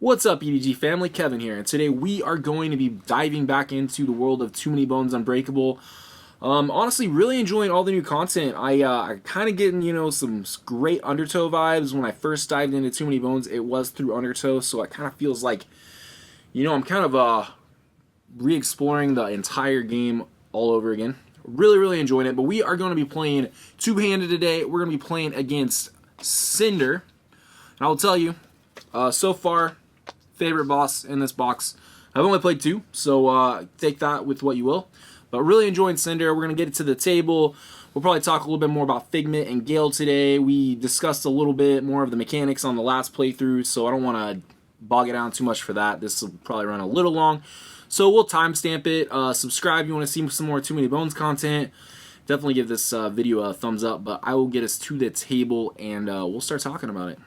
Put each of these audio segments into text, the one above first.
What's up, E.D.G family? Kevin here, and today we are going to be diving back into the world of Too Many Bones Unbreakable. Honestly, really enjoying all the new content. I kind of getting, some great Undertow vibes. When I first dived into Too Many Bones, it was through Undertow, so it kind of feels like, I'm kind of re-exploring the entire game all over again. Really enjoying it, but we are going to be playing two-handed today. We're going to be playing against Cinder, and I will tell you, so far, favorite boss in this box. I've only played two, so take that with what you will. But really enjoying Cinder. We're going to get it to the table. We'll probably talk a little bit more about Figment and Gale today. We discussed a little bit more of the mechanics on the last playthrough, so I don't want to bog it down too much for that. This will probably run a little long. So we'll timestamp it. Subscribe if you want to see some more Too Many Bones content. Definitely give this video a thumbs up, but I will get us to the table and we'll start talking about it.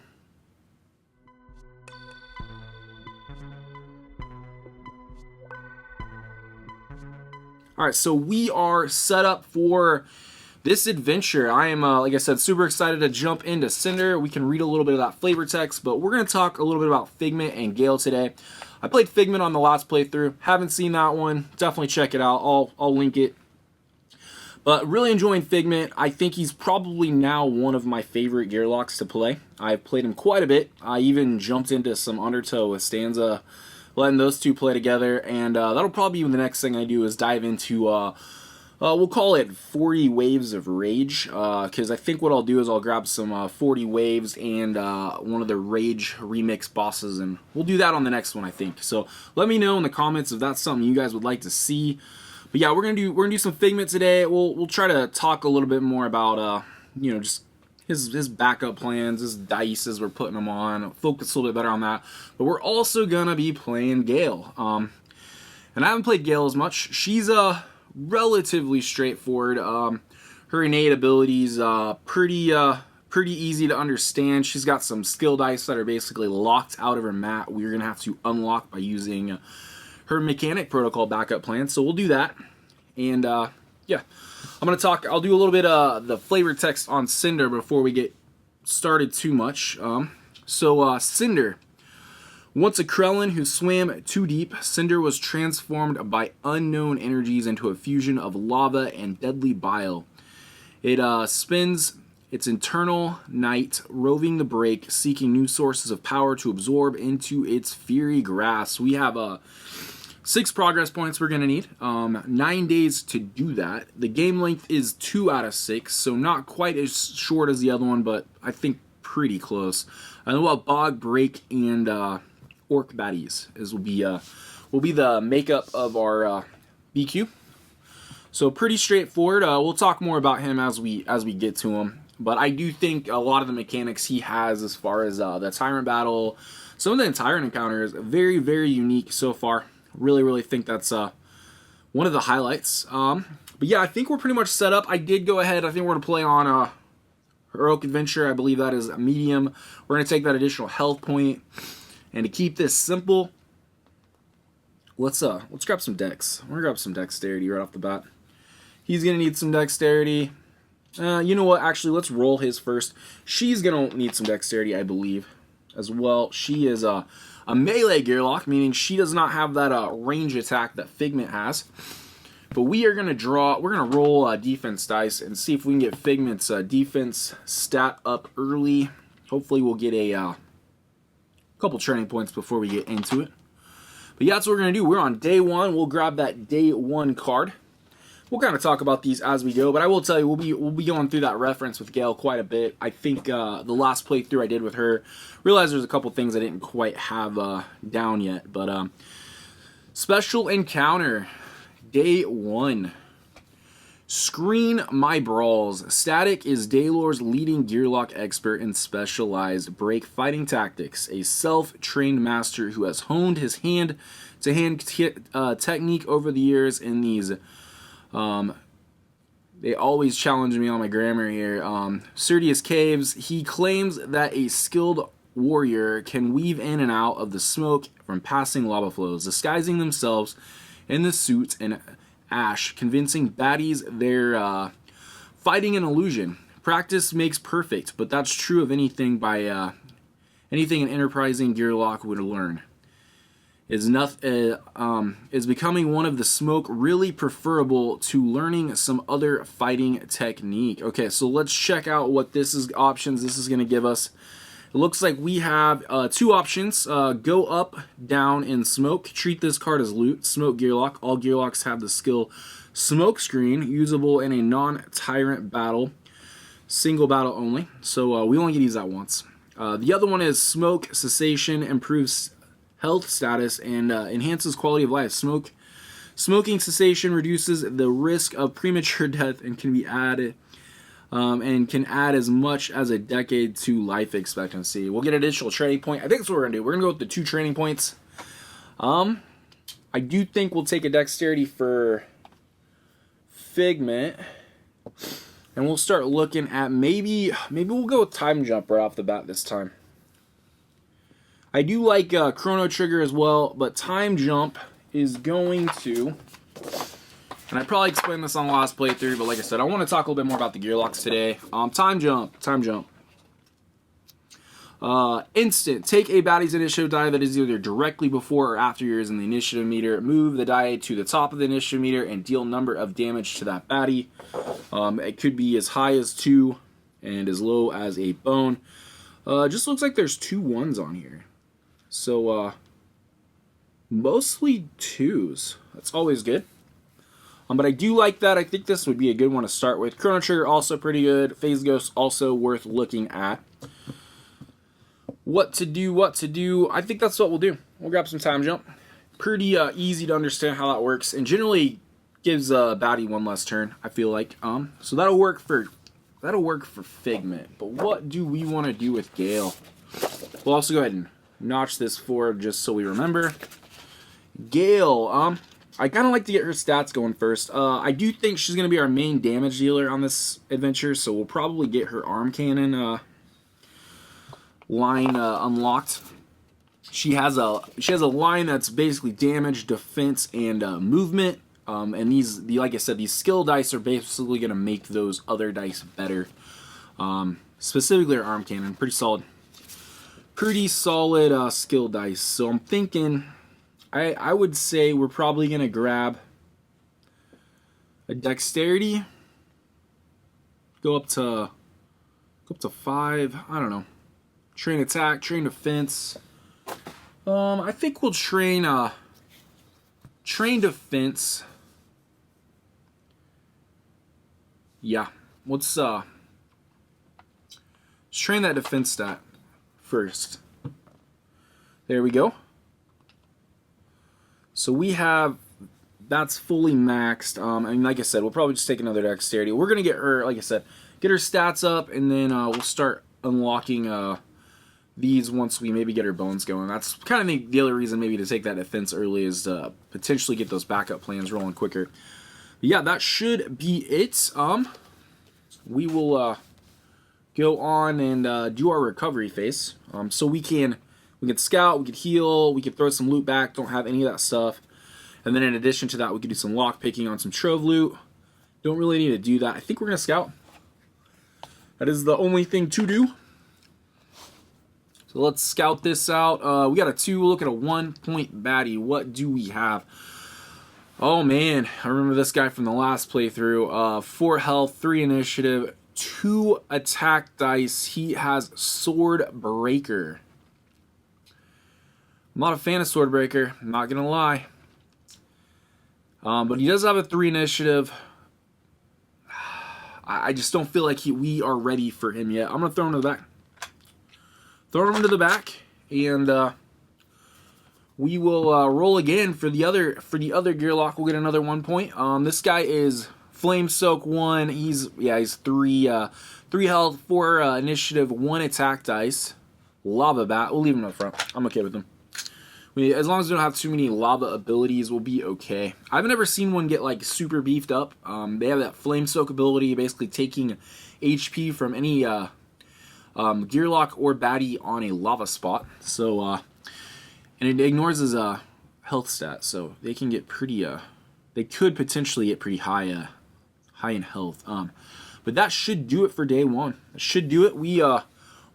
Alright, so we are set up for this adventure. I am, like I said, super excited to jump into Cinder. We can read a little bit of that flavor text, but we're going to talk a little bit about Figment and Gale today. I played Figment on the last playthrough. Haven't seen that one. Definitely check it out. I'll link it. But really enjoying Figment. I think he's probably now one of my favorite Gearlocks to play. I've played him quite a bit. I even jumped into some Undertow with Stanza, letting those two play together, and that'll probably be the next thing I do is dive into, we'll call it 40 Waves of Rage, because I think what I'll do is I'll grab some 40 Waves and one of the Rage remix bosses, and we'll do that on the next one, I think. So let me know in the comments if that's something you guys would like to see. But yeah, we're gonna do some Figment today. We'll try to talk a little bit more about just his backup plans, his dice as we're putting them on, focus a little bit better on that. But we're also gonna be playing Gale. And I haven't played Gale as much. She's relatively straightforward. Her innate abilities pretty easy to understand. She's got some skill dice that are basically locked out of her mat. We're gonna have to unlock by using her mechanic protocol backup plan. So we'll do that. And yeah. I'll do a little bit of the flavor text on Cinder before we get started too much. Cinder. Once a Krellin who swam too deep, Cinder was transformed by unknown energies into a fusion of lava and deadly bile. It spends its internal night roving the break, seeking new sources of power to absorb into its fiery grasp. We have 6 progress points we're going to need, 9 days to do that. The game length is 2 out of 6, so not quite as short as the other one, but I think pretty close. And we'll have Bog, Break, and Orc Baddies will be the makeup of our BQ. So pretty straightforward. We'll talk more about him as we get to him. But I do think a lot of the mechanics he has as far as the Tyrant Battle, some of the Tyrant encounters, very unique so far. Really think that's one of the highlights. But yeah, I think we're pretty much set up. I did go ahead. I think we're going to play on Heroic Adventure. I believe that is a medium. We're going to take that additional health point. And to keep this simple, let's grab some dex. We're going to grab some dexterity right off the bat. He's going to need some dexterity. You know what? Actually, let's roll his first. She's going to need some dexterity, I believe, as well. She is a melee Gearlock, meaning she does not have that range attack that Figment has. But we are going to roll defense dice and see if we can get Figment's defense stat up early. Hopefully we'll get a couple training points before we get into it. But yeah, that's what we're going to do. We're on day 1. We'll grab that day 1 card. We'll kind of talk about these as we go, but I will tell you, we'll be going through that reference with Gale quite a bit. I think the last playthrough I did with her, realized there's a couple things I didn't quite have down yet. But special encounter, day 1. Screen my brawls. Static is Daylor's leading Gearlock expert in specialized break fighting tactics, a self-trained master who has honed his hand-to-hand technique over the years in these. They always challenge me on my grammar here. Serdius Caves. He claims that a skilled warrior can weave in and out of the smoke from passing lava flows, disguising themselves in the suits and ash, convincing baddies they're fighting an illusion. Practice makes perfect, but that's true of anything by Anything an enterprising Gearlock would learn. Is becoming one of the smoke really preferable to learning some other fighting technique. Okay, so let's check out what this is options this is going to give us. It looks like we have 2 options. Go up, down, and smoke. Treat this card as loot. Smoke Gearlock. All Gearlocks have the skill Smoke Screen, usable in a non-Tyrant battle. Single battle only. So we only get to use that once. The other one is Smoke Cessation, improves health status and enhances quality of life. Smoking cessation reduces the risk of premature death and can be added and can add as much as a decade to life expectancy. We'll get an additional training point. I think that's what we're gonna do. We're gonna go with the 2 training points. I do think we'll take a dexterity for Figment, and we'll start looking at maybe we'll go with time jump right off the bat this time. I do like Chrono Trigger as well, but Time Jump is going to, and I probably explained this on the last playthrough, but like I said, I want to talk a little bit more about the Gearlocks today. Time Jump. Instant. Take a baddie's initiative die that is either directly before or after yours in the initiative meter. Move the die to the top of the initiative meter and deal number of damage to that baddie. It could be as high as 2 and as low as a bone. Just looks like there's 2 1s on here. So, mostly 2s. That's always good. But I do like that. I think this would be a good one to start with. Chrono Trigger, also pretty good. Phase Ghost, also worth looking at. What to do. I think that's what we'll do. We'll grab some Time Jump. Pretty easy to understand how that works. And generally gives baddie 1 less turn, I feel like. So that'll work for Figment. But what do we want to do with Gale? We'll also go ahead and notch this forward just so we remember. Gale, I kind of like to get her stats going first. I do think she's going to be our main damage dealer on this adventure, so we'll probably get her arm cannon line unlocked. She has a line that's basically damage, defense, and movement. And like I said, these skill dice are basically going to make those other dice better. Specifically her arm cannon, pretty solid skill dice. So I'm thinking, I would say we're probably gonna grab a dexterity, go up to 5. I don't know. Train attack, train defense. I think we'll train defense. Yeah, let's train that defense stat first. There we go. So we have, that's fully maxed. And like I said, we'll probably just take another dexterity. We're gonna get her, like I said, get her stats up, and then we'll start unlocking these once we maybe get her bones going. That's kind of the other reason maybe to take that defense early, is to potentially get those backup plans rolling quicker. But yeah, that should be it. We will go on and do our recovery phase. So we can scout, we can heal, we can throw some loot back, don't have any of that stuff. And then in addition to that, we can do some lock picking on some trove loot. Don't really need to do that. I think we're going to scout. That is the only thing to do. So let's scout this out. We got a 2, look at a 1-point baddie. What do we have? Oh man, I remember this guy from the last playthrough. 4 health, 3 initiative, 2 attack dice. He has Sword Breaker. I'm not a fan of Sword Breaker, I'm not gonna lie. But he does have a 3 initiative. I just don't feel like we are ready for him yet. I'm gonna throw him to the back. Throw him to the back, and we will roll again for the other Gearlock. We'll get another 1 point. This guy is Flame Soak 1. He's 3 health, 4 initiative, 1 attack dice. Lava Bat. We'll leave him up front. I'm okay with him. As long as we don't have too many lava abilities, we'll be okay. I've never seen one get like super beefed up. They have that Flame Soak ability, basically taking HP from any Gearlock or baddie on a lava spot. So, and it ignores his health stat, so they can get pretty. They could potentially get pretty high in health. But that should do it for day 1. That should do it.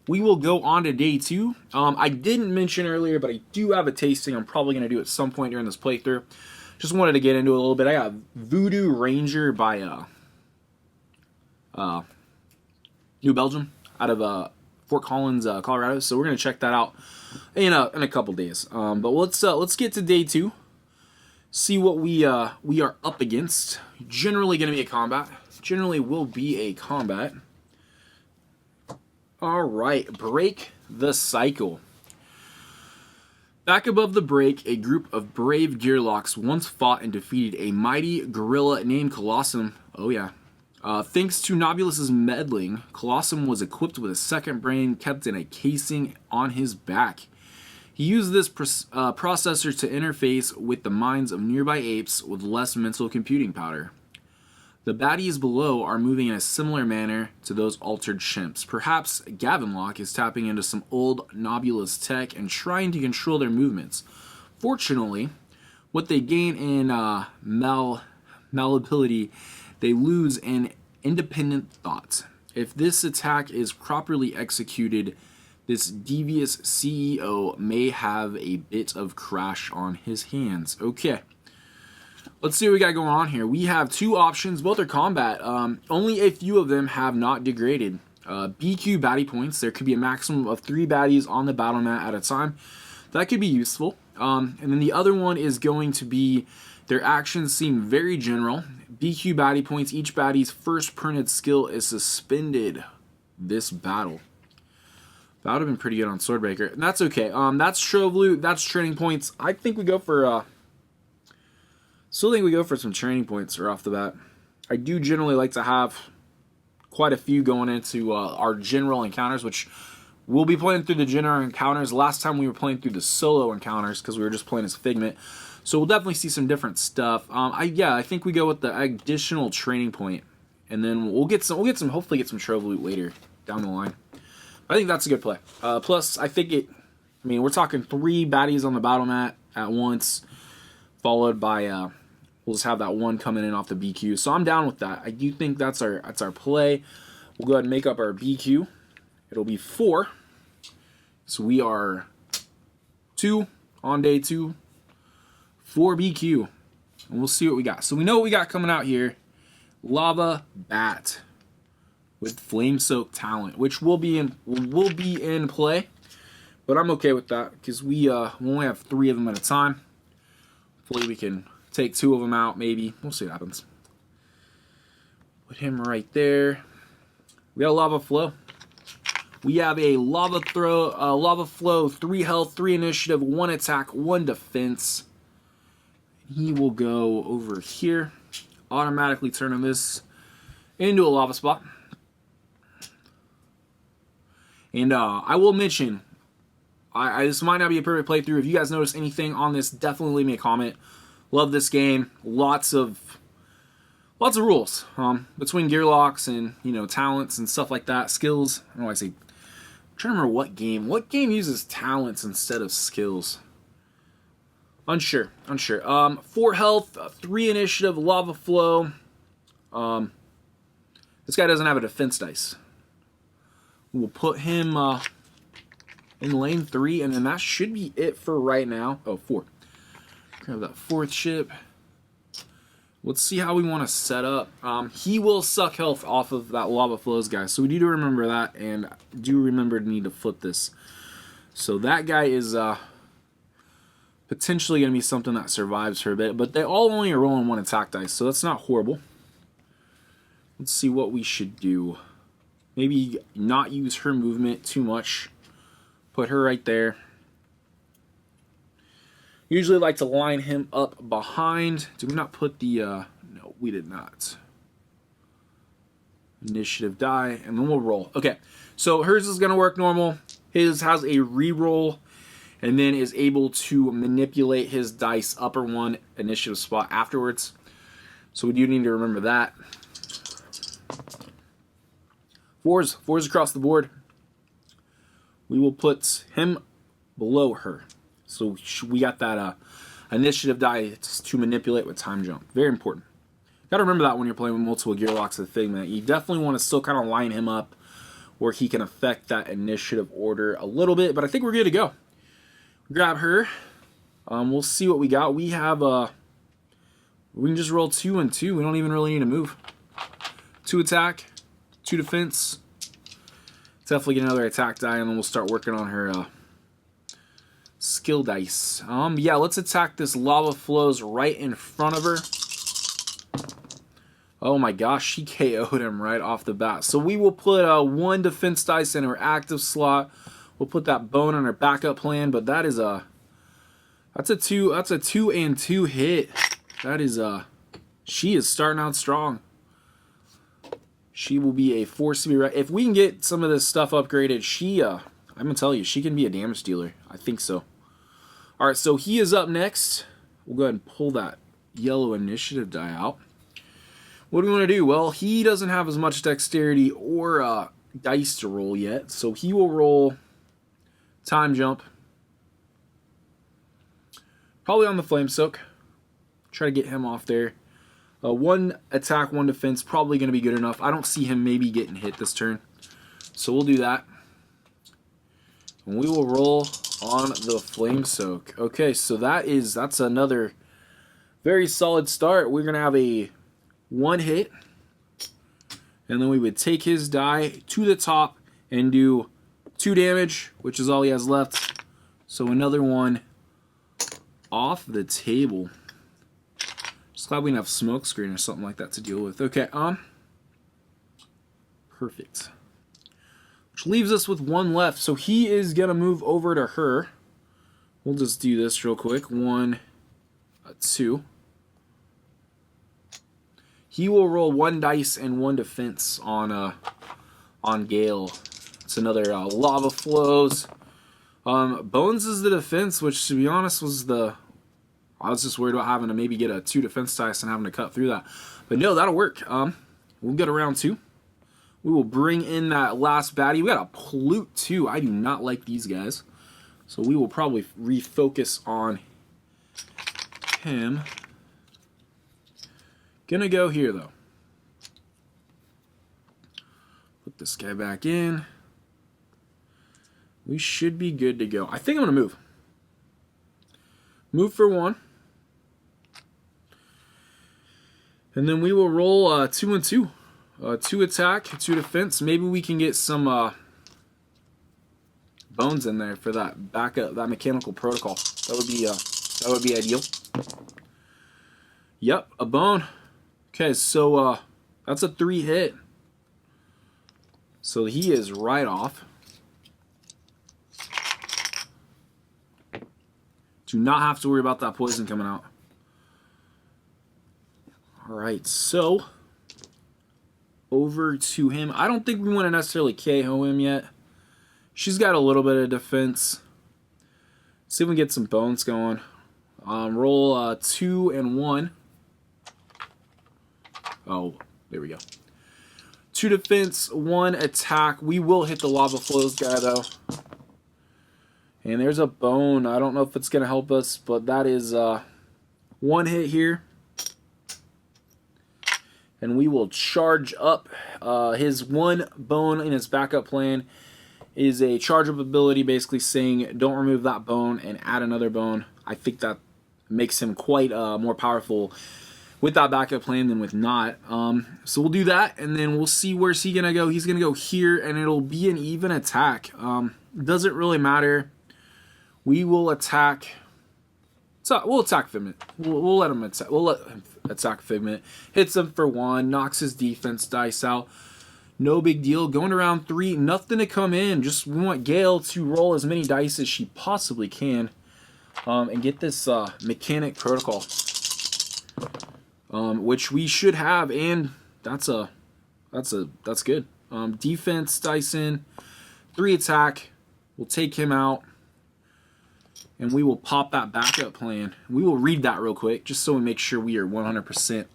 we will go on to day 2. I didn't mention earlier, but I do have a tasting I'm probably going to do at some point during this playthrough. Just wanted to get into it a little bit. I got VooDoo Ranger by New Belgium out of Fort Collins, Colorado. So we're going to check that out in a couple days. But let's get to day 2. See what we are up against. Generally going to be a combat. Generally will be a combat. Alright, break the cycle. Back above the break, a group of brave Gearlocks once fought and defeated a mighty gorilla named Colossum. Oh yeah. Thanks to Nobulus's meddling, Colossum was equipped with a second brain kept in a casing on his back. He used this processor to interface with the minds of nearby apes with less mental computing power. The baddies below are moving in a similar manner to those altered chimps. Perhaps Gavinlock is tapping into some old Nobulus tech and trying to control their movements. Fortunately, what they gain in malleability, they lose in independent thought. If this attack is properly executed, this devious CEO may have a bit of crash on his hands. Okay. Let's see what we got going on here. We have 2 options. Both are combat. Only a few of them have not degraded. BQ baddie points. There could be a maximum of 3 baddies on the battle mat at a time. That could be useful. And then the other one is going to be their actions seem very general. BQ baddie points. Each baddie's first printed skill is suspended this battle. That would have been pretty good on Swordbreaker. And that's okay. That's Trove Loot. That's training points. I think we go for... Still think we go for some training points right off the bat. I do generally like to have quite a few going into our general encounters, which we'll be playing through the general encounters. Last time we were playing through the solo encounters because we were just playing as Figment. So we'll definitely see some different stuff. I think we go with the additional training point, and then we'll hopefully get some Trove Loot later down the line. I think that's a good play. Plus, I think we're talking 3 baddies on the battle mat at once, followed by we'll just have that one coming in off the BQ. So I'm down with that. I do think that's our play. We'll go ahead and make up our BQ. It'll be 4. So we are 2 on day 2. 4 BQ. And we'll see what we got. So we know what we got coming out here. Lava Bat with Flame Soak Talent, which will be in play. But I'm okay with that because we only have 3 of them at a time. Hopefully we can take 2 of them out, maybe. We'll see what happens. Put him right there. We got a Lava Flow. We have a Lava Flow, 3 health, 3 initiative, 1 attack, 1 defense. He will go over here, automatically turning this into a lava spot. And I will mention, this might not be a perfect playthrough. If you guys notice anything on this, definitely leave me a comment. Love this game. Lots of rules between Gearlocks and talents and stuff like that. Skills. I don't know why I say. I'm trying to remember what game. What game uses talents instead of skills? Unsure. 4 health, 3 initiative, Lava Flow. This guy doesn't have a defense dice. We'll put him in lane 3, and then that should be it for right now. Oh, 4. Grab that 4th ship. Let's see how we want to set up. He will suck health off of that Lava Flows guy, so we need to remember that, and do remember to need to flip this. So that guy is potentially going to be something that survives for a bit, but they all only are rolling 1 attack dice, so that's not horrible. Let's see what we should do. Maybe not use her movement too much. Put her right there. Usually like to line him up behind. Did we not put the... no, we did not. Initiative die, and then we'll roll. Okay, so hers is going to work normal. His has a reroll, and then is able to manipulate his dice upper 1 initiative spot afterwards. So we do need to remember that. 4s across the board. We will put him below her. So we got that initiative die to manipulate with time jump. Very important. Got to remember that when you're playing with multiple Gearlocks of Figment. You definitely want to still kind of line him up where he can affect that initiative order a little bit. But I think we're good to go. Grab her. We'll see what we got. We have we can just roll 2 and 2. We don't even really need to move. 2 attack, 2 defense. Definitely get another attack die, and then we'll start working on her skill dice. Yeah, let's attack this lava flows right in front of her. Oh my gosh, she KO'd him right off the bat. So we will put 1 defense dice in her active slot. We'll put that bone on her backup plan, but that is that's a 2 and 2 hit. That is she is starting out strong. She will be a force to be right. If we can get some of this stuff upgraded, she I'm gonna tell you, she can be a damage dealer. I think so. All right, so he is up next. We'll go ahead and pull that yellow initiative die out. What do we want to do? Well, he doesn't have as much dexterity or dice to roll yet, so he will roll time jump. Probably on the flame soak. Try to get him off there. 1 attack, 1 defense, probably going to be good enough. I don't see him maybe getting hit this turn. So we'll do that. And we will roll on the flame soak. Okay, so that's another very solid start. We're going to have a 1 hit. And then we would take his die to the top and do 2 damage, which is all he has left. So another one off the table. Just glad we didn't have smoke screen or something like that to deal with. Okay, perfect. Which leaves us with 1 left. So he is gonna move over to her. We'll just do this real quick. 1, 2. He will roll 1 dice and 1 defense on Gale. It's another lava flows. Bones is the defense, which to be honest was I was just worried about having to maybe get a 2 defense dice and having to cut through that. But no, that'll work. We'll go to round 2. We will bring in that last baddie. We got a Plute too. I do not like these guys. So we will probably refocus on him. Gonna go here though. Put this guy back in. We should be good to go. I think I'm gonna move. Move for 1. And then we will roll 2 and 2. 2 attack, 2 defense. Maybe we can get some bones in there for that backup, that mechanical protocol. That would be ideal. Yep, a bone. Okay, so that's a 3 hit. So he is right off. Do not have to worry about that poison coming out. Alright, so over to him. I don't think we want to necessarily KO him yet. She's got a little bit of defense. See if we can get some bones going. Roll 2 and 1. Oh, there we go. 2 defense, 1 attack. We will hit the lava flows guy though. And there's a bone. I don't know if it's going to help us, but that is 1 hit here. And we will charge up. His 1 bone in his backup plan is a charge up ability, basically saying don't remove that bone and add another bone. I think that makes him quite more powerful with that backup plan than with not. So we'll do that, and then we'll see where's he going to go. He's going to go here, and it'll be an even attack. Doesn't really matter. We will attack. So we'll attack Figment. We'll let him attack. We'll let him attack Figment. Hits him for 1. Knocks his defense dice out. No big deal. Going to round 3. Nothing to come in. Just we want Gale to roll as many dice as she possibly can, and get this mechanic protocol, which we should have. And that's good. Defense dice in. 3 attack. We'll take him out. And we will pop that backup plan. We will read that real quick, just so we make sure we are 100%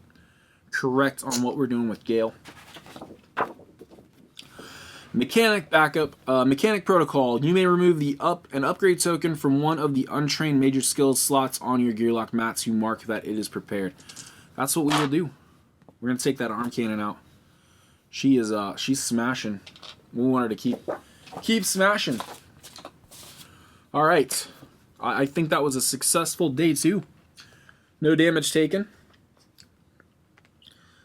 correct on what we're doing with Gale. Mechanic backup, mechanic protocol. You may remove the up and upgrade token from one of the untrained major skills slots on your Gearlock mat to mark that it is prepared. That's what we will do. We're going to take that arm cannon out. she's smashing. We want her to keep smashing. All right, I think that was a successful day 2. No damage taken.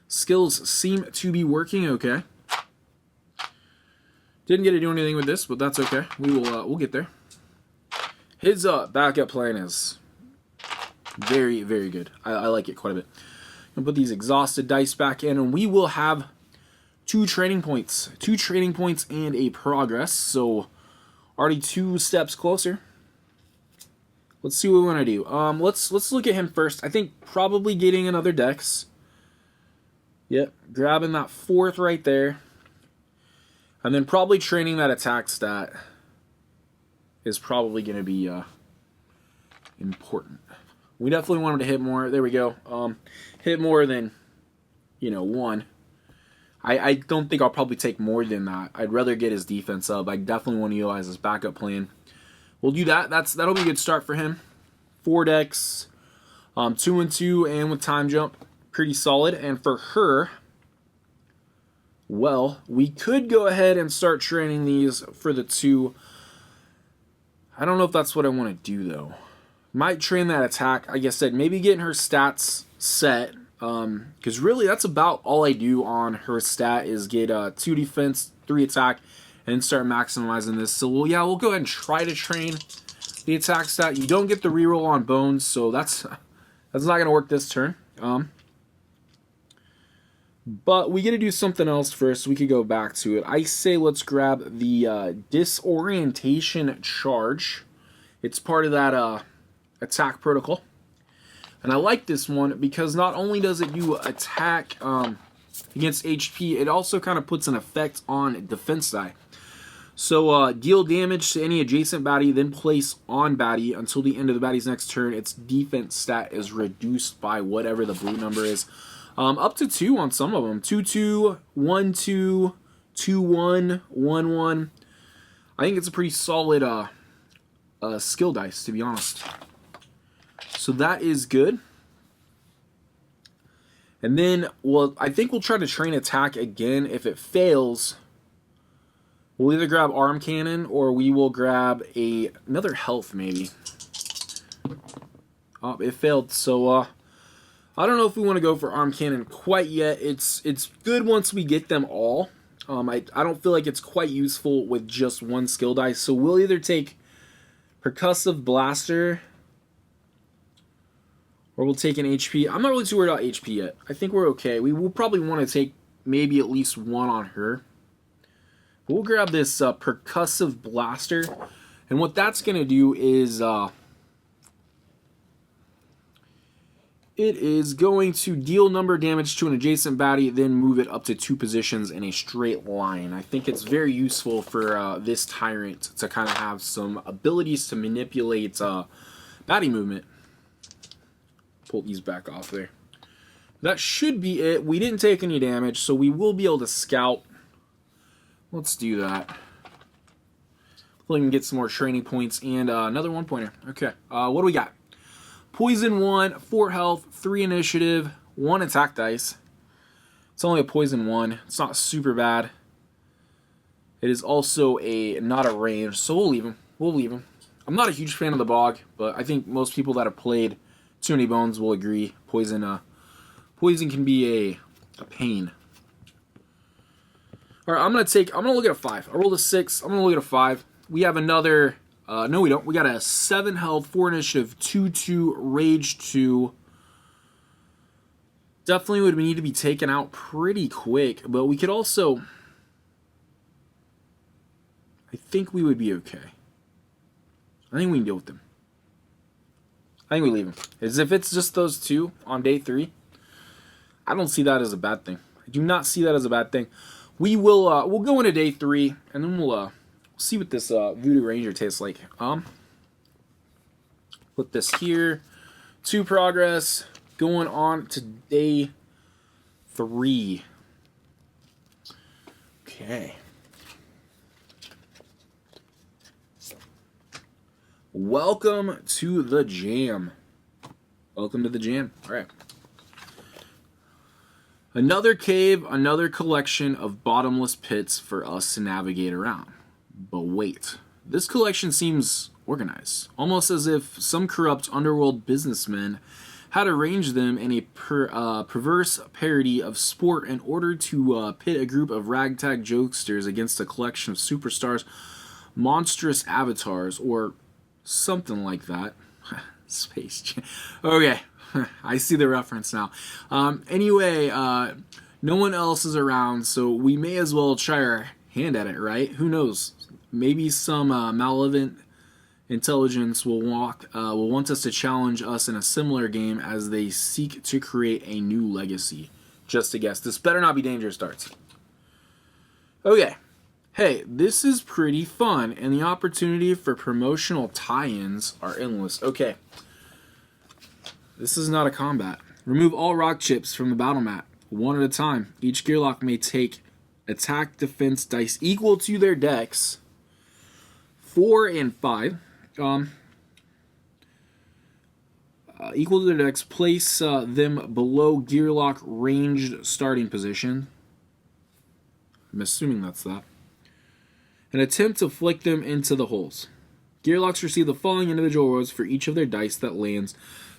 Skills seem to be working okay. Didn't get to do anything with this, but that's okay. We'll get there. His backup plan is very, very good. I like it quite a bit. I'm gonna put these exhausted dice back in, and we will have 2 training points. 2 training points and a progress. So already 2 steps closer. Let's see what we want to do. Let's look at him first. I think probably getting another dex. Yep, grabbing that 4th right there. And then probably training that attack stat is probably going to be important. We definitely want him to hit more. There we go. Hit more than, 1. I don't think I'll probably take more than that. I'd rather get his defense up. I definitely want to utilize his backup plan. We'll do that. That'll be a good start for him. 4 decks, 2 and 2, and with time jump, pretty solid. And for her, well, we could go ahead and start training these for the 2. I don't know if that's what I want to do though. Might train that attack. Like I said, maybe getting her stats set. Because really, that's about all I do on her stat is get 2 defense, 3 attack, and start maximizing this. So we'll go ahead and try to train the attack stat. You don't get the reroll on bones, so that's not going to work this turn. But we get to do something else first. We could go back to it. I say let's grab the disorientation charge. It's part of that attack protocol. And I like this one because not only does it do attack against HP, it also kind of puts an effect on defense die. So deal damage to any adjacent baddie, then place on baddie until the end of the baddie's next turn. Its defense stat is reduced by whatever the blue number is. Up to 2 on some of them. 2-2, 1-2, 2-1, 1-1. I think it's a pretty solid skill dice, to be honest. So that is good. And then, well, I think we'll try to train attack again. If it fails, we'll either grab arm cannon or we will grab another health maybe. Oh, it failed. So I don't know if we want to go for arm cannon quite yet. It's good once we get them all. I don't feel like it's quite useful with just 1 skill dice. So we'll either take percussive blaster or we'll take an HP. I'm not really too worried about HP yet. I think we're okay. We will probably want to take maybe at least 1 on her. We'll grab this percussive blaster. And what that's going to do is it is going to deal number damage to an adjacent baddie, then move it up to 2 positions in a straight line. I think it's very useful for this Tyrant to kind of have some abilities to manipulate baddie movement. Pull these back off there. That should be it. We didn't take any damage, so we will be able to scout. Let's do that. Hopefully we can get some more training points and another 1-pointer. Okay, what do we got? Poison 1, 4 health, 3 initiative, 1 attack dice. It's only a poison 1. It's not super bad. It is also not a range, so we'll leave him. We'll leave him. I'm not a huge fan of the bog, but I think most people that have played Too Many Bones will agree. Poison can be a pain. All right, I'm gonna look at a 5. I rolled a 6. I'm gonna look at a 5. We have another. No, we don't. We got a 7 health, 4 initiative, 2-2, rage 2. Definitely would need to be taken out pretty quick, but we could also. I think we would be okay. I think we can deal with them. I think we leave them. As if it's just those 2 on day 3, I don't see that as a bad thing. I do not see that as a bad thing. We will we'll go into day 3 and then we'll see what this VooDoo Ranger tastes like. Put this here. 2 progress. Going on to day 3. Okay. Welcome to the jam. Welcome to the jam. All right. Another cave, another collection of bottomless pits for us to navigate around. But wait, this collection seems organized, almost as if some corrupt underworld businessmen had arranged them in a perverse parody of sport in order to pit a group of ragtag jokesters against a collection of superstars' monstrous avatars, or something like that. Space Jam. Okay, I see the reference now. Anyway, no one else is around, so we may as well try our hand at it, right? Who knows? Maybe some malevolent intelligence will want us to challenge us in a similar game as they seek to create a new legacy. Just a guess. This better not be Dangerous Darts. Okay. Hey, this is pretty fun, and the opportunity for promotional tie-ins are endless. Okay. This is not a combat. Remove all rock chips from the battle mat, one at a time. Each gearlock may take attack defense dice equal to their decks, 4 and 5. Equal to their decks. Place them below gearlock ranged starting position. I'm assuming that's that. And attempt to flick them into the holes. Gearlocks receive the following individual rewards for each of their dice that lands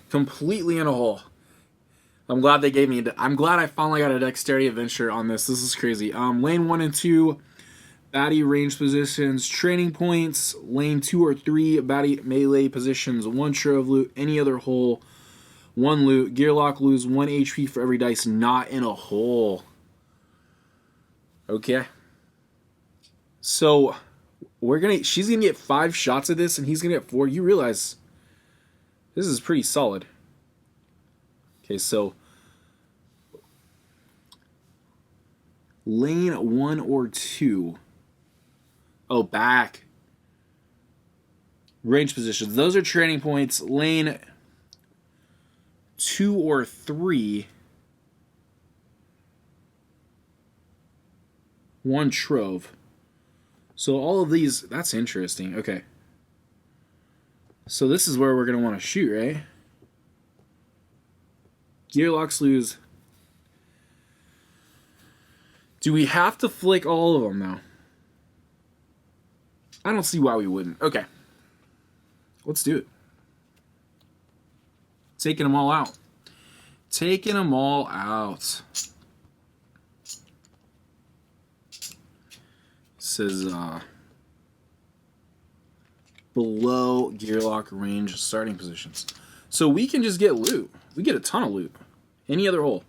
completely in a hole. I'm glad they gave me. I'm glad I finally got a dexterity adventure on this. This is crazy. Lane 1 and 2, baddie range positions, training points. Lane 2 or 3, baddie melee positions, 1 trove loot. Any other hole, 1 loot. Gearlock lose 1 HP for every dice not in a hole. Okay. So she's gonna get 5 shots at this, and he's gonna get 4. You realize this is pretty solid. Okay, so lane 1 or 2. Oh, back. Range positions. Those are training points. Lane 2 or 3. 1 trove. So all of these, that's interesting. Okay. So this is where we're going to want to shoot, right? Gearlocks lose. Do we have to flick all of them now? I don't see why we wouldn't. Okay. Let's do it. Taking them all out. Taking them all out. Says below gearlock range starting positions. So we can just get loot. We get a ton of loot. Any other hole.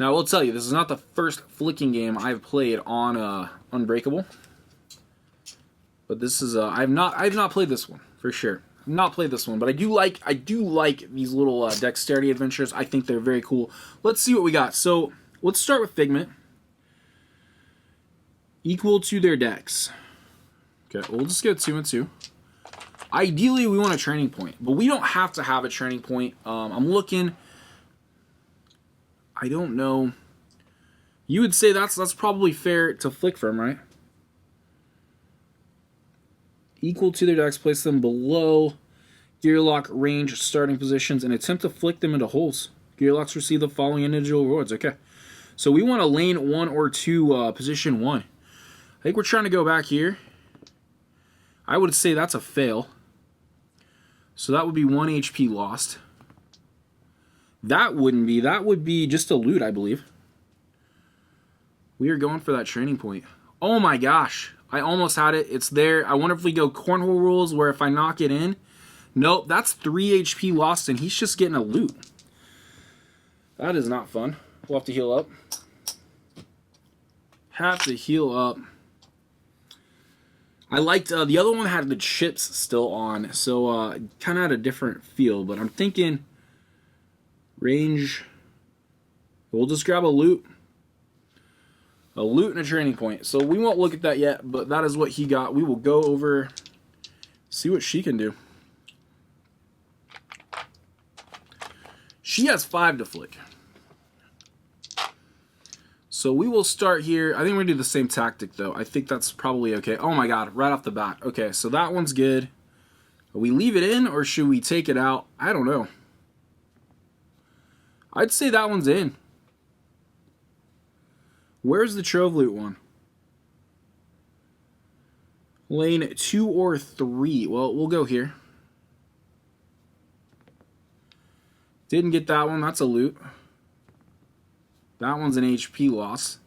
Now I will tell you, this is not the first flicking game I've played on Unbreakable. But this is I've not played this one for sure. I've not played this one, but I do like these little dexterity adventures. I think they're very cool. Let's see what we got. So let's start with Figment. Equal to their decks. Okay, we'll just get 2 and 2. Ideally, we want a training point, but we don't have to have a training point. I'm looking. I don't know. You would say that's probably fair to flick from, right? Equal to their decks, place them below gearlock range starting positions and attempt to flick them into holes. Gearlocks receive the following individual rewards. Okay, so we want a lane 1 or 2 position 1. I think we're trying to go back here. I would say that's a fail. So that would be 1 HP lost. That wouldn't be. That would be just a loot, I believe. We are going for that training point. Oh my gosh. I almost had it. It's there. I wonder if we go cornhole rules where if I knock it in. Nope, that's 3 HP lost and he's just getting a loot. That is not fun. We'll have to heal up. Have to heal up. I liked, the other one had the chips still on, so kind of had a different feel, but I'm thinking range, we'll just grab a loot and a training point. So we won't look at that yet, but that is what he got. We will go over, see what she can do. She has 5 to flick. So we will start here. I think we're going to do the same tactic, though. I think that's probably okay. Oh, my God. Right off the bat. Okay, so that one's good. We leave it in, or should we take it out? I don't know. I'd say that one's in. Where's the Trove Loot one? Lane 2 or 3. Well, we'll go here. Didn't get that one. That's a loot. That one's an HP loss.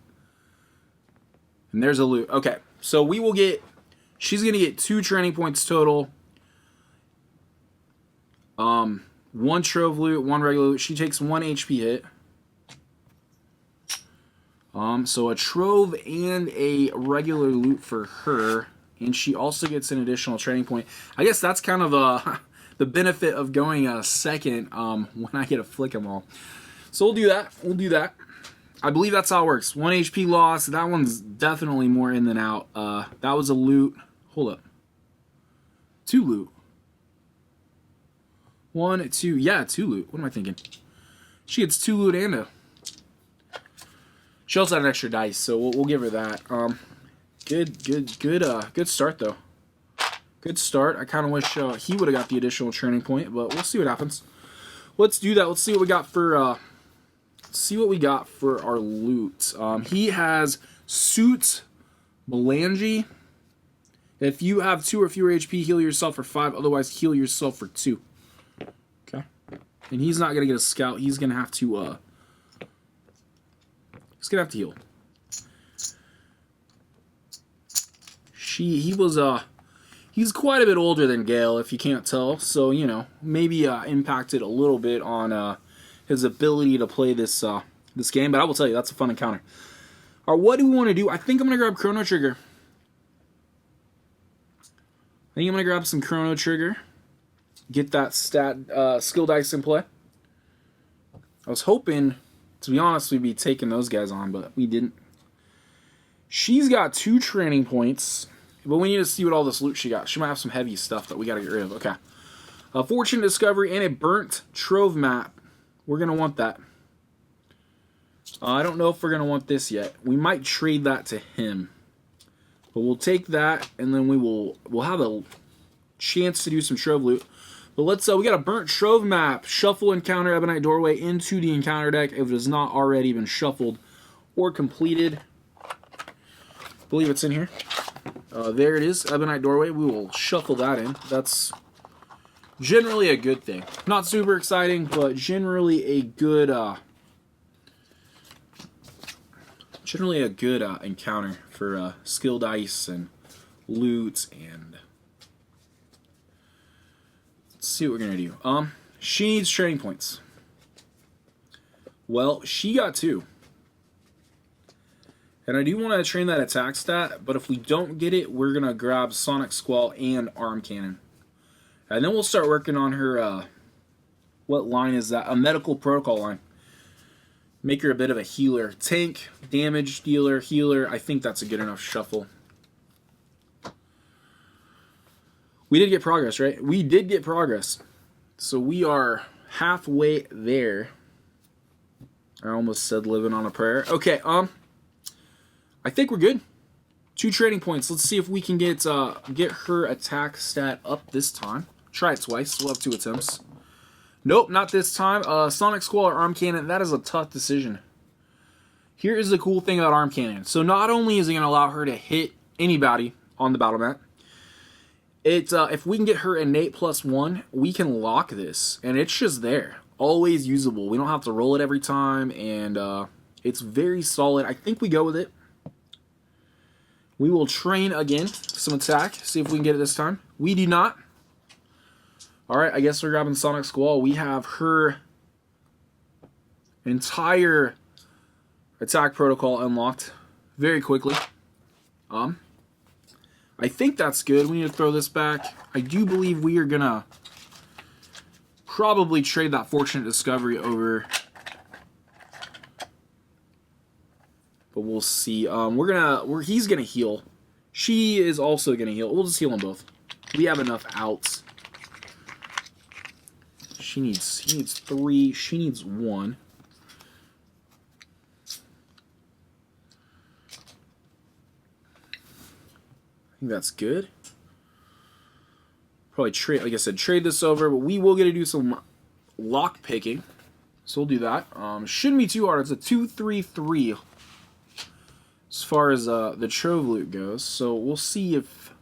And there's a loot. Okay, so we will get... She's going to get 2 training points total. 1 Trove Loot, 1 regular loot. She takes 1 HP hit. So a Trove and a regular loot for her. And she also gets an additional training point. I guess that's kind of the benefit of going second when I get to flick them all. So we'll do that. We'll do that. I believe that's how it works. 1 HP loss. That one's definitely more in than out. That was a loot. Hold up. 2 loot. 1, 2. Yeah, 2 loot. What am I thinking? She gets 2 loot and a... She also had an extra dice, so we'll give her that. Good start though. Good start. I kind of wish he would have got the additional training point, but we'll see what happens. Let's do that. Let's see what we got for. See what we got for our loot. He has Suit Melange. If you have 2 or fewer HP, heal yourself for 5. Otherwise, heal yourself for 2. Okay. And he's not gonna get a scout. He's gonna have to. He's gonna have to heal. He's quite a bit older than Gale, if you can't tell. So, you know, maybe impacted a little bit on his ability to play this this game. But I will tell you, that's a fun encounter. All right, what do we want to do? I think I'm going to grab Chrono Trigger. I think I'm going to grab some Chrono Trigger. Get that skill dice in play. I was hoping, to be honest, we'd be taking those guys on, but we didn't. She's got 2 training points, but we need to see what all this loot she got. She might have some heavy stuff that we got to get rid of. Okay. A Fortune Discovery and a Burnt Trove Map. We're going to want that. I don't know if we're going to want this yet. We might trade that to him. But we'll take that, and then we'll have a chance to do some Trove loot. But let's we got a Burnt Trove Map. Shuffle Encounter Ebonite Doorway into the encounter deck if it has not already been shuffled or completed. I believe it's in here. There it is, Ebonite Doorway. We will shuffle that in. That's generally a good thing. Not super exciting, but generally a good encounter for skill dice and loot. And let's see what we're gonna do. She needs training points. Well, she got 2. And I do want to train that attack stat, but if we don't get it, we're going to grab Sonic Squall and Arm Cannon. And then we'll start working on her, what line is that? A Medical Protocol line. Make her a bit of a healer. Tank, damage dealer, healer. I think that's a good enough shuffle. We did get progress, right? We did get progress. So we are halfway there. I almost said living on a prayer. Okay, I think we're good. 2 training points. Let's see if we can get her attack stat up this time. Try it twice. We'll have 2 attempts. Nope, not this time. Sonic Squall or Arm Cannon, that is a tough decision. Here is the cool thing about Arm Cannon. So not only is it going to allow her to hit anybody on the battle mat, if we can get her innate +1, we can lock this. And it's just there. Always usable. We don't have to roll it every time. And it's very solid. I think we go with it. We will train again, some attack, see if we can get it this time. We do not. Alright, I guess we're grabbing Sonic Squall. We have her entire attack protocol unlocked very quickly. I think that's good. We need to throw this back. I do believe we are going to probably trade that Fortunate Discovery over. But we'll see. He's gonna heal. She is also gonna heal. We'll just heal them both. We have enough outs. He needs 3. She needs 1. I think that's good. Probably trade, like I said, trade this over, but we will get to do some lock picking. So we'll do that. Shouldn't be too hard. It's a 2-3-3 as far as the Trove loot goes. So we'll see if...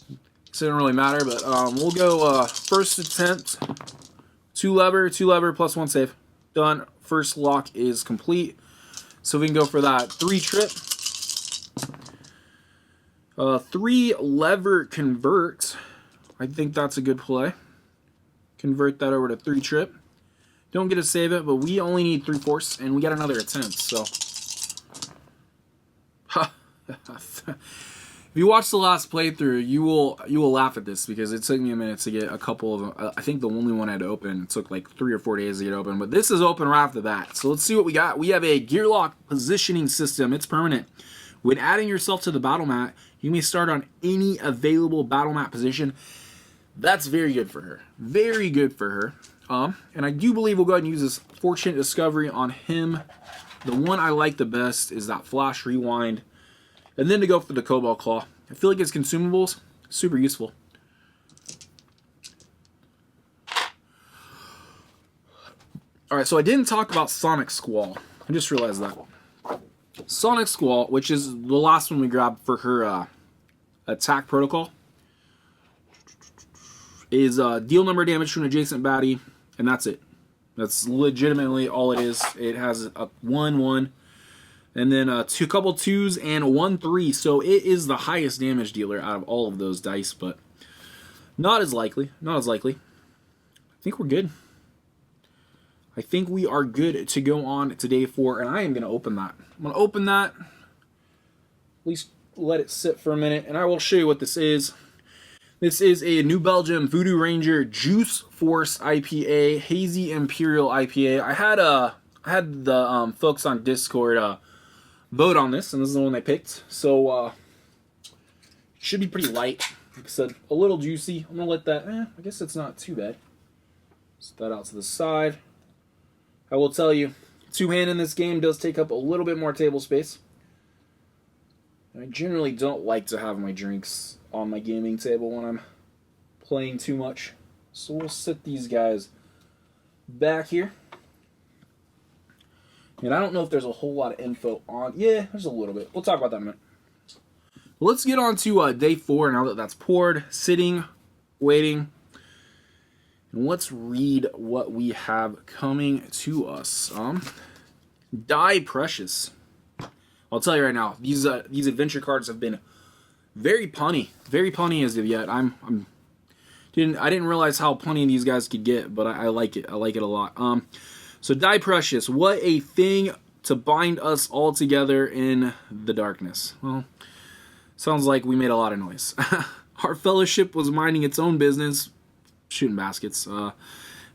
It doesn't really matter, but we'll go first attempt. 2 lever, plus 1 save. Done. First lock is complete. So we can go for that 3 trip. 3 lever convert. I think that's a good play. Convert that over to 3 trip. Don't get to save it, but we only need 3 force, and we got another attempt, so. If you watch the last playthrough, you will laugh at this, because it took me a minute to get a couple of them. I think the only one I had open, it took like 3 or 4 days to get open, but this is open right off the bat. So let's see what we got. We have a gear lock positioning system. It's permanent. When adding yourself to the battle mat, you may start on any available battle mat position. That's very good for her. Very good for her. And I do believe we'll go ahead and use this Fortunate Discovery on him. The one I like the best is that Flash Rewind. And then to go for the Cobalt Claw. I feel like its consumables, super useful. Alright, so I didn't talk about Sonic Squall. I just realized that. Sonic Squall, which is the last one we grabbed for her attack protocol, is deal number of damage to an adjacent baddie, and that's it. That's legitimately all it is. It has a 1-1, and then a couple 2s and 1-3, so it is the highest damage dealer out of all of those dice, but not as likely. Not as likely. I think we're good. I think we are good to go on to day 4, and I am going to open that. I'm going to open that, at least let it sit for a minute, and I will show you what this is. This is a New Belgium VooDoo Ranger Juice Force IPA, Hazy Imperial IPA. I had the folks on Discord vote on this, and this is the one they picked. So, it should be pretty light. Like I said, a little juicy. I'm going to let that, I guess it's not too bad. Set that out to the side. I will tell you, 2-hand in this game does take up a little bit more table space. I generally don't like to have my drinks on my gaming table when I'm playing too much. So we'll set these guys back here. And I don't know if there's a whole lot of info on... Yeah, there's a little bit. We'll talk about that in a minute. Let's get on to day 4 now that that's poured. Sitting, waiting. And let's read what we have coming to us. Die Precious. I'll tell you right now, these adventure cards have been very punny as of yet. I didn't realize how punny these guys could get, but I like it. I like it a lot. So Die Precious, what a thing to bind us all together in the darkness. Well, sounds like we made a lot of noise. Our fellowship was minding its own business, shooting baskets,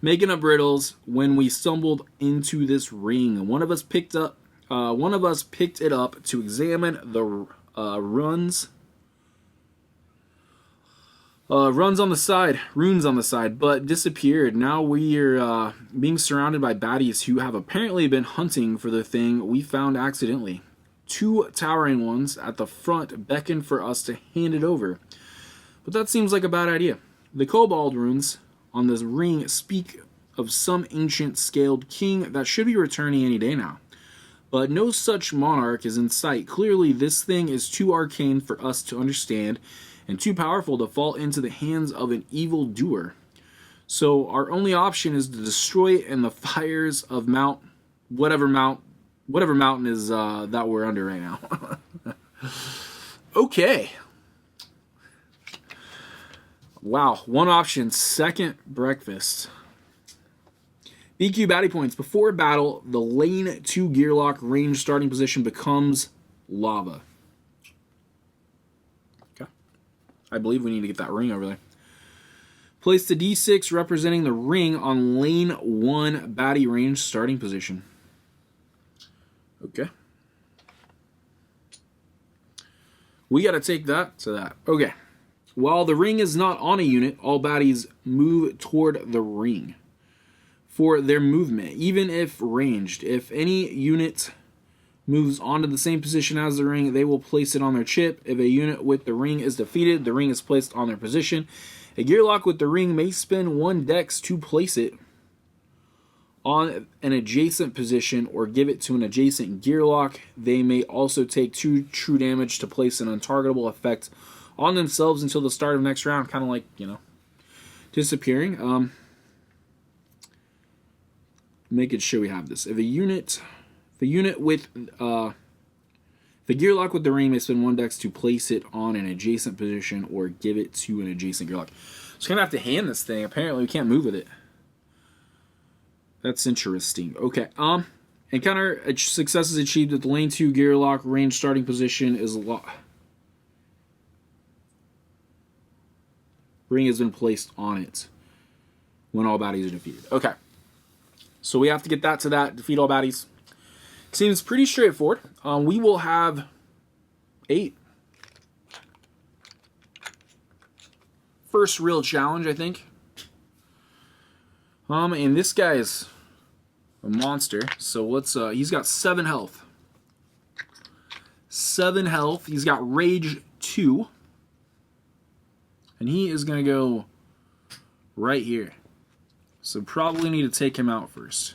making up riddles when we stumbled into this ring. One of us picked it up to examine the runes on the side, but disappeared. Now we're being surrounded by baddies who have apparently been hunting for the thing we found accidentally. 2 towering ones at the front beckon for us to hand it over, but that seems like a bad idea. The kobold runes on this ring speak of some ancient scaled king that should be returning any day now. But no such monarch is in sight. Clearly, this thing is too arcane for us to understand and too powerful to fall into the hands of an evil doer. So our only option is to destroy it in the fires of whatever mountain is that we're under right now. Okay. Wow, one option, second breakfast. BQ baddie points. Before battle, the lane 2 gearlock range starting position becomes lava. Okay. I believe we need to get that ring over there. Place the D6 representing the ring on lane 1 baddie range starting position. Okay. We got to take that to that. Okay. While the ring is not on a unit, all baddies move toward the ring for their movement, even if ranged. If any unit moves onto the same position as the ring, they will place it on their chip. If a unit with the ring is defeated, the ring is placed on their position. A gearlock with the ring may spend 1 dex to place it. on an adjacent position or give it to an adjacent gear lock. They may also take 2 true damage to place an untargetable effect on themselves until the start of next round, kind of like, you know, disappearing. Making sure we have this. If a unit with the gear lock with the ring may spend 1 dex to place it on an adjacent position or give it to an adjacent gear lock. So we're gonna have to hand this thing. Apparently we can't move with it. That's interesting. Okay. Encounter successes achieved at the lane 2 gear lock range starting position is ring has been placed on it when all baddies are defeated. Okay. So we have to get that to that. Defeat all baddies. Seems pretty straightforward. We will have 8. First real challenge, I think. And this guy is a monster. So let's he's got 7 health. 7 health. He's got rage 2. And he is gonna go right here. So probably need to take him out first.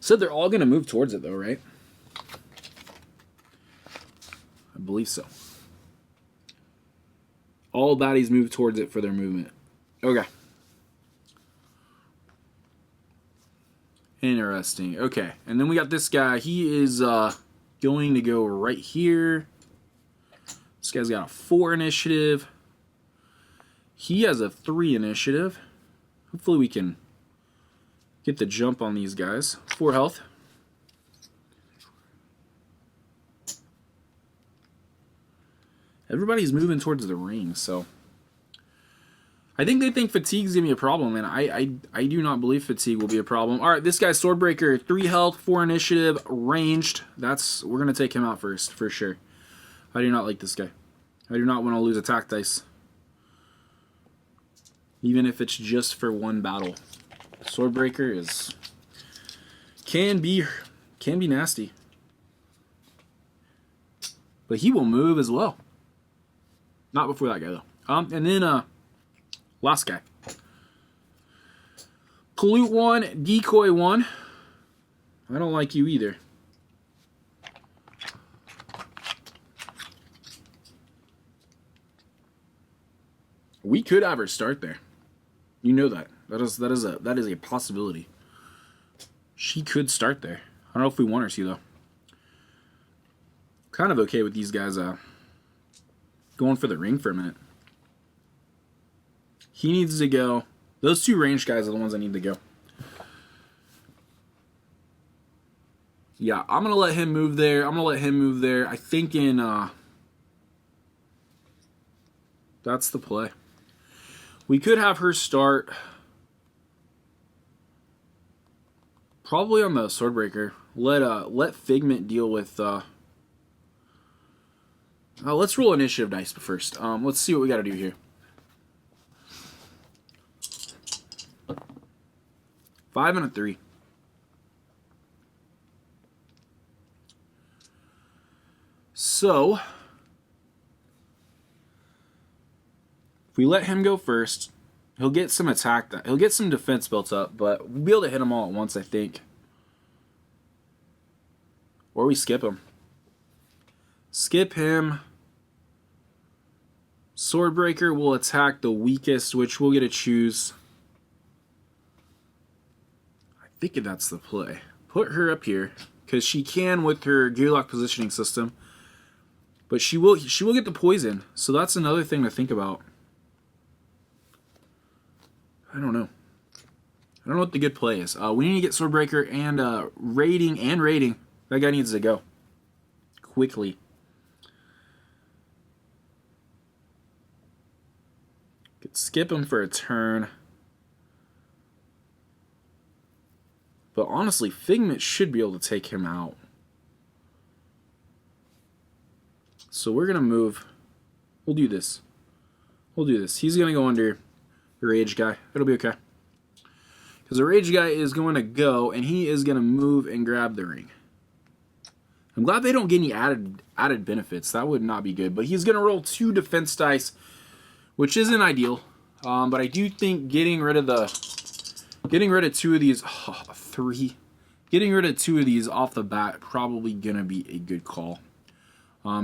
Said they're all gonna move towards it though, right? I believe so. All baddies move towards it for their movement. Okay. Interesting. Okay. And then we got this guy. He is going to go right here. This guy's got a 4 initiative. He has a 3 initiative. Hopefully we can get the jump on these guys. 4 health. Everybody's moving towards the ring, so I think they think fatigue's gonna be a problem, and I do not believe fatigue will be a problem. All right, this guy's Swordbreaker, 3 health, 4 initiative, ranged. We're gonna take him out first for sure. I do not like this guy. I do not want to lose attack dice, even if it's just for 1 battle. Swordbreaker can be nasty, but he will move as well. Not before that guy though. And then last guy, Pollute 1, Decoy 1. I don't like you either. We could have her start there. You know that. That is a possibility. She could start there. I don't know if we want her to though. Kind of okay with these guys going for the ring for a minute. He needs to go. Those 2 ranged guys are the ones that need to go. Yeah, I'm gonna let him move there. I think that's the play. We could have her start probably on the Swordbreaker. Let Figment deal with. Let's roll initiative dice first. Let's see what we got to do here. 5 and a 3. So if we let him go first, he'll get some attack. He'll get some defense built up, but we'll be able to hit him all at once, I think. Or we skip him. Skip him. Swordbreaker will attack the weakest, which we'll get to choose. I think that's the play. Put her up here, because she can with her gearlock positioning system. But she will get the poison, so that's another thing to think about. I don't know. I don't know what the good play is. We need to get Swordbreaker and raiding. That guy needs to go quickly. Could skip him for a turn. But honestly, Figment should be able to take him out. So we're going to move. We'll do this. He's going to go under the Rage guy. It'll be okay. Because the Rage guy is going to go, and he is going to move and grab the ring. I'm glad they don't get any added benefits. That would not be good. But he's going to roll 2 defense dice, which isn't ideal. but I do think getting rid of two of these, getting rid of two of these off the bat probably gonna be a good call.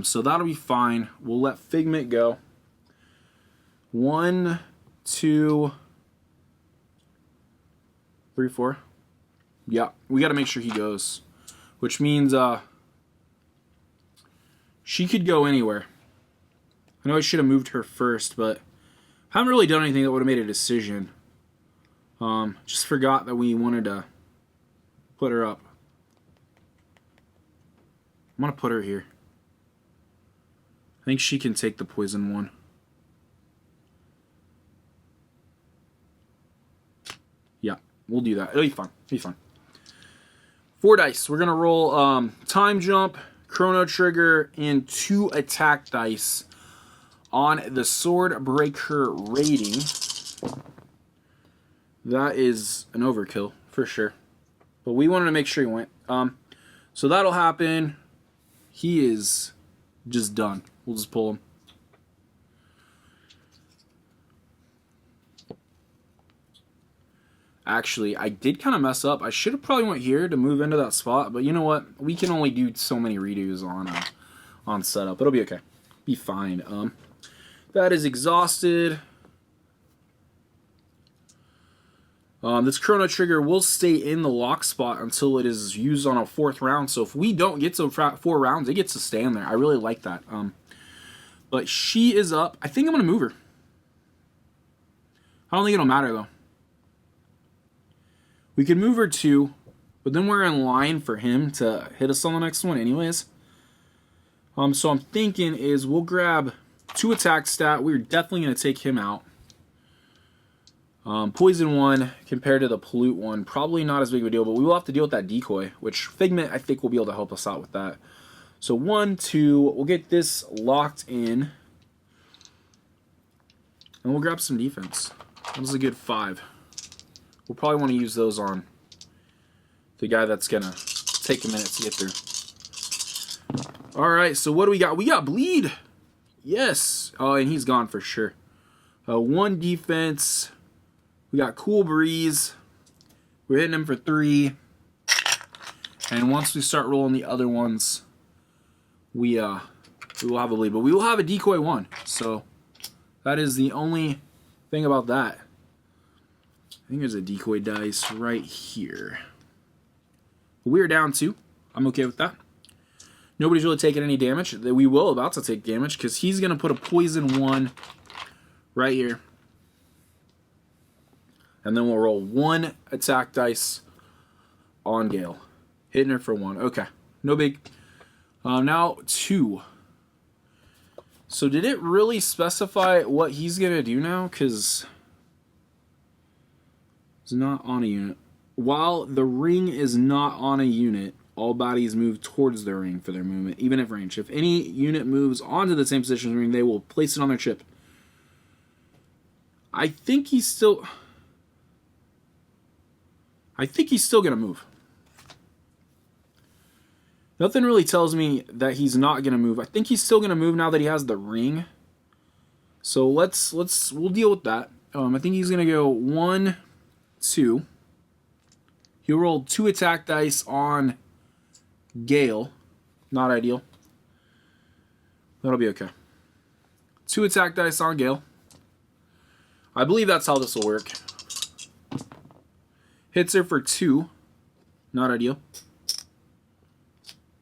So that'll be fine. We'll let Figment go. 1, 2, 3, 4. Yeah, we got to make sure he goes, which means she could go anywhere. I know I should have moved her first, but I haven't really done anything that would have made a decision. Just forgot that we wanted to put her up. I'm going to put her here. I think she can take the poison one. Yeah, we'll do that. It'll be fun. It'll be fun. 4 dice. We're going to roll Time Jump, Chrono Trigger, and 2 attack dice on the Sword Breaker rating. That is an overkill, for sure. But we wanted to make sure he went. So that'll happen. He is just done. We'll just pull him. Actually, I did kind of mess up. I should have probably went here to move into that spot, but you know what? We can only do so many redos on setup. It'll be okay. Be fine. That is exhausted. This Chrono Trigger will stay in the lock spot until it is used on a 4th round. So if we don't get to 4 rounds, it gets to stay in there. I really like that. But she is up. I think I'm going to move her. I don't think it'll matter, though. We can move her 2, but then we're in line for him to hit us on the next one anyways. So I'm thinking is we'll grab 2 attack stat. We're definitely going to take him out. Poison 1 compared to the Pollute 1, probably not as big of a deal, but we will have to deal with that decoy, which Figment I think will be able to help us out with that. So 1, 2, we'll get this locked in, and we'll grab some defense. That was a good 5. We'll probably want to use those on the guy that's going to take a minute to get through. Alright, so what do we got? We got Bleed! Yes! Oh, and he's gone for sure. 1 defense. We got Cool Breeze. We're hitting him for 3. And once we start rolling the other ones, we will have a bleed. But we will have a decoy 1. So that is the only thing about that. I think there's a decoy dice right here. We're down 2. I'm okay with that. Nobody's really taking any damage. We will about to take damage because he's going to put a poison 1 right here. And then we'll roll 1 attack dice on Gale. Hitting her for 1. Okay. No big. Now 2. So did it really specify what he's going to do now? Because it's not on a unit. While the ring is not on a unit, all bodies move towards the ring for their movement, even if range. If any unit moves onto the same position as the ring, they will place it on their chip. I think he's still going to move. Nothing really tells me that he's not going to move. I think he's still going to move now that he has the ring. So we'll deal with that. I think he's going to go 1, 2. He'll roll 2 attack dice on Gale. Not ideal. That'll be okay. 2 attack dice on Gale. I believe that's how this will work. Hits her for 2. Not ideal.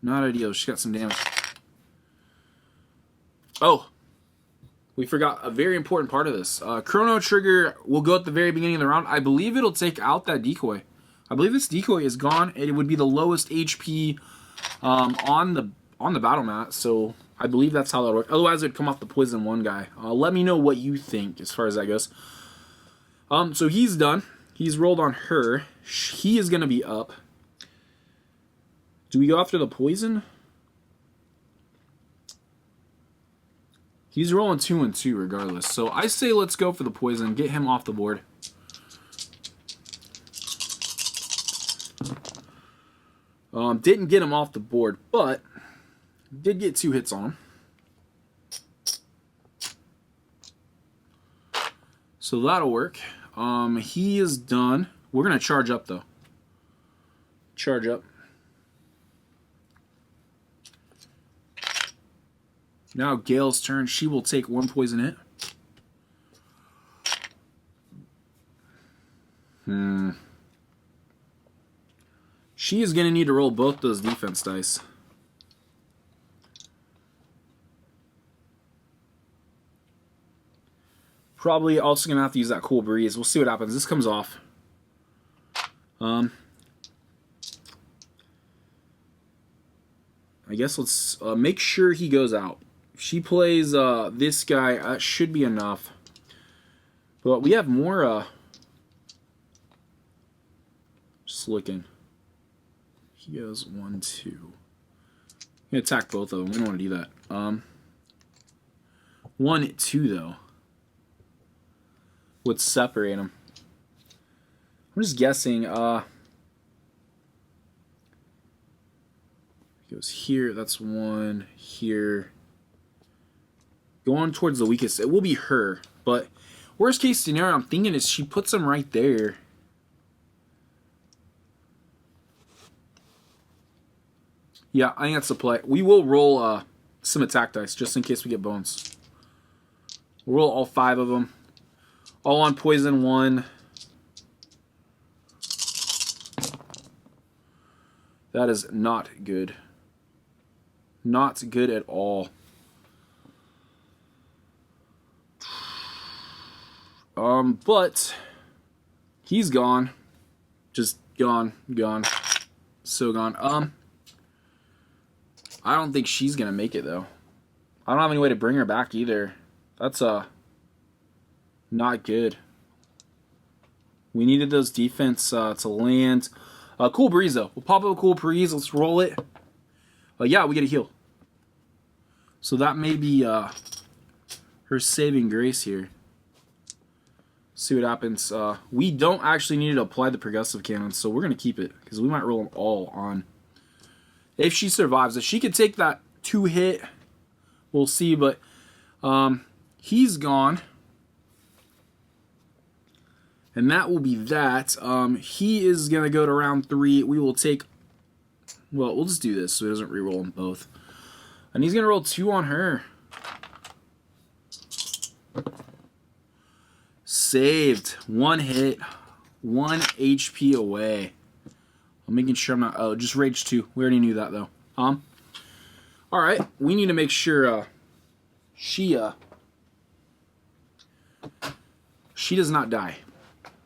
Not ideal. She's got some damage. Oh. We forgot a very important part of this. Chrono Trigger will go at the very beginning of the round. I believe it'll take out that decoy. I believe this decoy is gone. It would be the lowest HP on the battle mat. So I believe that's how that works. Otherwise, it'd come off the poison 1 guy. Let me know what you think as far as that goes. So he's done. He's rolled on her. He is going to be up. Do we go after the poison? He's rolling 2 and 2 regardless. So I say let's go for the poison. Get him off the board. Didn't get him off the board, but did get 2 hits on him. So that'll work. He is done. We're going to charge up, though. Charge up. Now Gale's turn. She will take 1 poison hit. She is going to need to roll both those defense dice. Probably also going to have to use that cool breeze. We'll see what happens. This comes off. I guess let's make sure he goes out. If she plays this guy, that should be enough. But we have more... just looking. He goes 1, 2. I'm going to attack both of them. We don't want to do that. 1, 2, though. Would separate them. I'm just guessing. He goes here. That's 1 here. Going towards the weakest. It will be her. But worst case scenario, I'm thinking is she puts him right there. Yeah, I think that's the play. We will roll some attack dice just in case we get bones. We'll roll all 5 of them. All on poison 1. That is not good. Not good at all. But he's gone. Just gone. Gone. So gone. I don't think she's gonna make it though. I don't have any way to bring her back either. That's not good. We needed those defense to land. Cool breeze though. We'll pop up a cool breeze. Let's roll it. Yeah, we get a heal. So that may be her saving grace here. See what happens. We don't actually need to apply the progressive cannon, so we're gonna keep it because we might roll them all on. If she survives, if she could take that 2 hit, we'll see. But he's gone. And that will be that. He is going to go to round 3. We will take... Well, we'll just do this so he doesn't reroll them both. And he's going to roll 2 on her. Saved. 1 hit. 1 HP away. I'm making sure I'm not... Oh, just rage 2. We already knew that, though. Alright. We need to make sure she does not die.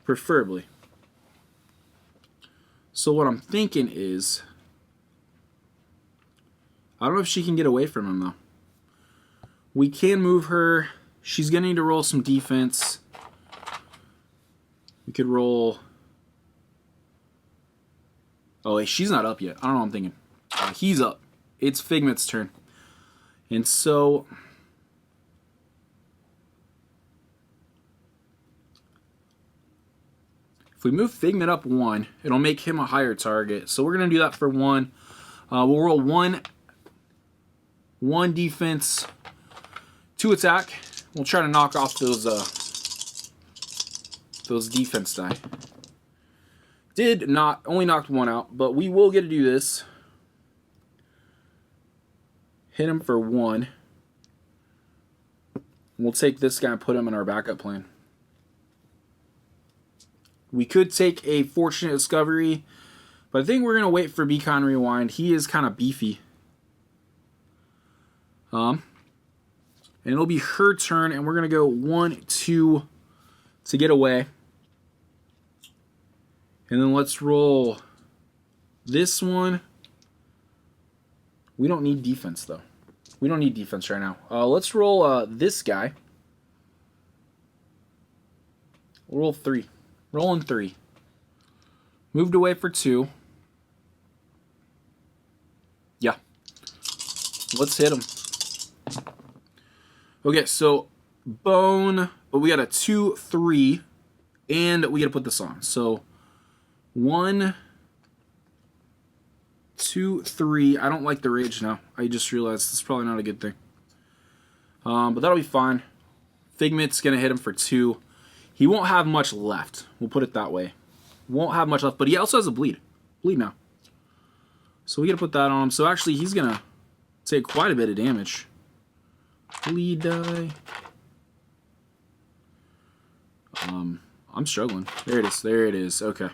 Preferably. So what I'm thinking is... I don't know if she can get away from him, though. We can move her. She's going to need to roll some defense. We could roll... Oh, wait, she's not up yet. I don't know what I'm thinking. He's up. It's Figment's turn. And so... if we move Figment up 1, it'll make him a higher target. So we're going to do that for 1. We'll roll 1 defense, 2 attack. We'll try to knock off those defense die. Did not, only knocked 1 out, but we will get to do this. Hit him for 1. We'll take this guy and put him in our backup plan. We could take a Fortunate Discovery, but I think we're going to wait for Beacon Rewind. He is kind of beefy. And it'll be her turn, and we're going to go 1, 2 to get away. And then let's roll this one. We don't need defense, though. We don't need defense right now. Let's roll this guy. We'll roll 3. Rolling 3. Moved away for 2. Yeah. Let's hit him. Okay, so bone, but we got a 2, 3, and we got to put this on. So 1, 2, 3. I don't like the rage now. I just realized it's probably not a good thing. But that'll be fine. Figment's going to hit him for 2. He won't have much left. We'll put it that way. Won't have much left, but he also has a bleed. Bleed now. So we got to put that on him. So actually, he's going to take quite a bit of damage. Bleed die. I'm struggling. There it is. There it is. Okay.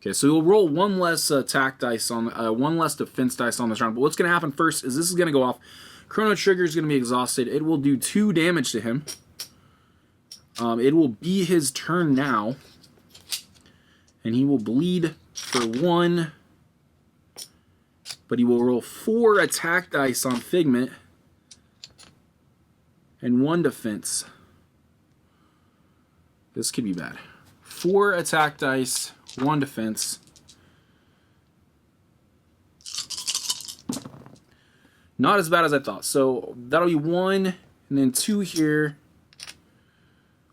Okay, so we'll roll one less attack dice on, one less defense dice on this round. But what's going to happen first is this is going to go off. Chrono Trigger is going to be exhausted. It will do 2 damage to him. It will be his turn now. And he will bleed for 1. But he will roll 4 attack dice on Figment. And 1 defense. This could be bad. 4 attack dice, 1 defense. Not as bad as I thought. So that'll be 1, and then 2 here.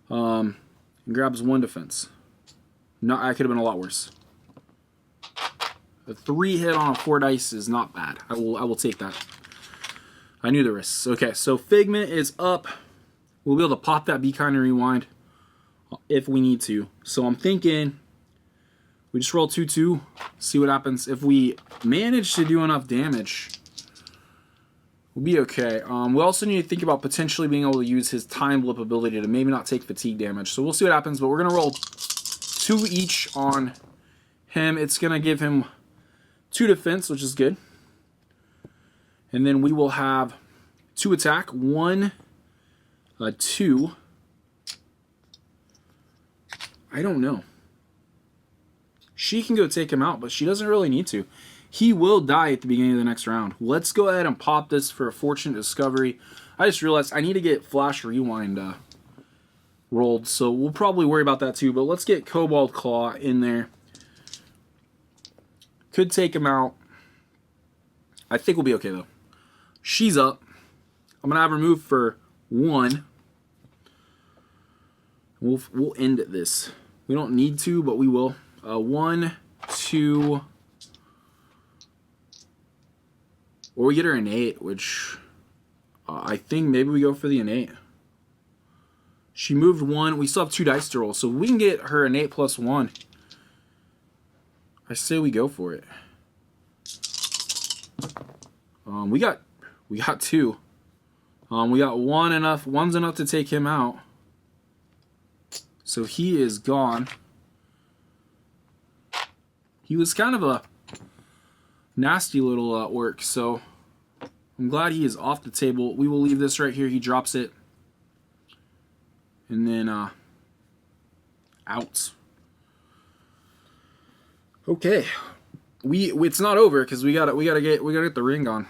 And grabs 1 defense. Not, I could have been a lot worse. A 3 hit on a 4 dice is not bad. I will take that. I knew the risks. Okay, so Figment is up. We'll be able to pop that Be Kind and Rewind if we need to. So I'm thinking we just roll 2-2, see what happens. If we manage to do enough damage, we'll be okay. We also need to think about potentially being able to use his Time Blip ability to maybe not take fatigue damage. So we'll see what happens, but we're going to roll 2 each on him. It's going to give him 2 defense, which is good. And then we will have 2 attack, 1, 2. I don't know. She can go take him out, but she doesn't really need to. He will die at the beginning of the next round. Let's go ahead and pop this for a Fortunate Discovery. I just realized I need to get Flash Rewind rolled, so we'll probably worry about that too. But let's get Cobalt Claw in there. Could take him out. I think we'll be okay, though. She's up. I'm going to have her move for 1. We'll end at this. We don't need to, but we will. 1, 2... Or we get her innate, which I think maybe we go for the innate. She moved 1. We still have 2 dice to roll, so we can get her innate plus 1. I say we go for it. We got 2. We got 1 enough. 1's enough to take him out. So he is gone. He was kind of a nasty little orc, so I'm glad he is off the table. We will leave this right here. He drops it. And then out. Okay. It's not over because we gotta get the ring on.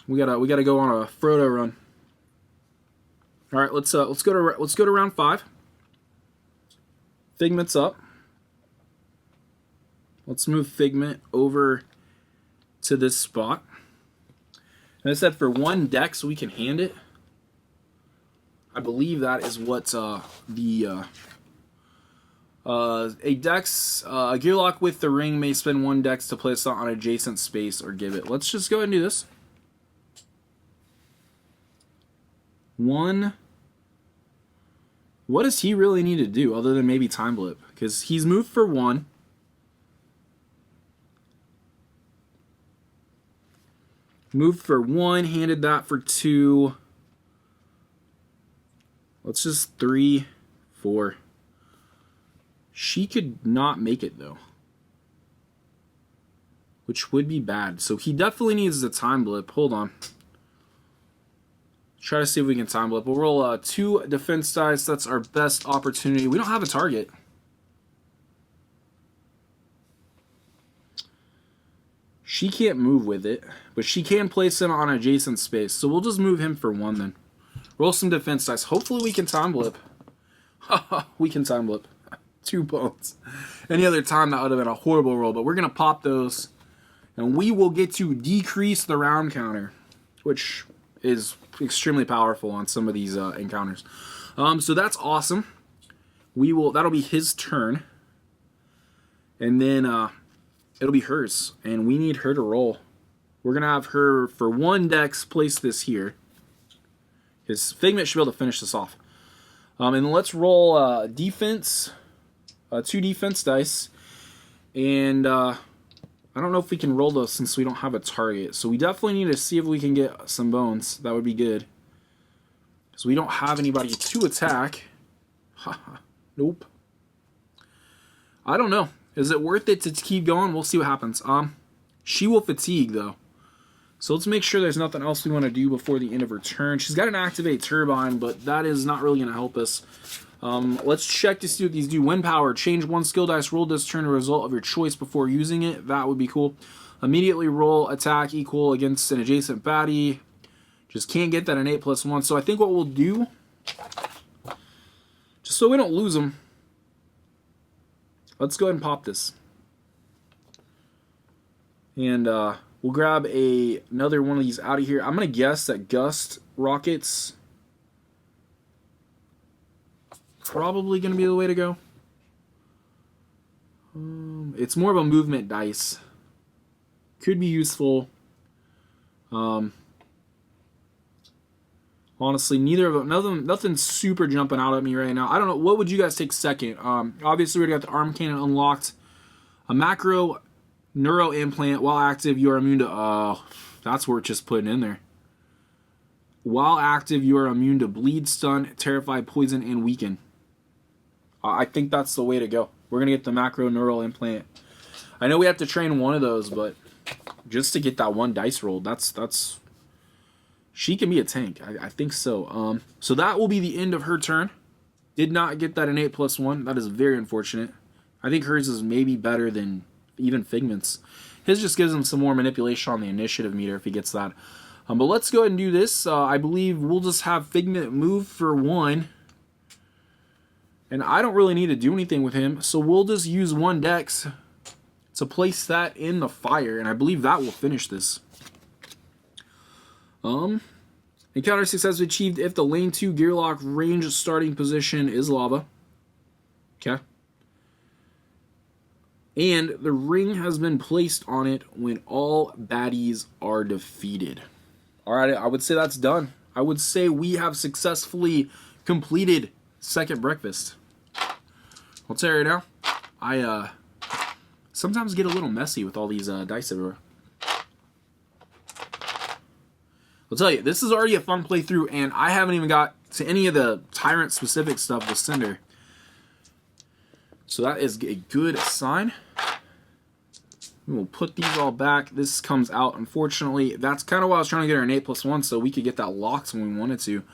We gotta go on a Frodo run. All right, let's go to round 5. Figment's up. Let's move Figment over to this spot. And I said for 1 dex we can hand it. I believe that is what a dex, a Gearlock with the ring may spend 1 dex to place it on adjacent space or give it. Let's just go ahead and do this. 1. What does he really need to do other than maybe Time Blip? Because he's moved for 1. Moved for 1, handed that for 2. Let's just 3, 4. She could not make it though, which would be bad. So he definitely needs the Time Blip. Hold on. Try to see if we can Time Blip. We'll roll 2 defense dice. That's our best opportunity. We don't have a target. She can't move with it, but she can place it on adjacent space. So we'll just move him for 1 then. Roll some defense dice. Hopefully we can Time Blip. We can Time Blip. 2 bones. Any other time that would have been a horrible roll, but we're going to pop those. And we will get to decrease the round counter, which is extremely powerful on some of these encounters. So that's awesome. That'll be his turn. And then it'll be hers. And we need her to roll. We're going to have her, for 1 dex, place this here. His Figment should be able to finish this off. And let's roll defense, 2 defense dice. And I don't know if we can roll those since we don't have a target. So we definitely need to see if we can get some bones. That would be good. Because we don't have anybody to attack. Nope. I don't know. Is it worth it to keep going? We'll see what happens. She will fatigue, though. So let's make sure there's nothing else we want to do before the end of her turn. She's got an activate turbine, but that is not really going to help us. Let's check to see what these do. Wind power. Change 1 skill dice. Roll this turn a result of your choice before using it. That would be cool. Immediately roll attack equal against an adjacent baddie. Just can't get that an 8+1. So I think what we'll do, just so we don't lose them, let's go ahead and pop this. And we'll grab another one of these out of here. I'm going to guess that Gust Rockets probably going to be the way to go. It's more of a movement dice. Could be useful. Honestly, neither of them, nothing's super jumping out at me right now. I don't know. What would you guys take second? Obviously, we already got the arm cannon unlocked. A macro neuro implant. While active, you are immune to... Oh, that's worth just putting in there. While active, you are immune to bleed, stun, terrify, poison, and weaken. I think that's the way to go. We're going to get the macro neural implant. I know we have to train one of those, but just to get that 1 dice rolled, that's... She can be a tank. I think so. So that will be the end of her turn. Did not get that an 8+1. That is very unfortunate. I think hers is maybe better than even Figment's. His just gives him some more manipulation on the initiative meter if he gets that. But let's go ahead and do this. I believe we'll just have Figment move for 1. And I don't really need to do anything with him. So we'll just use 1 dex to place that in the fire. And I believe that will finish this. Encounter successfully achieved if the lane 2 gearlock range starting position is lava. Okay. And the ring has been placed on it when all baddies are defeated. Alright, I would say that's done. I would say we have successfully completed second breakfast. I'll tell you right now, I sometimes get a little messy with all these dice everywhere. I'll tell you, this is already a fun playthrough, and I haven't even got to any of the Tyrant specific stuff with Cinder. So that is a good sign. We'll put these all back. This comes out, unfortunately. That's kind of why I was trying to get her an 8+1 so we could get that locked when we wanted to.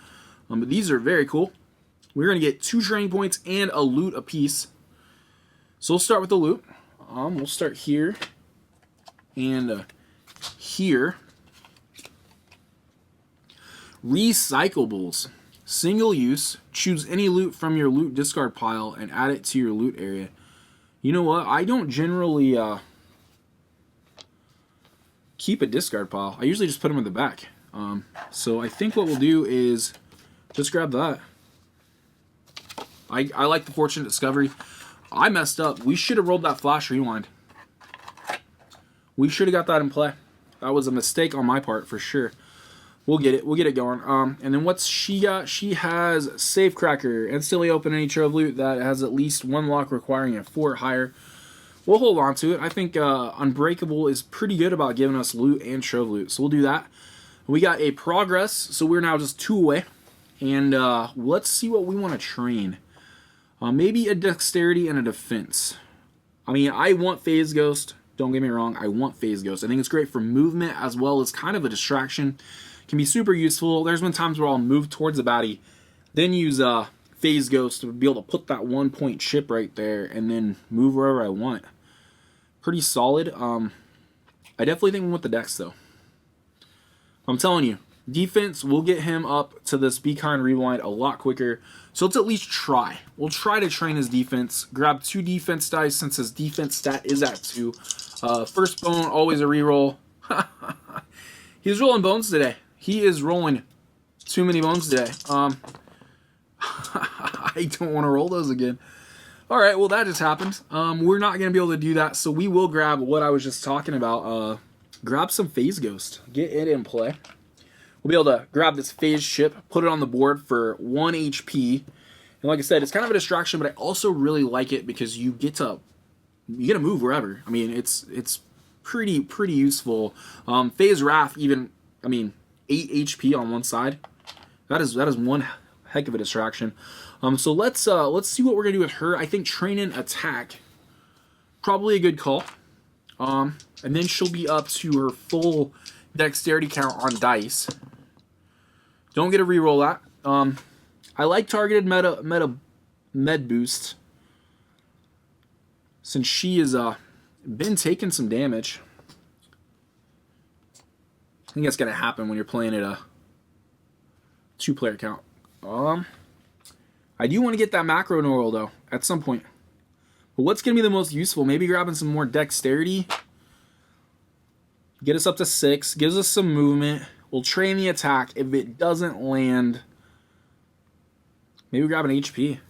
But these are very cool. We're going to get 2 training points and a loot apiece. So we'll start with the loot. We'll start here and here. Recyclables. Single use. Choose any loot from your loot discard pile and add it to your loot area. You know what? I don't generally keep a discard pile. I usually just put them in the back. So I think what we'll do is just grab that. I like the Fortunate Discovery. I messed up. We should have rolled that Flash Rewind. We should have got that in play. That was a mistake on my part for sure. We'll get it. We'll get it going. And then what's she got? She has Safecracker. Instantly open any trove loot that has at least 1 lock requiring a 4 or higher. We'll hold on to it. I think Unbreakable is pretty good about giving us loot and trove loot. So we'll do that. We got a Progress. So we're now just 2 away. And let's see what we want to train. Maybe a Dexterity and a Defense. I mean, I want Phase Ghost. Don't get me wrong. I want Phase Ghost. I think it's great for movement as well as kind of a distraction. Can be super useful. There's been times where I'll move towards the baddie, then use Phase Ghost to be able to put that 1-point chip right there and then move wherever I want. Pretty solid. I definitely think we want the Dex though. I'm telling you, defense will get him up to this Be Kind Rewind a lot quicker. So let's at least try. We'll try to train his defense. Grab 2 defense dice since his defense stat is at 2. First bone, always a reroll. He's rolling bones today. He is rolling too many bones today. I don't want to roll those again. Alright, well that just happened. We're not going to be able to do that, so we will grab what I was just talking about. Grab some Phase Ghost. Get it in play. We'll be able to grab this Phase chip, put it on the board for 1 HP, And like I said, it's kind of a distraction, but I also really like it because you get to move wherever. I mean, it's pretty useful. Phase Wrath even, I mean, 8 HP on one side. That is one heck of a distraction. So let's see what we're gonna do with her. I think train and attack, probably a good call. And then she'll be up to her full dexterity count on dice. Don't get a reroll that. I like targeted med boost, since she has been taking some damage. I think that's gonna happen when you're playing at a 2-player count. I do want to get that macro neural though at some point. But what's gonna be the most useful? Maybe grabbing some more dexterity. Get us up to 6. Gives us some movement. We'll train the attack. If it doesn't land, maybe grab an HP.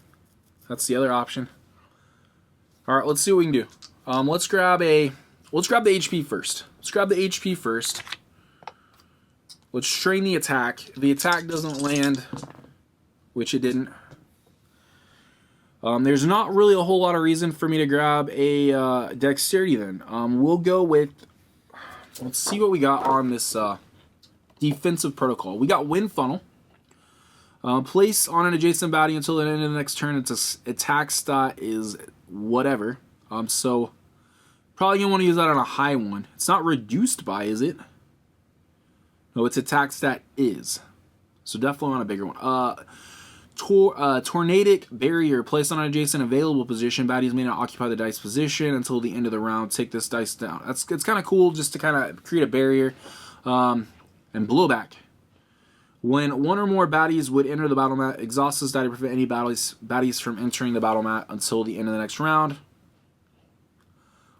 That's the other option. All right, let's see what we can do. Let's grab the HP first. Let's grab the HP first. Let's train the attack. If the attack doesn't land, which it didn't, there's not really a whole lot of reason for me to grab a dexterity then. We'll go with, let's see what we got on this defensive protocol. We got Wind Funnel. Place on an adjacent baddie until the end of the next turn. Its attack stat is whatever. So probably gonna want to use that on a high one. It's not reduced by, is it? No, its attack stat is. So definitely on a bigger one. Tornadic Barrier. Placed on an adjacent available position. Baddies may not occupy the dice position until the end of the round. Take this dice down. It's kind of cool just to kind of create a barrier. And blowback. When one or more baddies would enter the battle mat, exhaust this die to prevent any baddies from entering the battle mat until the end of the next round.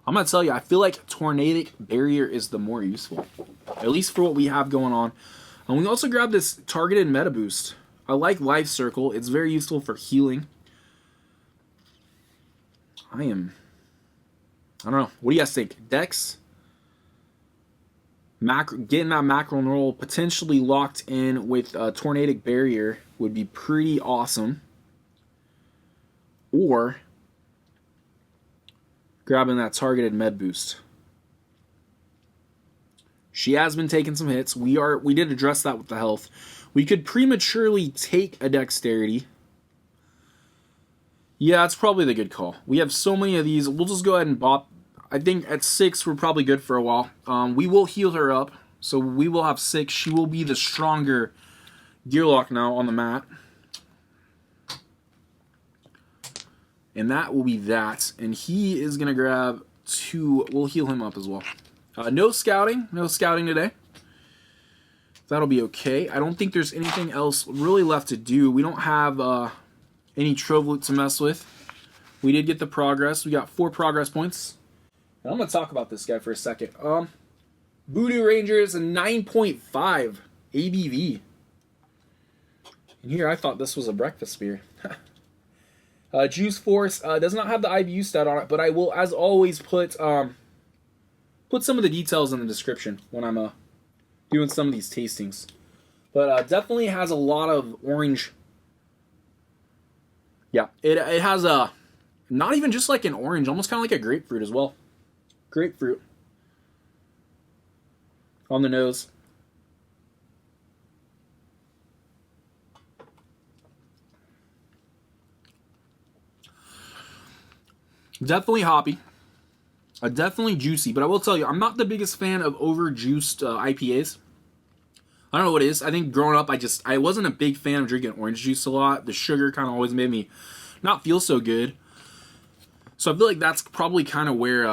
I'm going to tell you, I feel like Tornadic Barrier is the more useful. At least for what we have going on. And we also grab this targeted meta boost. I like Life Circle. It's very useful for healing. I don't know. What do you guys think? Dex? Getting that macro roll potentially locked in with Tornadic Barrier would be pretty awesome. Or grabbing that targeted med boost. She has been taking some hits. We did address that with the health. We could prematurely take a dexterity. Yeah, it's probably the good call. We have so many of these. We'll just go ahead and bop. I think at 6 we're probably good for a while. We will heal her up, so we will have 6. She will be the stronger Gearlock now on the mat. And that will be that. And he is going to grab 2. We'll heal him up as well. No scouting. No scouting today. That'll be okay. I don't think there's anything else really left to do. We don't have any Trove Loot to mess with. We did get the progress. We got 4 progress points. And I'm going to talk about this guy for a second. VooDoo Ranger is a 9.5 ABV. And here I thought this was a breakfast spear. Juice Force does not have the IBU stat on it, but I will, as always, put some of the details in the description when I'm doing some of these tastings. But definitely has a lot of orange. Yeah, it has a, not even just like an orange, almost kind of like a grapefruit as well. Grapefruit on the nose. Definitely hoppy. Definitely juicy, but I will tell you, I'm not the biggest fan of over-juiced IPAs. I don't know what it is. I think growing up, I wasn't a big fan of drinking orange juice a lot. The sugar kind of always made me not feel so good. So I feel like that's probably kind of where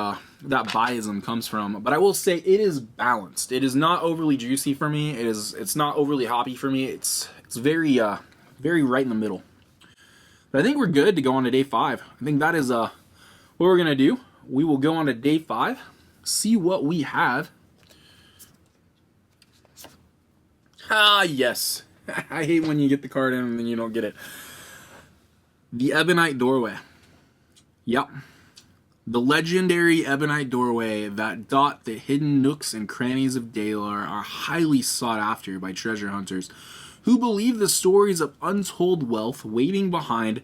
that biasm comes from. But I will say it is balanced. It is not overly juicy for me. It's not overly hoppy for me. It's very very right in the middle. But I think we're good to go on to day 5. I think that is what we're gonna do. We will go on to day 5, see what we have. Ah, yes. I hate when you get the card in and then you don't get it. The Ebonite Doorway. Yep. The legendary Ebonite Doorway that dot the hidden nooks and crannies of Gale are highly sought after by treasure hunters who believe the stories of untold wealth waiting behind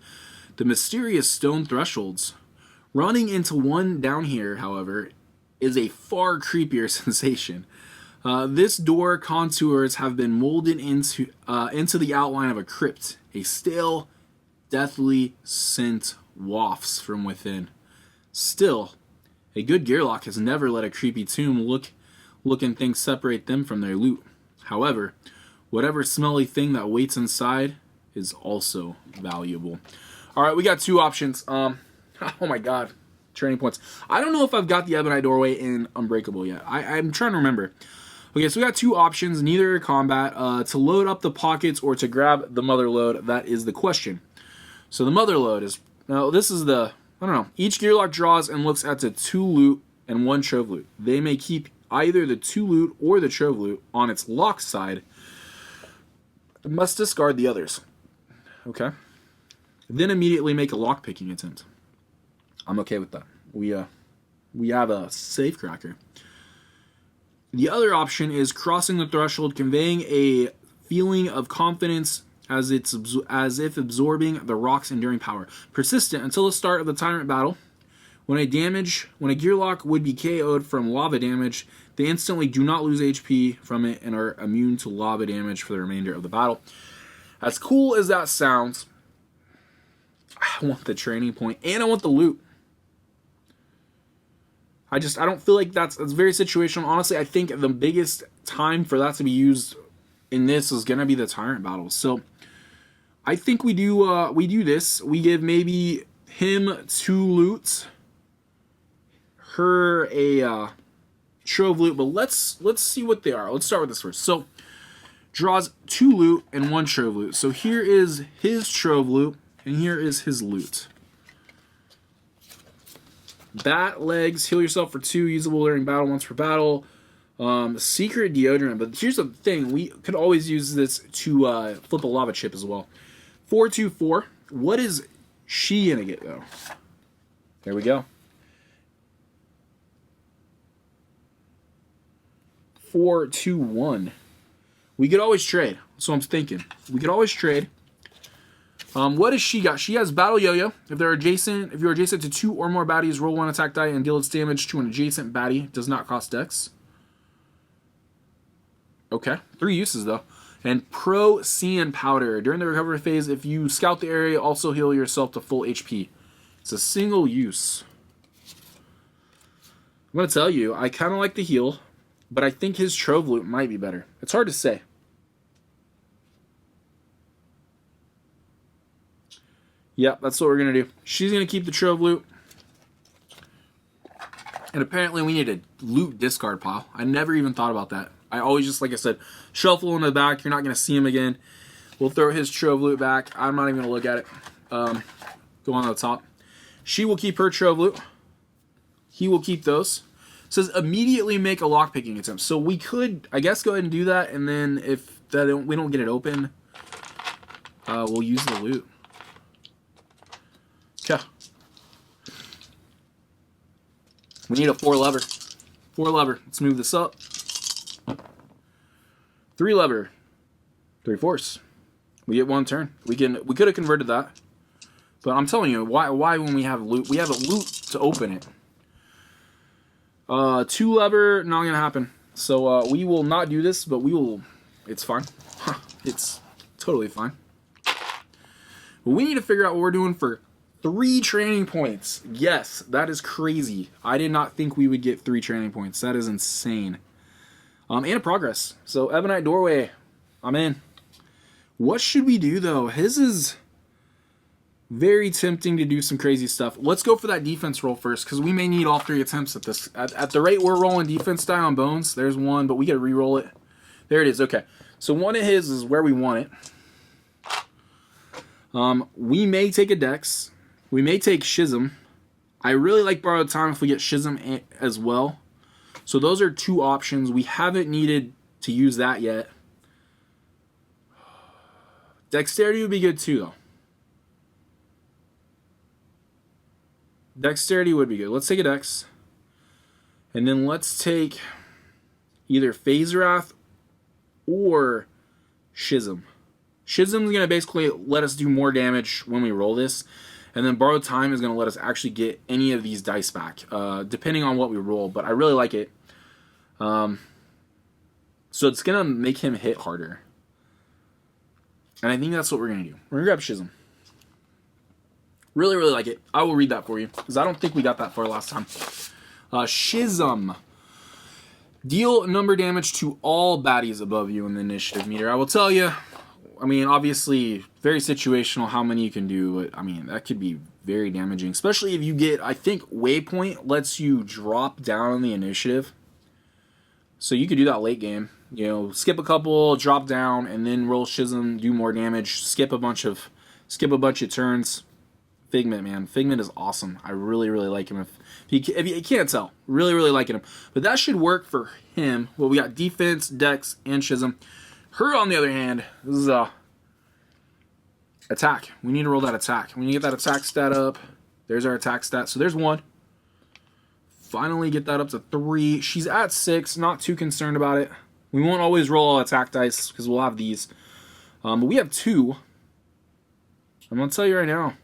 the mysterious stone thresholds. Running into one down here, however, is a far creepier sensation. This door contours have been molded into the outline of a crypt. A stale, deathly scent wafts from within. Still, a good gearlock has never let a creepy tomb looking thing separate them from their loot. However, whatever smelly thing that waits inside is also valuable. All right, we got two options. Oh my god, training points. I don't know if I've got the Ebonite Doorway in Unbreakable yet. I'm trying to remember. Okay, so we got two options, neither are combat. To load up the pockets or to grab the mother load, that is the question. So the mother load is, now this is the, I don't know, each gearlock draws and looks at the 2 loot and 1 trove loot. They may keep either the 2 loot or the trove loot on its lock side, must discard the others. Okay. Then immediately make a lock picking attempt. I'm okay with that. We have a safe cracker. The other option is crossing the threshold, conveying a feeling of confidence as if absorbing the rock's enduring power. Persistent until the start of the Tyrant Battle. When a gearlock would be KO'd from lava damage, they instantly do not lose HP from it and are immune to lava damage for the remainder of the battle. As cool as that sounds, I want the training point and I want the loot. I don't feel like that's very situational. Honestly, I think the biggest time for that to be used in this is gonna be the Tyrant Battle. So I think we do this. We give maybe him 2 loot, her a trove loot, but let's see what they are. Let's start with this first. So draws 2 loot and 1 trove loot. So here is his trove loot and here is his loot. Bat legs, heal yourself for 2, usable during battle, once per battle. Secret deodorant, but here's the thing, we could always use this to flip a lava chip as well. 424. What is she gonna get though? There we go. 421. We could always trade. So I'm thinking we could always trade. What has she got? She has Battle Yo-Yo. If you're adjacent to 2 or more baddies, roll 1 attack die and deal its damage to an adjacent baddie. Does not cost dex. Okay, 3 uses though. And Pro Cyan Powder. During the recovery phase, if you scout the area, also heal yourself to full HP. It's a single use. I'm gonna tell you, I kind of like the heal, but I think his trove loot might be better. It's hard to say. Yeah, that's what we're going to do. She's going to keep the trove loot. And apparently we need a loot discard pile. I never even thought about that. I always just, like I said, shuffle in the back. You're not going to see him again. We'll throw his trove loot back. I'm not even going to look at it. Go on to the top. She will keep her trove loot. He will keep those. It says immediately make a lockpicking attempt. So we could, I guess, go ahead and do that. And then if we don't get it open, we'll use the loot. Okay. We need a 4 lever. 4 lever. Let's move this up. 3 lever. 3 force. We get 1 turn. We could have converted that. But I'm telling you, why when we have loot? We have a loot to open it. 2 lever, not gonna happen. So we will not do this, but we will. It's fine. It's totally fine. But we need to figure out what we're doing for 3 training points. Yes, that is crazy. I did not think we would get 3 training points. That is insane. And a progress. So Ebonite Doorway, I'm in. What should we do though? His is very tempting to do some crazy stuff. Let's go for that defense roll first, because we may need all 3 attempts at this. At the rate we're rolling defense die on bones, there's 1, but we got to re-roll it. There it is. Okay, so 1 of his is where we want it. We may take a dex. We may take Schism. I really like Borrowed Time if we get Schism as well. So those are 2 options. We haven't needed to use that yet. Dexterity would be good too, though. Dexterity would be good. Let's take a dex. And then let's take either Phase Wrath or Schism. Schism's going to basically let us do more damage when we roll this. And then Borrowed Time is going to let us actually get any of these dice back, depending on what we roll. But I really like it. So it's going to make him hit harder. And I think that's what we're going to do. We're going to grab Schism. Really, really like it. I will read that for you, because I don't think we got that far last time. Schism. Deal number damage to all baddies above you in the initiative meter. I will tell you, I mean, obviously, very situational how many you can do, but I mean, that could be very damaging, especially if you get, I think, Waypoint lets you drop down on the initiative. So you could do that late game. You know, skip a couple, drop down, and then roll Schism, do more damage, skip a bunch of turns. Figment, man. Figment is awesome. I really, really like him. If you can't tell, really, really liking him. But that should work for him. Well, we got defense, dex, and Schism. Her, on the other hand, this is attack. We need to roll that attack. We need to get that attack stat up. There's our attack stat. So there's 1. Finally get that up to 3. She's at 6. Not too concerned about it. We won't always roll all attack dice because we'll have these. But we have 2. I'm going to tell you right now.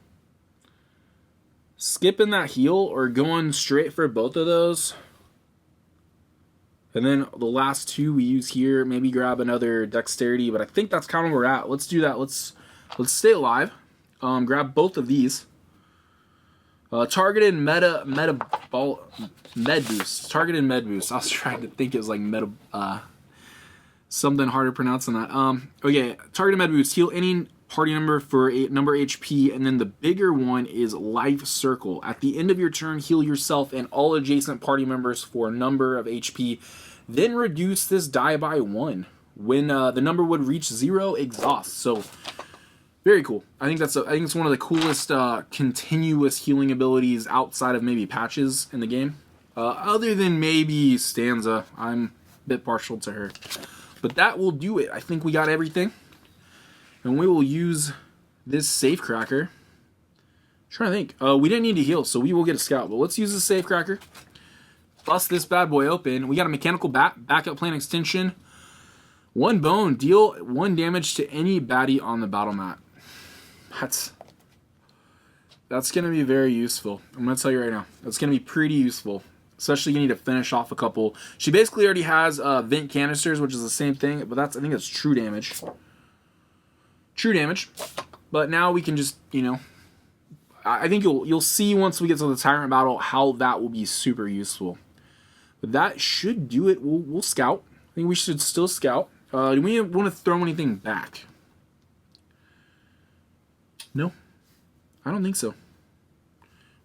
Skipping that heal or going straight for both of those. And then the last 2 we use here. Maybe grab another dexterity. But I think that's kind of where we're at. Let's do that. Let's stay alive. Grab both of these. Targeted med boost. Targeted med boost. I was trying to think it was like something harder to pronounce than that. Okay, targeted med boost. Heal any party member for a number HP, and then the bigger one is life circle. At the end of your turn, heal yourself and all adjacent party members for a number of HP. Then reduce this die by 1. When the number would reach 0, exhaust. So very cool. I think it's one of the coolest continuous healing abilities outside of maybe patches in the game. Other than maybe Stanza, I'm a bit partial to her. But that will do it. I think we got everything. And we will use this safe cracker. I'm trying to think. We didn't need to heal, so we will get a scout. But let's use the safe cracker. Bust this bad boy open. We got a mechanical bat, backup plan extension. 1 bone. Deal 1 damage to any baddie on the battle mat. That's going to be very useful. I'm going to tell you right now. That's going to be pretty useful. Especially you need to finish off a couple. She basically already has vent canisters, which is the same thing. But I think that's true damage. True damage. But now we can just, you know, I think you'll see once we get to the Tyrant Battle how that will be super useful. But that should do it. We'll scout. I think we should still scout. Do we want to throw anything back? No. I don't think so.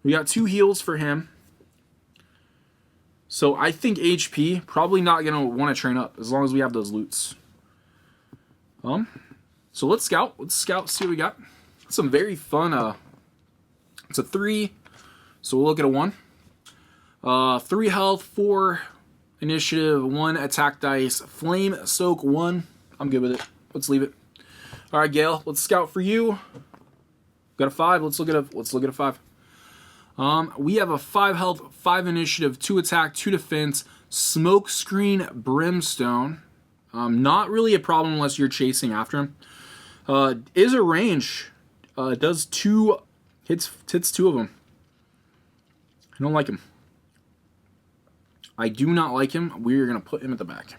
We got 2 heals for him. So I think HP, probably not going to want to train up as long as we have those loots. So let's scout. Let's scout, see what we got. Some very fun. It's a 3, so we'll look at a 1. 3 health, 4 initiative, 1 attack dice, flame soak 1. I'm good with it. Let's leave it. All right, Gale. Let's scout for you. Got a 5. Let's look at a 5. We have a 5 health, 5 initiative, 2 attack, 2 defense, smoke screen brimstone. Not really a problem unless you're chasing after him. Is a range. Does 2 hits 2 of them. I don't like him. I do not like him. We're gonna put him at the back.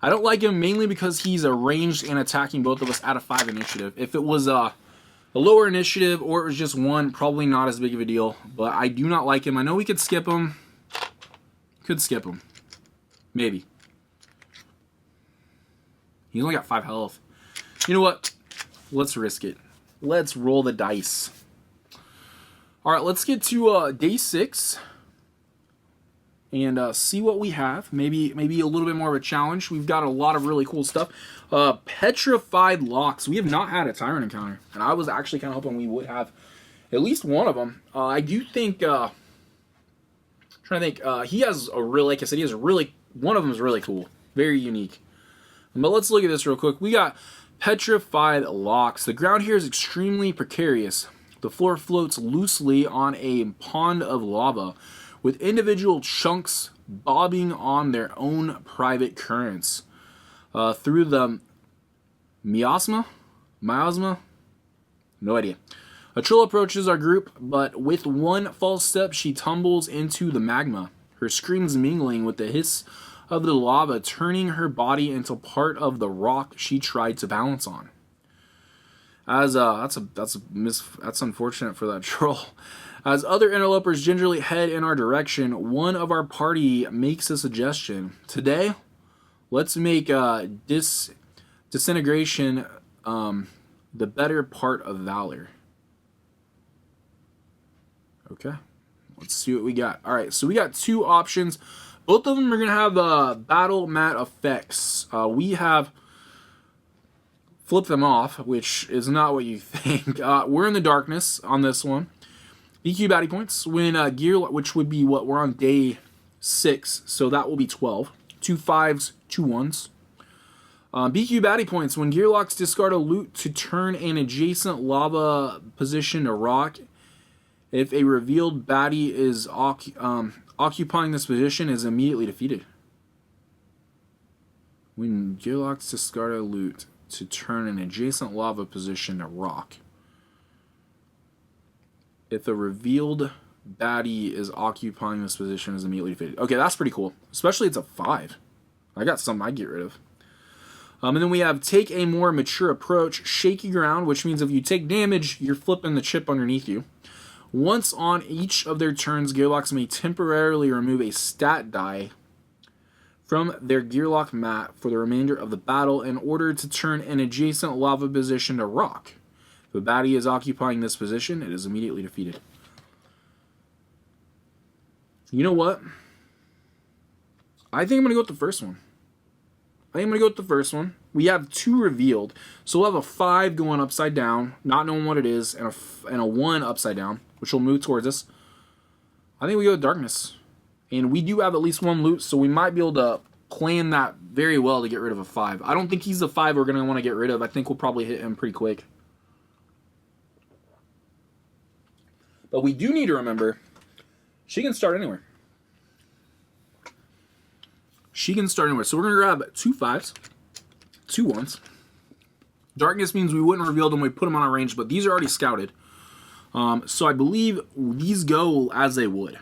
I don't like him mainly because he's ranged and attacking both of us at a 5 initiative. If it was a lower initiative or it was just 1, probably not as big of a deal. But I do not like him. I know we could skip him. Could skip him. Maybe. He's only got 5 health. You know what? Let's risk it. Let's roll the dice. All right, let's get to day 6 and see what we have. Maybe a little bit more of a challenge. We've got a lot of really cool stuff. Petrified locks. We have not had a Tyrant encounter, and I was actually kind of hoping we would have at least one of them. I do think. Trying to think. He has a really, like I said, one of them is really cool, very unique. But let's look at this real quick. We got petrified locks. The ground here is extremely precarious. The floor floats loosely on a pond of lava, with individual chunks bobbing on their own private currents. Through the Miasma? Miasma? No idea. A troll approaches our group, but with one false step, she tumbles into the magma. Her screams mingling with the hiss of the lava, turning her body into part of the rock she tried to balance on. As that's unfortunate for that troll. As other interlopers gingerly head in our direction, one of our party makes a suggestion. Today, let's make disintegration the better part of valor. Okay, let's see what we got. All right, so we got two options. Both of them are going to have battle mat effects. We have flipped them off, which is not what you think. We're in the darkness on this one. BQ baddie points. When gear, which would be what we're on day 6, so that will be 12. 2 5s, 2 1s. BQ baddie points. When gearlocks discard a loot to turn an adjacent lava position to rock. If a revealed baddie is occupying this position, is immediately defeated. When gearlocks discard a loot to turn an adjacent lava position to rock. If a revealed baddie is occupying this position, is immediately defeated. Okay, that's pretty cool. Especially it's a 5. I got something I'd get rid of. And then we have take a more mature approach, shaky ground, which means if you take damage, you're flipping the chip underneath you. Once on each of their turns, gearlocks may temporarily remove a stat die from their gearlock mat for the remainder of the battle in order to turn an adjacent lava position to rock. If a baddie is occupying this position, it is immediately defeated. You know what? I think I'm going to go with the first one. We have 2 revealed. So we'll have a 5 going upside down, not knowing what it is, and a 1 upside down, which will move towards us. I think we go with darkness. And we do have at least 1 loot, so we might be able to plan that very well to get rid of a 5. I don't think he's the 5 we're going to want to get rid of. I think we'll probably hit him pretty quick. But we do need to remember, she can start anywhere. So we're going to grab 2 5s, 2 1s. Darkness means we wouldn't reveal them. We put them on our range, but these are already scouted. So I believe these go as they would.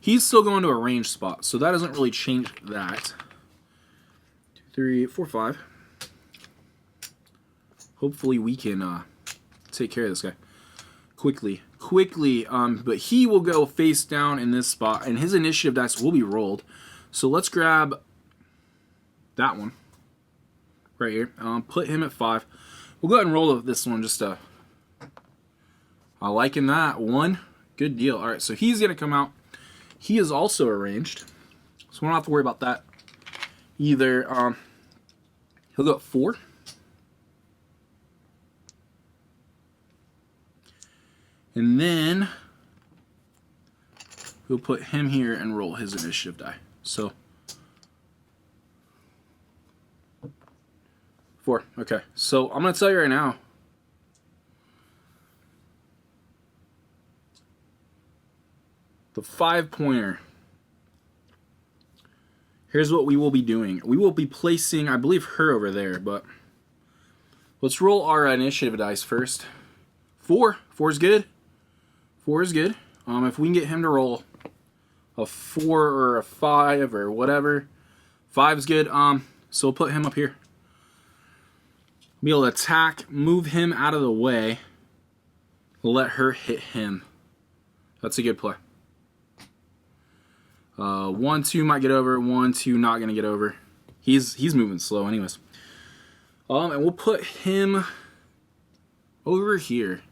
He's still going to a range spot, so that doesn't really change that. 2, 3, 4, 5. Hopefully we can take care of this guy quickly. But he will go face down in this spot, and his initiative dice will be rolled. So let's grab that one right here. Put him at 5. We'll go ahead and roll this one just to... I liking that. 1. Good deal. All right, so he's going to come out. He is also arranged, so we don't have to worry about that either. He'll go at 4. And then we'll put him here and roll his initiative die. So 4. Okay, so I'm going to tell you right now, the 5-pointer, here's what we will be doing. We will be placing, I believe, her over there, but let's roll our initiative dice first. 4. 4 is good. 4 is good. If we can get him to roll a 4 or a 5 or whatever, 5 is good. So we'll put him up here. Be able to attack, move him out of the way, let her hit him. That's a good play. 1, 2 might get over. 1, 2 not gonna get over. He's moving slow, anyways. And we'll put him over here.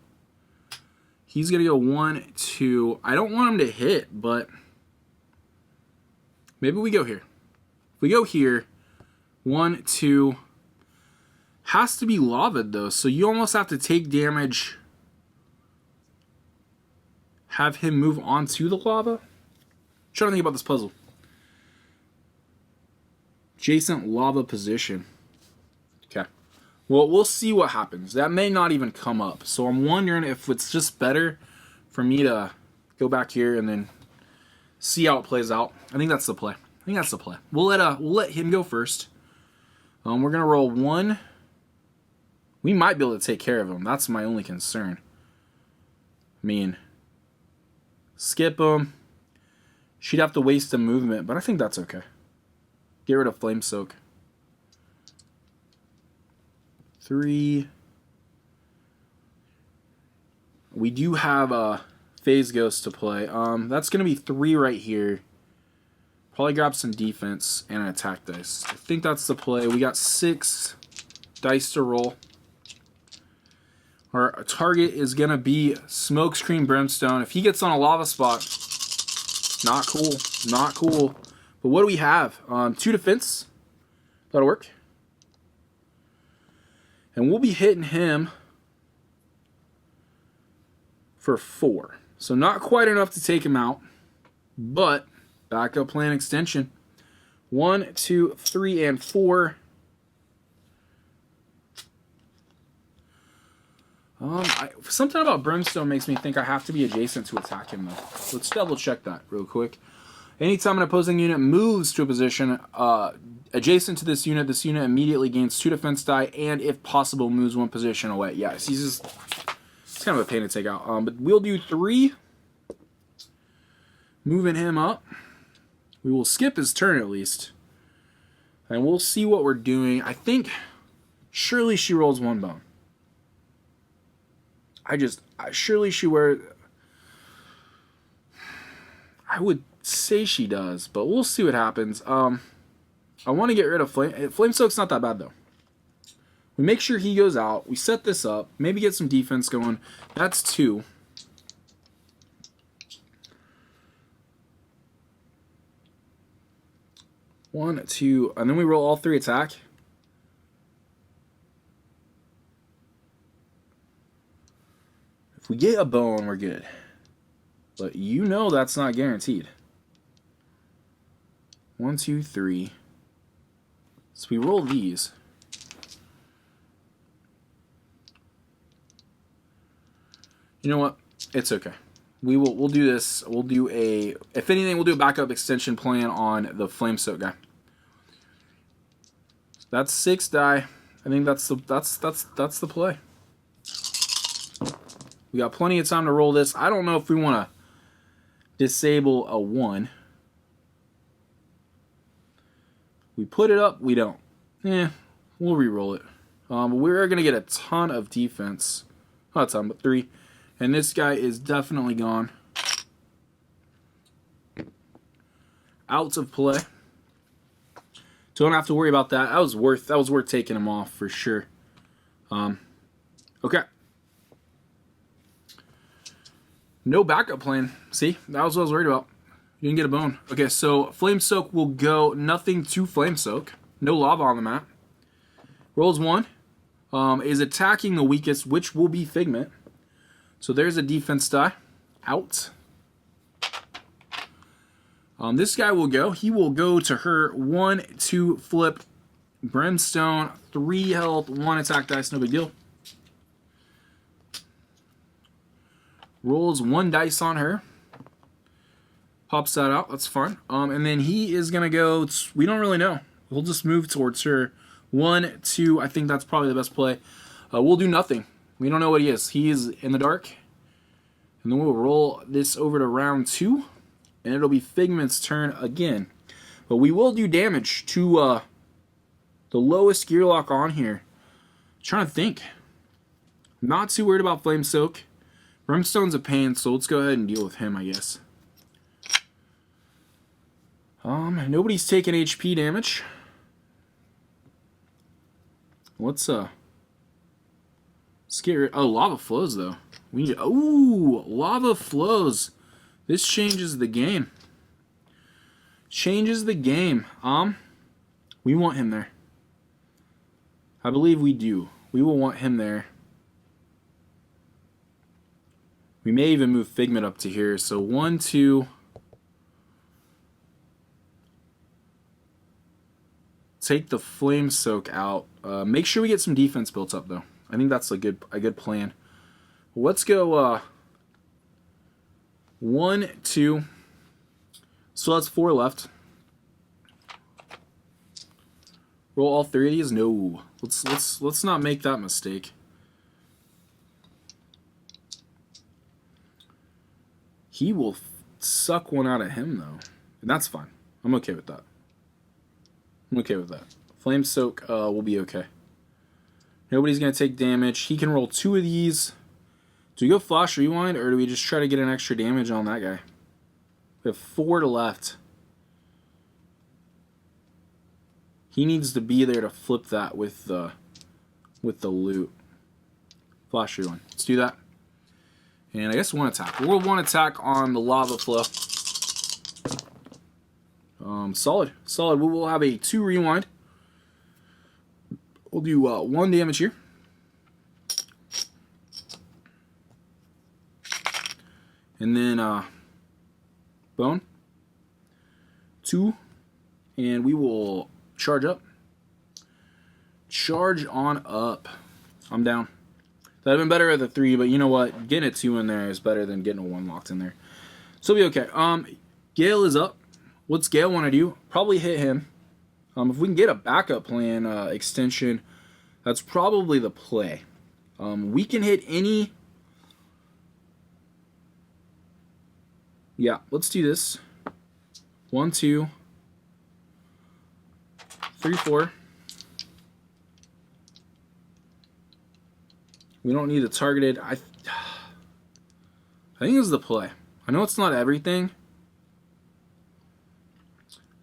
He's gonna go 1, 2. I don't want him to hit, but maybe we go here. If we go here, 1, 2. Has to be lavaed though, so you almost have to take damage. Have him move onto the lava. Trying to think about this puzzle. Adjacent lava position. Okay. Well, we'll see what happens. That may not even come up. So I'm wondering if it's just better for me to go back here and then see how it plays out. I think that's the play. We'll let him go first. We're gonna roll 1, We might be able to take care of him. That's my only concern. I mean, skip him. She'd have to waste a movement, but I think that's okay. Get rid of Flame Soak. 3. We do have a Phase Ghost to play. That's going to be 3 right here. Probably grab some defense and an attack dice. I think that's the play. We got 6 dice to roll. Our target is going to be Smokescreen Brimstone. If he gets on a lava spot, not cool. Not cool. But what do we have? 2 defense. That'll work. And we'll be hitting him for 4. So not quite enough to take him out, but backup plan extension. 1, 2, 3, and 4. Something about Brimstone makes me think I have to be adjacent to attack him, though. Let's double check that real quick. Anytime an opposing unit moves to a position adjacent to this unit immediately gains 2 defense die, and if possible, moves 1 position away. Yes, it's kind of a pain to take out. But we'll do 3. Moving him up. We will skip his turn at least. And we'll see what we're doing. I think surely she rolls 1 bone. Surely she wears... I would say she does, but we'll see what happens. I want to get rid of Flame Soak's not that bad, though. We make sure he goes out. We set this up. Maybe get some defense going. That's 2. One, 2, and then we roll all 3 attack. If we get a bone, we're good. But you know that's not guaranteed. 1, 2, 3. So we roll these. You know what? It's okay. We'll do this. We'll do a, if anything, we'll do a backup extension plan on the Flame Soak guy. That's 6 die. I think that's the play. We got plenty of time to roll this. I don't know if we want to disable a 1. We put it up. We don't. We'll re-roll it. We're gonna get a ton of defense. Not a ton, but 3. And this guy is definitely gone. Out of play. Don't have to worry about that. That was worth taking him off for sure. Okay. No backup plan. See? That was what I was worried about. You didn't get a bone. Okay, so Flame Soak will go nothing to Flame Soak. No lava on the map. Rolls 1. Is attacking the weakest, which will be Figment. So there's a defense die. Out. This guy will go. He will go to her. 1, 2, flip. Brimstone. 3 health. 1 attack dice. No big deal. Rolls 1 dice on her. Pops that out. That's fine. And then he is going to go. We don't really know. We'll just move towards her. 1, 2. I think that's probably the best play. We'll do nothing. We don't know what he is. He is in the dark. And then we'll roll this over to round 2. And it'll be Figment's turn again. But we will do damage to the lowest gear lock on here. I'm trying to think. I'm not too worried about Flame Soak. Brimstone's a pain, so let's go ahead and deal with him, I guess. Nobody's taking HP damage. Let's get rid. Oh, lava flows though. We need. Ooh, lava flows. This changes the game. Changes the game. We want him there. I believe we do. We will want him there. We may even move Figment up to here. So 1, 2. Take the Flame Soak out. Make sure we get some defense built up though. I think that's a good plan. Let's go 1, 2. So that's 4 left. Roll all 3 of these? No. Let's not make that mistake. He will suck one out of him, though. And that's fine. I'm okay with that. I'm okay with that. Flame Soak will be okay. Nobody's going to take damage. He can roll 2 of these. Do we go Flash Rewind, or do we just try to get an extra damage on that guy? We have 4 to left. He needs to be there to flip that with the loot. Flash Rewind. Let's do that. And I guess 1 attack. We'll 1 attack on the Lava Flow. Solid. Solid. We will have a 2 rewind. We'll do 1 damage here. And then Bone. 2. And we will charge up. Charge on up. I'm down. That'd have been better at the 3, but you know what? Getting a 2 in there is better than getting a 1 locked in there. So it'll be okay. Gale is up. What's Gale want to do? Probably hit him. If we can get a backup plan extension, that's probably the play. We can hit any... Yeah, let's do this. 1, 2, 3, 4. We don't need the targeted. I think this is the play. I know it's not everything,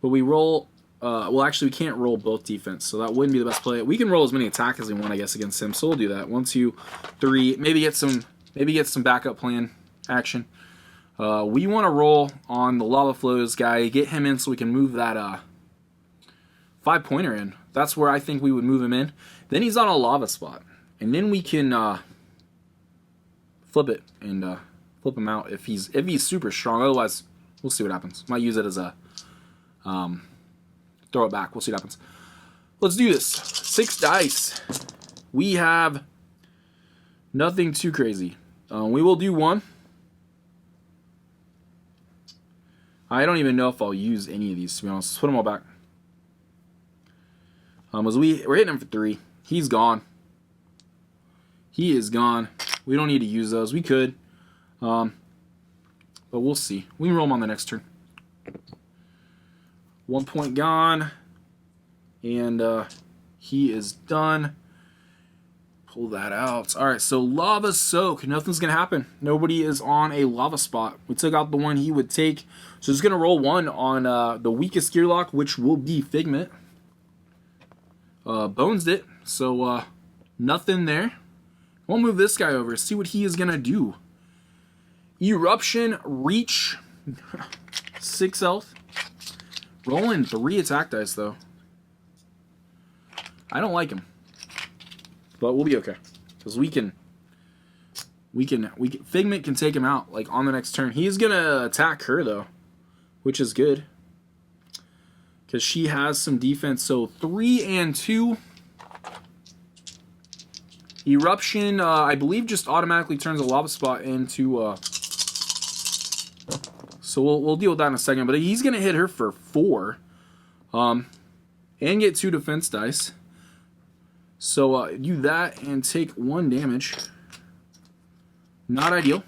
but we roll. Well, actually, we can't roll both defense, so that wouldn't be the best play. We can roll as many attack as we want, I guess, against him. So we'll do that. 1, 2, 3. Maybe get some backup plan action. We want to roll on the Lava Flows guy, get him in so we can move that 5-pointer in. That's where I think we would move him in. Then he's on a lava spot. And then we can flip it and flip him out if he's super strong. Otherwise, we'll see what happens. Might use it as a throw it back. We'll see what happens. Let's do this. 6 dice. We have nothing too crazy. We will do 1. I don't even know if I'll use any of these, to be honest. Let's put them all back. As we're hitting him for 3. He's gone. He is gone. We don't need to use those. We could. But we'll see. We can roll him on the next turn. 1 point gone. And he is done. Pull that out. Alright, so Lava Soak. Nothing's going to happen. Nobody is on a lava spot. We took out the one he would take. So just going to roll 1 on the weakest gear lock, which will be Figment. Bones it. So nothing there. We'll move this guy over, see what he is going to do. Eruption, Reach, 6 health. Rolling 3 attack dice, though. I don't like him. But we'll be okay. Because we can... Figment can take him out, like, on the next turn. He's going to attack her, though. Which is good. Because she has some defense. So 3 and 2... Eruption, I believe, just automatically turns a lava spot into... So we'll deal with that in a second. But he's going to hit her for 4. And get 2 defense dice. So do that and take 1 damage. Not ideal.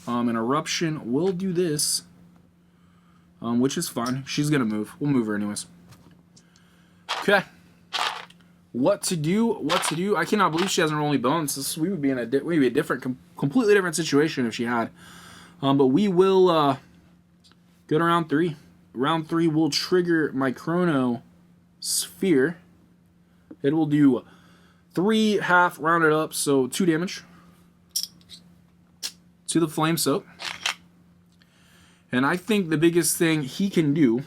An Eruption will do this. Which is fine. She's going to move. We'll move her anyways. Okay. What to do? What to do? I cannot believe she hasn't rolled any bones. We would be in a different, completely different situation if she had. But we will go to round 3. Round 3 will trigger my Chrono Sphere. It will do 3 half rounded up, so 2 damage to the Flame Soak. And I think the biggest thing he can do...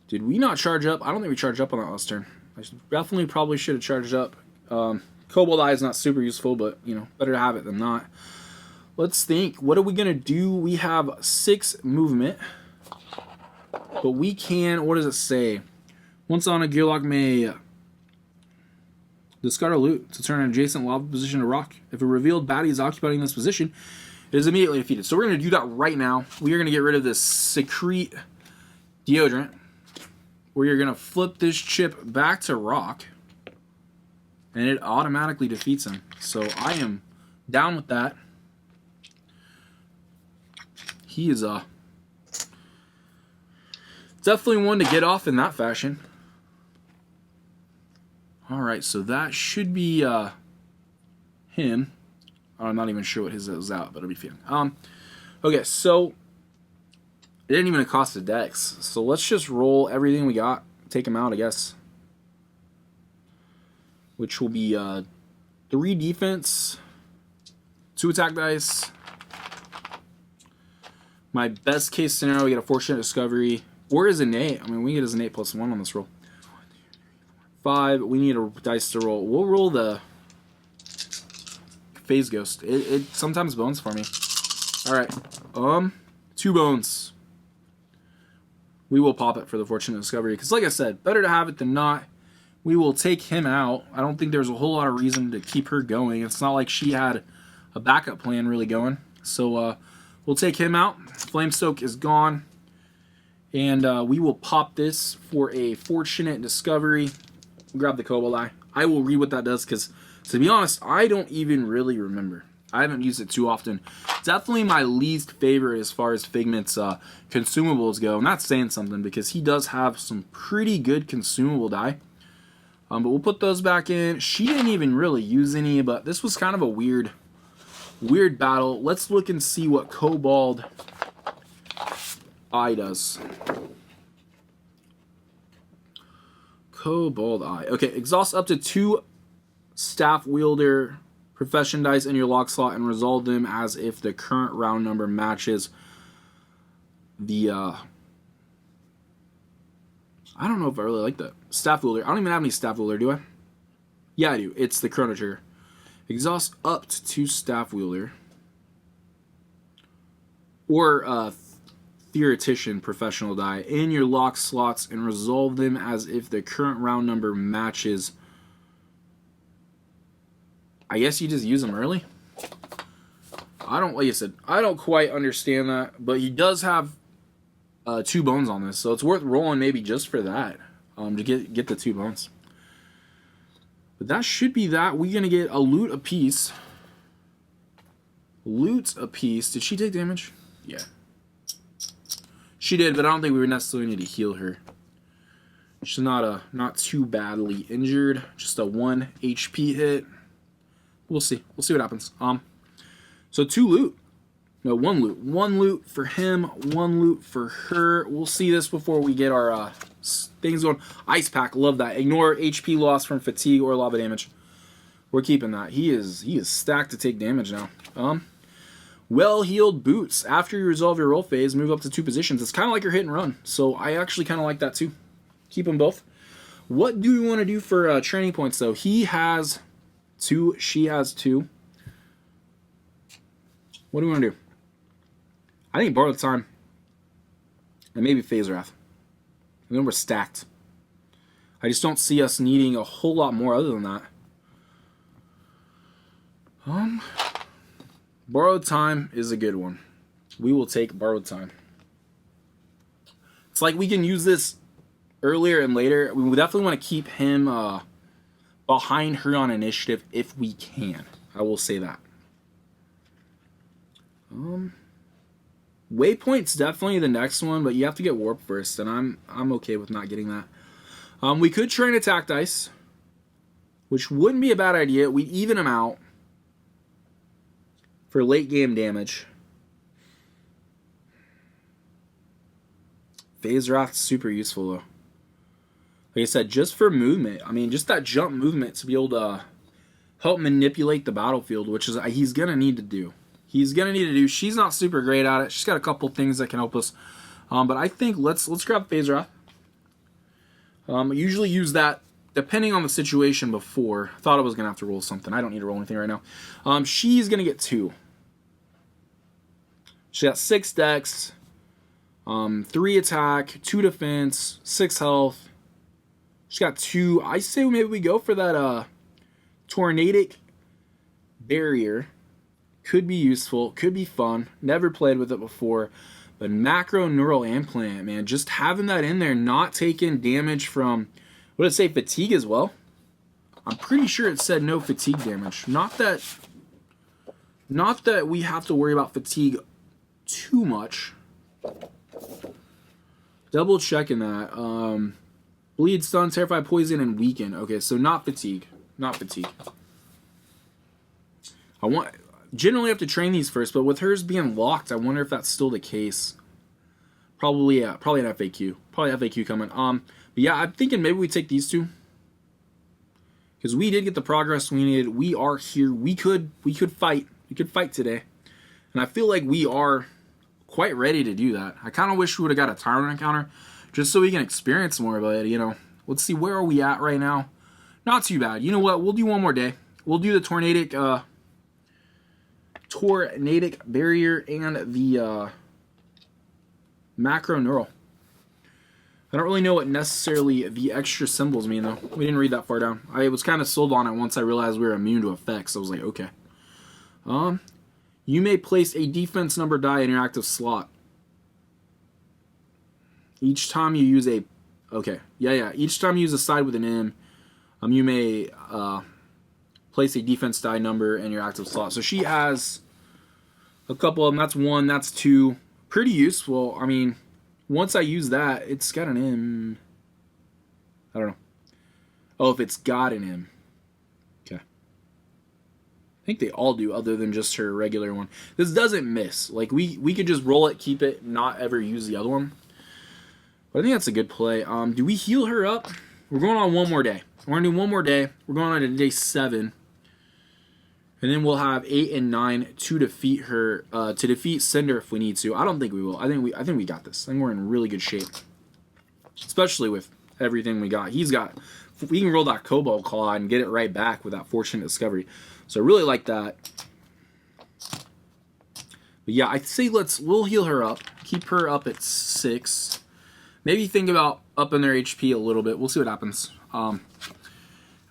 Did we not charge up? I don't think we charged up on that last turn. I definitely probably should have charged up. Cobalt Eye is not super useful, but, you know, better to have it than not. Let's think. What are we going to do? We have 6 movement. But we can... What does it say? Once on a Gearlock may discard a loot to turn an adjacent lava position to rock. If a revealed baddie is occupying this position, it is immediately defeated. So we're going to do that right now. We are going to get rid of this Secrete Deodorant. where you're going to flip this chip back to rock, and it automatically defeats him. So I am down with that. He is definitely one to get off in that fashion. Alright, so that should be him. I'm not even sure what his is out, but it'll be fine. Okay, so it didn't even cost a dex. So let's just roll everything we got. Take him out, I guess. Which will be 3 defense, 2 attack dice. My best case scenario, we get a fortunate discovery. Or is innate. I mean, we get his innate +1 on this roll. 5. We need a dice to roll. We'll roll the Phase Ghost. It sometimes bones for me. Alright. 2 bones. We will pop it for the fortunate discovery. Because like I said, better to have it than not. We will take him out. I don't think there's a whole lot of reason to keep her going. It's not like she had a backup plan really going. So we'll take him out. Flamestoke is gone. And we will pop this for a fortunate discovery. Grab the Cobalt Eye. I will read what that does because, to be honest, I don't even really remember. I haven't used it too often. Definitely my least favorite as far as Figment's consumables go. I'm not saying something because he does have some pretty good consumable die. But we'll put those back in. She didn't even really use any, but this was kind of a weird battle. Let's look and see what Cobalt Eye does. Cobalt Eye. Okay, exhaust up to 2 staff wielder profession dice in your lock slot and resolve them as if the current round number matches the I don't know if I really like that. Staff wielder. I don't even have any staff wielder, do I? Yeah, I do. It's the Chrono Trigger. Exhaust up to 2 staff wielder. Or theoretician professional die in your lock slots and resolve them as if the current round number matches. I guess you just use them early. Like I said, I don't quite understand that, but he does have 2 bones on this, so it's worth rolling maybe just for that, to get the 2 bones. But that should be that. We're gonna get a loot apiece. Loot apiece. Did she take damage? Yeah. She did, but I don't think we would necessarily need to heal her. She's not too badly injured. Just a 1 HP hit. We'll see. We'll see what happens. So 2 loot. No, 1 loot. 1 loot for him. 1 loot for her. We'll see this before we get our things going. Ice Pack. Love that. Ignore HP loss from fatigue or lava damage. We're keeping that. He is stacked to take damage now. Well-heeled boots. After you resolve your roll phase, move up to 2 positions. It's kind of like your hit and run. So I actually kind of like that too. Keep them both. What do we want to do for training points though? He has 2. She has 2. What do we want to do? I think Borrowed Time. And maybe Phase Wrath. And then we're stacked. I just don't see us needing a whole lot more other than that. Borrowed Time is a good one. We will take Borrowed Time. It's like we can use this earlier and later. We definitely want to keep him behind her on initiative if we can. I will say that. Waypoint's definitely the next one, but you have to get Warp first, and I'm okay with not getting that. We could train attack dice, which wouldn't be a bad idea. We'd even them out for late game damage. Phase Wrath's super useful though. Like I said, just for movement. I mean, just that jump movement to be able to help manipulate the battlefield, which is he's gonna need to do. She's not super great at it. She's got a couple things that can help us. But I think let's grab Phase Wrath. Usually use that depending on the situation before. I thought I was gonna have to roll something. I don't need to roll anything right now. She's gonna get 2. She got 6 dex, 3 attack, 2 defense, 6 health. She's got 2. I say maybe we go for that Tornadic Barrier. Could be useful, could be fun. Never played with it before. But macro neural implant, man, just having that in there, not taking damage from, what did it say, fatigue as well? I'm pretty sure it said no fatigue damage. Not that we have to worry about fatigue too much. Double checking that. Bleed, stun, terrify, poison, and weaken. Okay, so not fatigue. Not fatigue. Generally have to train these first, but with hers being locked, I wonder if that's still the case. Probably, yeah, probably an FAQ. Probably FAQ coming. But yeah, I'm thinking maybe we take these two. Because we did get the progress we needed. We are here. We could fight. We could fight today. And I feel like we are quite ready to do that. I kind of wish we would have got a Tyrant encounter just so we can experience more of it, you know. Let's see, where are we at right now? Not too bad. You know what? We'll do one more day. We'll do the tornadic barrier and the macro neural. I don't really know what necessarily the extra symbols mean, though. We didn't read that far down. I was kind of sold on it once I realized we were immune to effects. I was like, okay. You may place a defense number die in your active slot. Each time you use a... Okay. Yeah. Each time you use a side with an M, you may place a defense die number in your active slot. So she has a couple of them. That's 1, that's 2. Pretty useful. I mean, once I use that, it's got an M. I don't know. Oh, if it's got an M. Okay. I think they all do, other than just her regular one. This doesn't miss. Like, we could just roll it, keep it, not ever use the other one. But I think that's a good play. Do we heal her up? We're going on one more day. We're going to do one more day. We're going on to day 7. And then we'll have 8 and 9 to defeat her, to defeat Cinder if we need to. I don't think we will. I think we got this. I think we're in really good shape. Especially with everything we got. We can roll that Cobalt Claw and get it right back with that Fortunate Discovery. So I really like that. But yeah, I'd say we'll heal her up. Keep her up at 6. Maybe think about upping their HP a little bit. We'll see what happens. And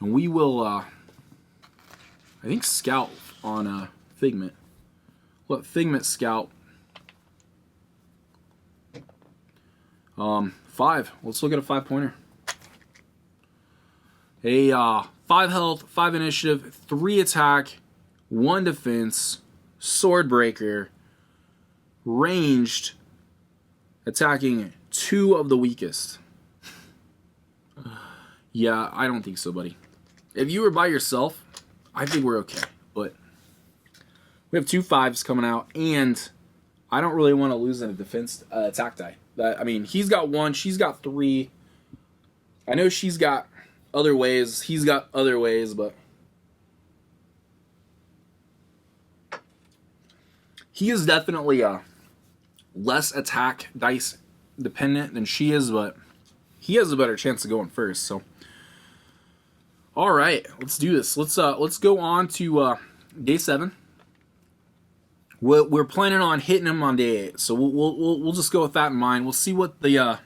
we will, I think, scout on Figment. Let Figment scout. 5. Let's look at a 5-pointer. A 5 health, 5 initiative, 3 attack, 1 defense, sword breaker, ranged, attacking 2 of the weakest. Yeah, I don't think so, buddy. If you were by yourself, I think we're okay. But we have 2 5s coming out, and I don't really want to lose in a defense attack die. I mean, he's got 1, she's got 3. I know she's got other ways, he's got other ways, but he is definitely less attack dice dependent than she is, but he has a better chance of going first. So, all right, let's do this. Let's go on to day 7. We're planning on hitting him on day 8, so we'll just go with that in mind. We'll see what the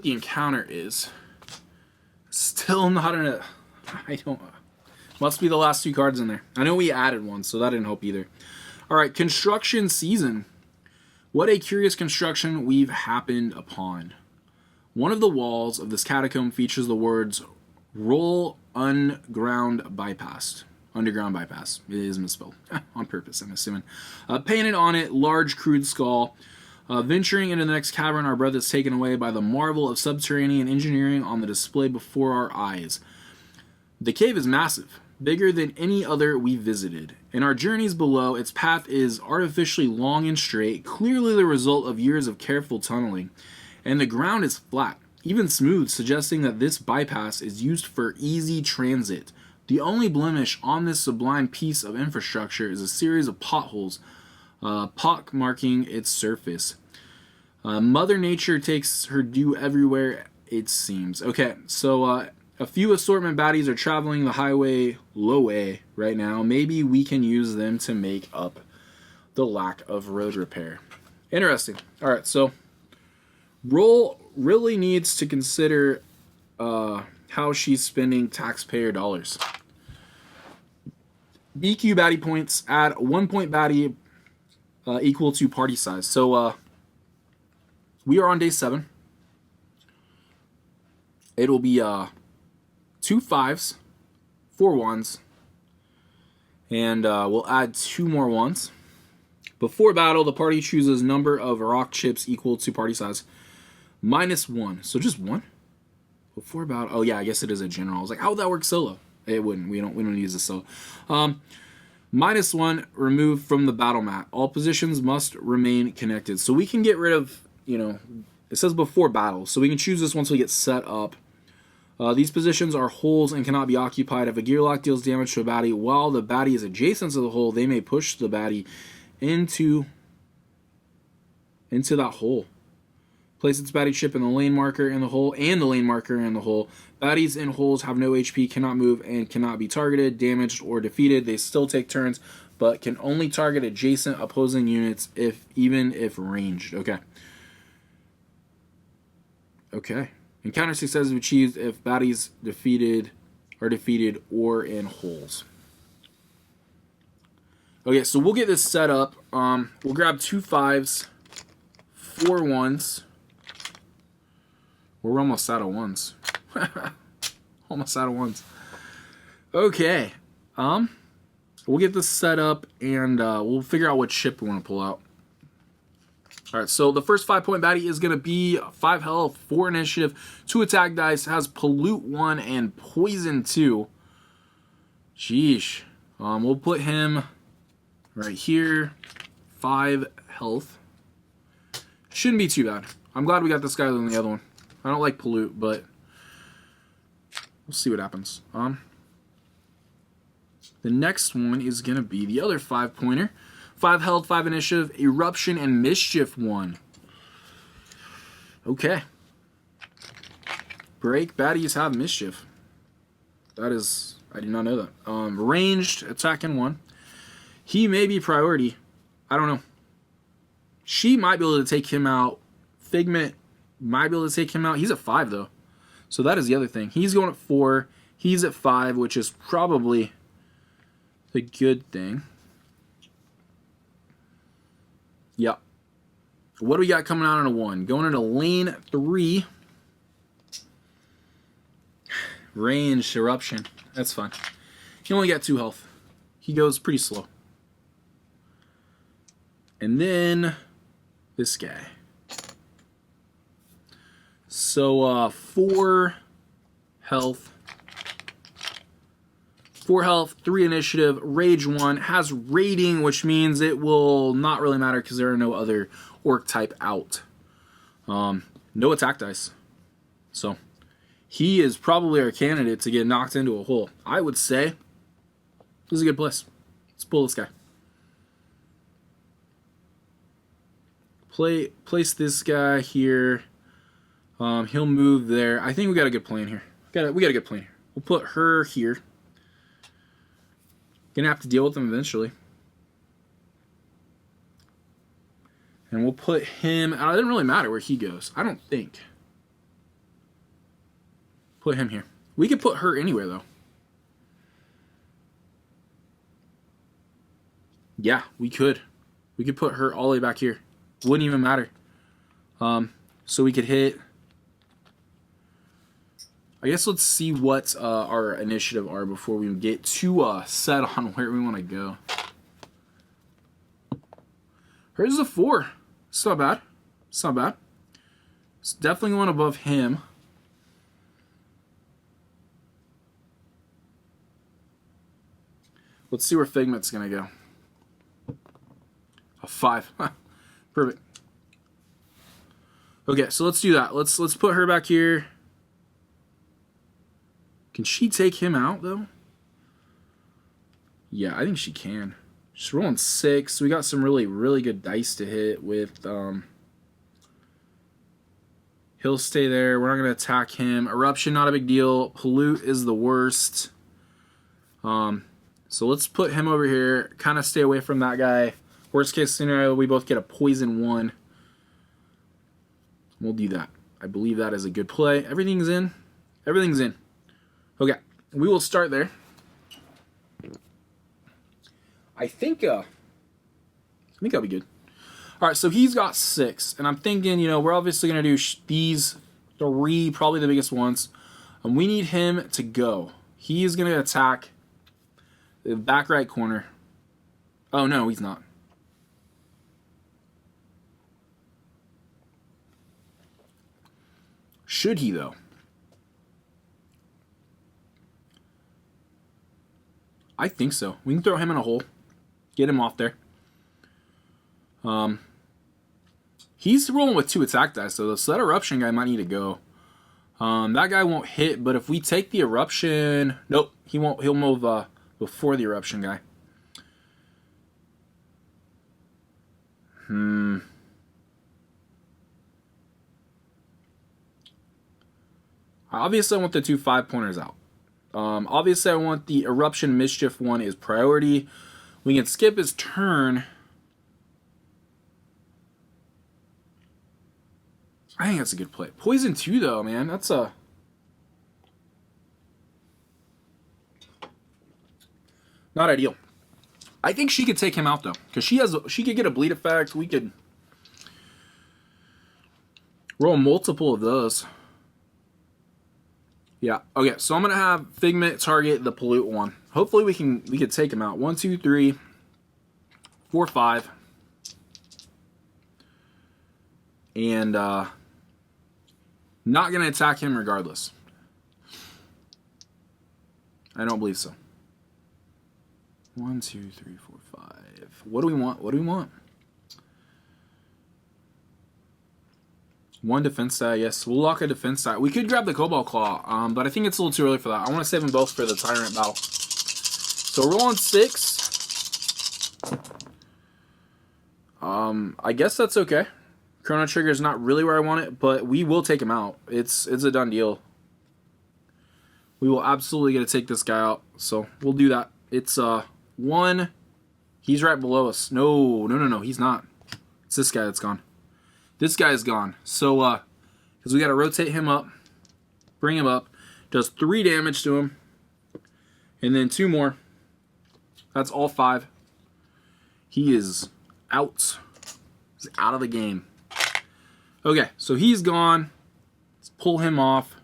encounter is. Still not in a. I don't. Must be the last 2 cards in there. I know we added one, so that didn't help either. All right, construction season. What a curious construction we've happened upon. One of the walls of this catacomb features the words "Roll Underground Bypass." Underground bypass. It is misspelled on purpose, I'm assuming. Painted on it, large crude skull. Venturing into the next cavern, our breath is taken away by the marvel of subterranean engineering on the display before our eyes. The cave is massive, bigger than any other we visited. In our journeys below, its path is artificially long and straight, clearly the result of years of careful tunneling. And the ground is flat, even smooth, suggesting that this bypass is used for easy transit. The only blemish on this sublime piece of infrastructure is a series of potholes, pock-marking its surface. Mother Nature takes her due everywhere, it seems. Okay, so a few assortment baddies are traveling the highway low-way right now. Maybe we can use them to make up the lack of road repair. Interesting. All right, so Roll really needs to consider how she's spending taxpayer dollars. BQ baddie points. Add 1 point baddie equal to party size. So we are on day 7. It'll be 2 5s, 4 1s, and we'll add 2 more 1s. Before battle, the party chooses number of rock chips equal to party size -1. So just 1? Before battle, oh yeah, I guess it is a general. I was like, how would that work solo? It wouldn't. We don't use this solo. -1 removed from the battle mat. All positions must remain connected. So we can get rid of, you know, it says before battle. So we can choose this once we get set up. These positions are holes and cannot be occupied. If a gear lock deals damage to a baddie while the baddie is adjacent to the hole, they may push the baddie into that hole. Place its baddie chip in the lane marker in the hole and the lane marker in the hole. Baddies in holes have no HP, cannot move, and cannot be targeted, damaged, or defeated. They still take turns, but can only target adjacent opposing units even if ranged. Okay. Okay. Encounter success is achieved if baddies are defeated or in holes. Okay, so we'll get this set up. We'll grab 2 5s, 4 1s. We're almost out of 1s. Almost out of 1s. Okay. We'll get this set up and we'll figure out what chip we want to pull out. Alright, so the first 5-point baddie is going to be 5 health, 4 initiative, 2 attack dice, has pollute 1 and poison 2. Sheesh. We'll put him right here. 5 health. Shouldn't be too bad. I'm glad we got this guy than the other one. I don't like pollute, but we'll see what happens. The next one is going to be the other 5-pointer. 5 health, 5 initiative, eruption, and mischief 1. Okay. Break. Baddies have mischief. That is, I did not know that. Ranged, attacking 1. He may be priority. I don't know. She might be able to take him out. Figment might be able to take him out. He's at 5 though. So that is the other thing. He's going at 4. He's at 5, which is probably the good thing. Yep. What do we got coming out on a 1? Going into lane 3. Range, eruption. That's fine. He only got 2 health. He goes pretty slow. And then this guy. So 4 health. 4 health, 3 initiative, rage 1, has raiding, which means it will not really matter because there are no other orc type out. No attack dice. So he is probably our candidate to get knocked into a hole. I would say this is a good place. Let's pull this guy. Place this guy here. He'll move there. I think we got a good plan here. We got a good plan here. We'll put her here. Gonna have to deal with them eventually. And we'll put him. It doesn't really matter where he goes. I don't think. Put him here. We could put her anywhere though. Yeah, we could. We could put her all the way back here. Wouldn't even matter. So we could hit. I guess let's see what our initiative are before we get too set on where we want to go. Hers is a 4. It's not bad. It's not bad. It's definitely one above him. Let's see where Figment's going to go. A 5. Perfect. Okay, so let's do that. Let's put her back here. Can she take him out, though? Yeah, I think she can. She's rolling 6. We got some really good dice to hit with. He'll stay there. We're not going to attack him. Eruption, not a big deal. Pollute is the worst. So let's put him over here. Kind of stay away from that guy. Worst case scenario, we both get a poison 1. We'll do that. I believe that is a good play. Everything's in. Everything's in. Okay, we will start there. I think I'll be good. All right, so he's got 6, and I'm thinking, you know, we're obviously going to do these 3, probably the biggest ones, and we need him to go. He is going to attack the back right corner. Oh, no, he's not. Should he, though? I think so. We can throw him in a hole. Get him off there. He's rolling with 2 attack dice, so that eruption guy might need to go. That guy won't hit, but if we take the eruption... Nope, he won't. He'll move before the eruption guy. Obviously, I want the 2 5-pointers out. Obviously, I want the eruption mischief one is priority. We can skip his turn. I think that's a good play. Poison 2, though, man. That's a... not ideal. I think she could take him out, though. Because she could get a bleed effect. We could roll multiple of those. Yeah. Okay, so I'm going to have Figment target the pollute one. Hopefully we can take him out. 1, 2, 3, 4, 5. And, not going to attack him regardless. I don't believe so. 1, 2, 3, 4, 5. What do we want? What do we want? 1 defense die. Yes, we'll lock a defense die. We could grab the Cobalt Claw, but I think it's a little too early for that. I want to save them both for the Tyrant Battle. So we're rolling 6. I guess that's okay. Chrono Trigger is not really where I want it, but we will take him out. It's a done deal. We will absolutely get to take this guy out, so we'll do that. It's 1. He's right below us. No, he's not. It's this guy that's gone. This guy is gone. So, because we got to rotate him up, bring him up, does 3 damage to him, and then 2 more. That's all 5. He is out. He's out of the game. Okay, so he's gone. Let's pull him off.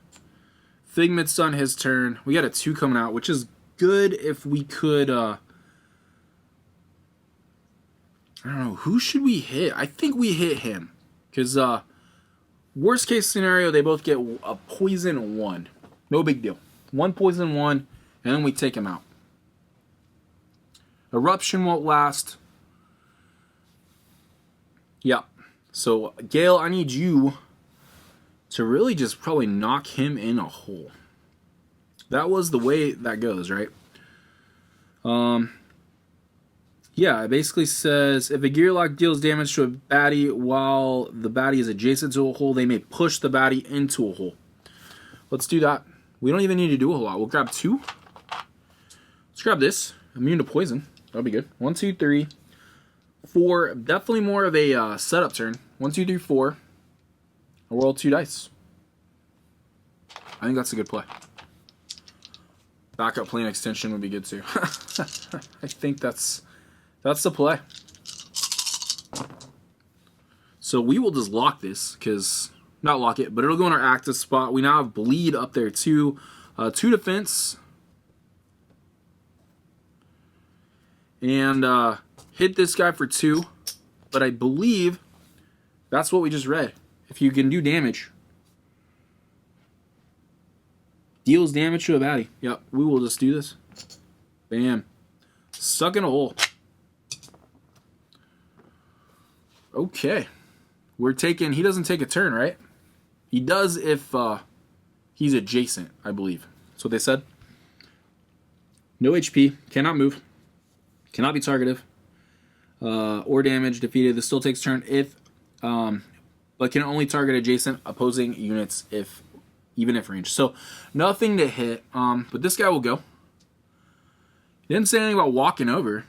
Figment's done his turn. We got a 2 coming out, which is good if we could... I don't know. Who should we hit? I think we hit him. Because worst case scenario, they both get a poison 1. No big deal. 1 poison 1, and then we take him out. Eruption won't last. Yep. So, Gale, I need you to really just probably knock him in a hole. That was the way that goes, right? Yeah, it basically says, if a gear lock deals damage to a baddie while the baddie is adjacent to a hole, they may push the baddie into a hole. Let's do that. We don't even need to do a whole lot. We'll grab 2. Let's grab this. Immune to poison. That'll be good. 1, 2, 3, 4. Definitely more of a setup turn. 1, 2, 3, 4. I'll roll 2 dice. I think that's a good play. Backup plane extension would be good too. I think that's the play. So we will just lock this, because, not lock it, but it'll go in our active spot. We now have bleed up there too. 2 defense. And hit this guy for 2. But I believe that's what we just read. If you can do damage. Deals damage to a baddie. Yep, we will just do this. Bam. Stuck in a hole. Okay. We're taking... He doesn't take a turn, right? He does if he's adjacent, I believe. That's what they said. No HP. Cannot move. Cannot be targeted. Or damage. Defeated. This still takes turn if... but can only target adjacent opposing units even if range. So, nothing to hit. But this guy will go. He didn't say anything about walking over.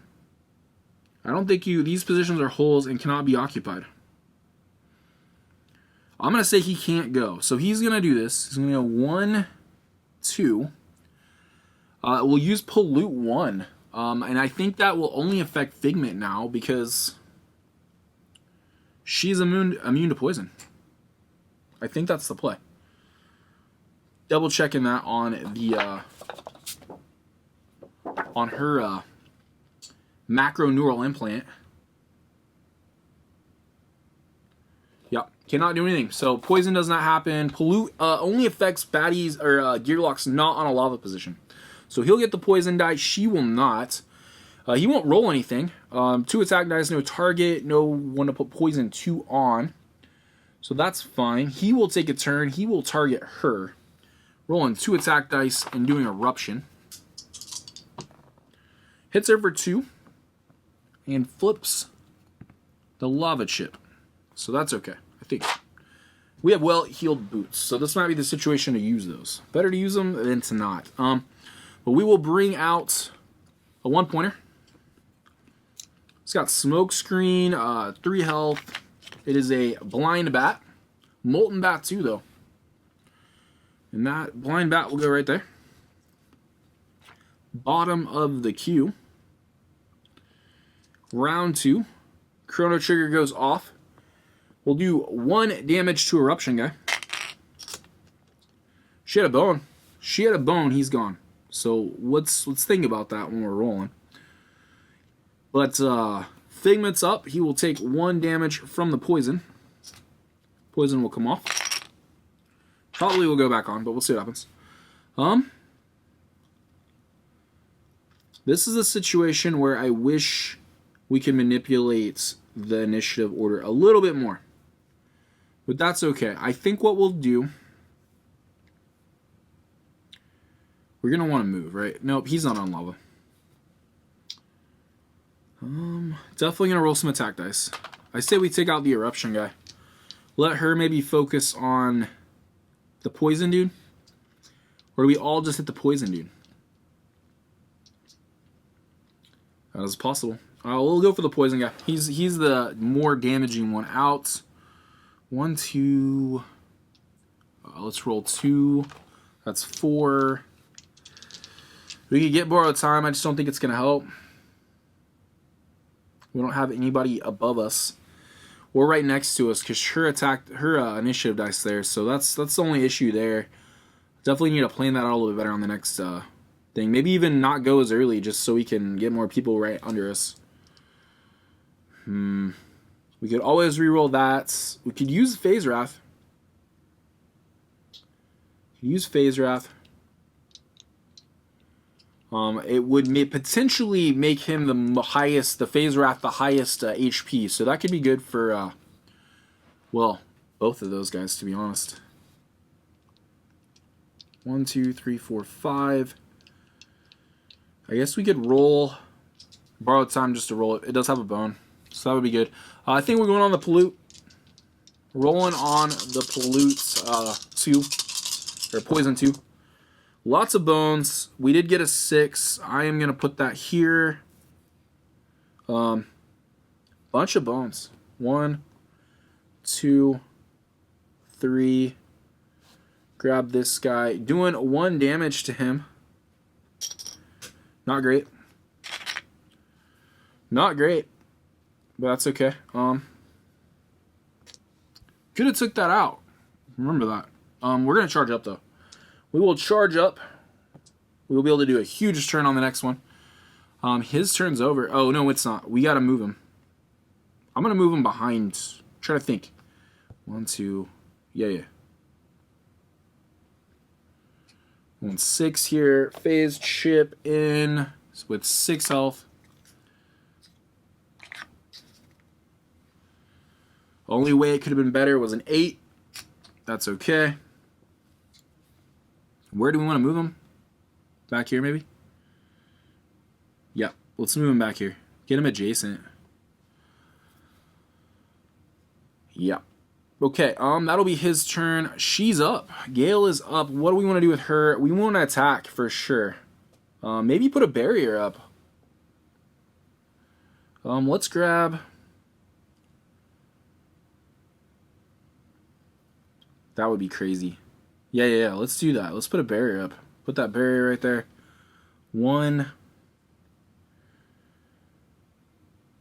I don't think these positions are holes and cannot be occupied. I'm going to say he can't go. So he's going to do this. He's going to go 1, 2. We'll use Pollute 1. And I think that will only affect Figment now because She's immune to poison. I think that's the play. Double checking that on the on her macro neural implant. Yep, cannot do anything. So poison does not happen. Pollute only affects baddies or Gearlock's not on a lava position. So he'll get the poison die. She will not. He won't roll anything. 2 attack dice, no target, no one to put poison 2 on. So that's fine. He will take a turn. He will target her. Rolling 2 attack dice and doing Eruption. Hits her for 2. And flips the lava chip. So that's okay, I think. We have well-healed boots. So this might be the situation to use those. Better to use them than to not. But we will bring out a 1-pointer. It's got smoke screen, 3 health. It is a blind bat. Molten bat too, though. And that blind bat will go right there. Bottom of the queue. Round 2. Chrono trigger goes off. We'll do 1 damage to Eruption guy. She had a bone. She had a bone, he's gone. So let's think about that when we're rolling. But Figment's up. He will take 1 damage from the poison. Poison will come off. Probably will go back on, but we'll see what happens. This is a situation where I wish we could manipulate the initiative order a little bit more. But that's okay. I think what we'll do... We're going to want to move, right? Nope, he's not on lava. Definitely going to roll some attack dice. I say we take out the Eruption guy. Let her maybe focus on the poison dude. Or do we all just hit the poison dude? That is possible. We'll go for the poison guy. He's the more damaging one out. 1, 2. Let's roll 2. That's 4. We could get borrowed time. I just don't think it's going to help. We don't have anybody above us or right next to us because her initiative dice there. So that's the only issue there. Definitely need to plan that out a little bit better on the next thing. Maybe even not go as early just so we can get more people right under us. We could always reroll that. We could use Phase Wrath. Use Phase Wrath. It would potentially make him the Phase Wrath, the highest HP. So that could be good for, well, both of those guys, to be honest. 1, 2, 3, 4, 5. I guess we could roll, borrow time just to roll it. It does have a bone, so that would be good. I think we're going on the Pollute. Rolling on the Pollute 2, or Poison 2. Lots of bones. We did get a 6. I am going to put that here. Bunch of bones. 1, 2, 3. Grab this guy. Doing 1 damage to him. Not great. Not great. But that's okay. Could have took that out. Remember that. We're going to charge up, though. We will charge up. We will be able to do a huge turn on the next one. His turn's over. Oh, no, it's not. We got to move him. I'm going to move him behind. Try to think. 1, 2. Yeah. 1, 6 here. Phase chip in with 6 health. Only way it could have been better was an 8. That's okay. Where do we want to move him? Back here, maybe? Yeah, let's move him back here. Get him adjacent. Yeah. Okay, that'll be his turn. She's up. Gale is up. What do we want to do with her? We want to attack for sure. Maybe put a barrier up. Let's grab... That would be crazy. Yeah. Let's do that. Let's put a barrier up. Put that barrier right there. 1.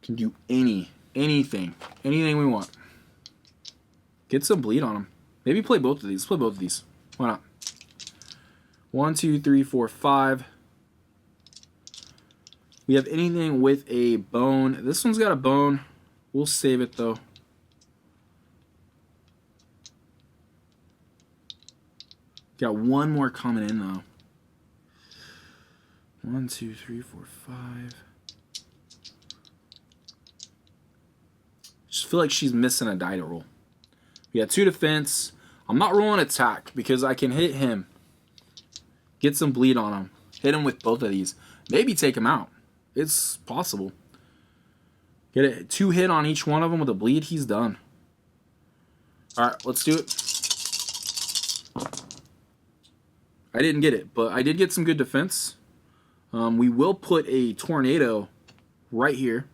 Can do anything we want. Get some bleed on him. Maybe play both of these. Let's play both of these. Why not? 1, 2, 3, 4, 5. We have anything with a bone. This one's got a bone. We'll save it though. Got one more coming in though. 1, 2, 3, 4, 5. Just feel like she's missing a die to roll. We got 2 defense. I'm not rolling attack because I can hit him. Get some bleed on him. Hit him with both of these. Maybe take him out. It's possible. Get a 2 hit on each one of them with a bleed. He's done. Alright, let's do it. I didn't get it, but I did get some good defense. We will put a tornado right here.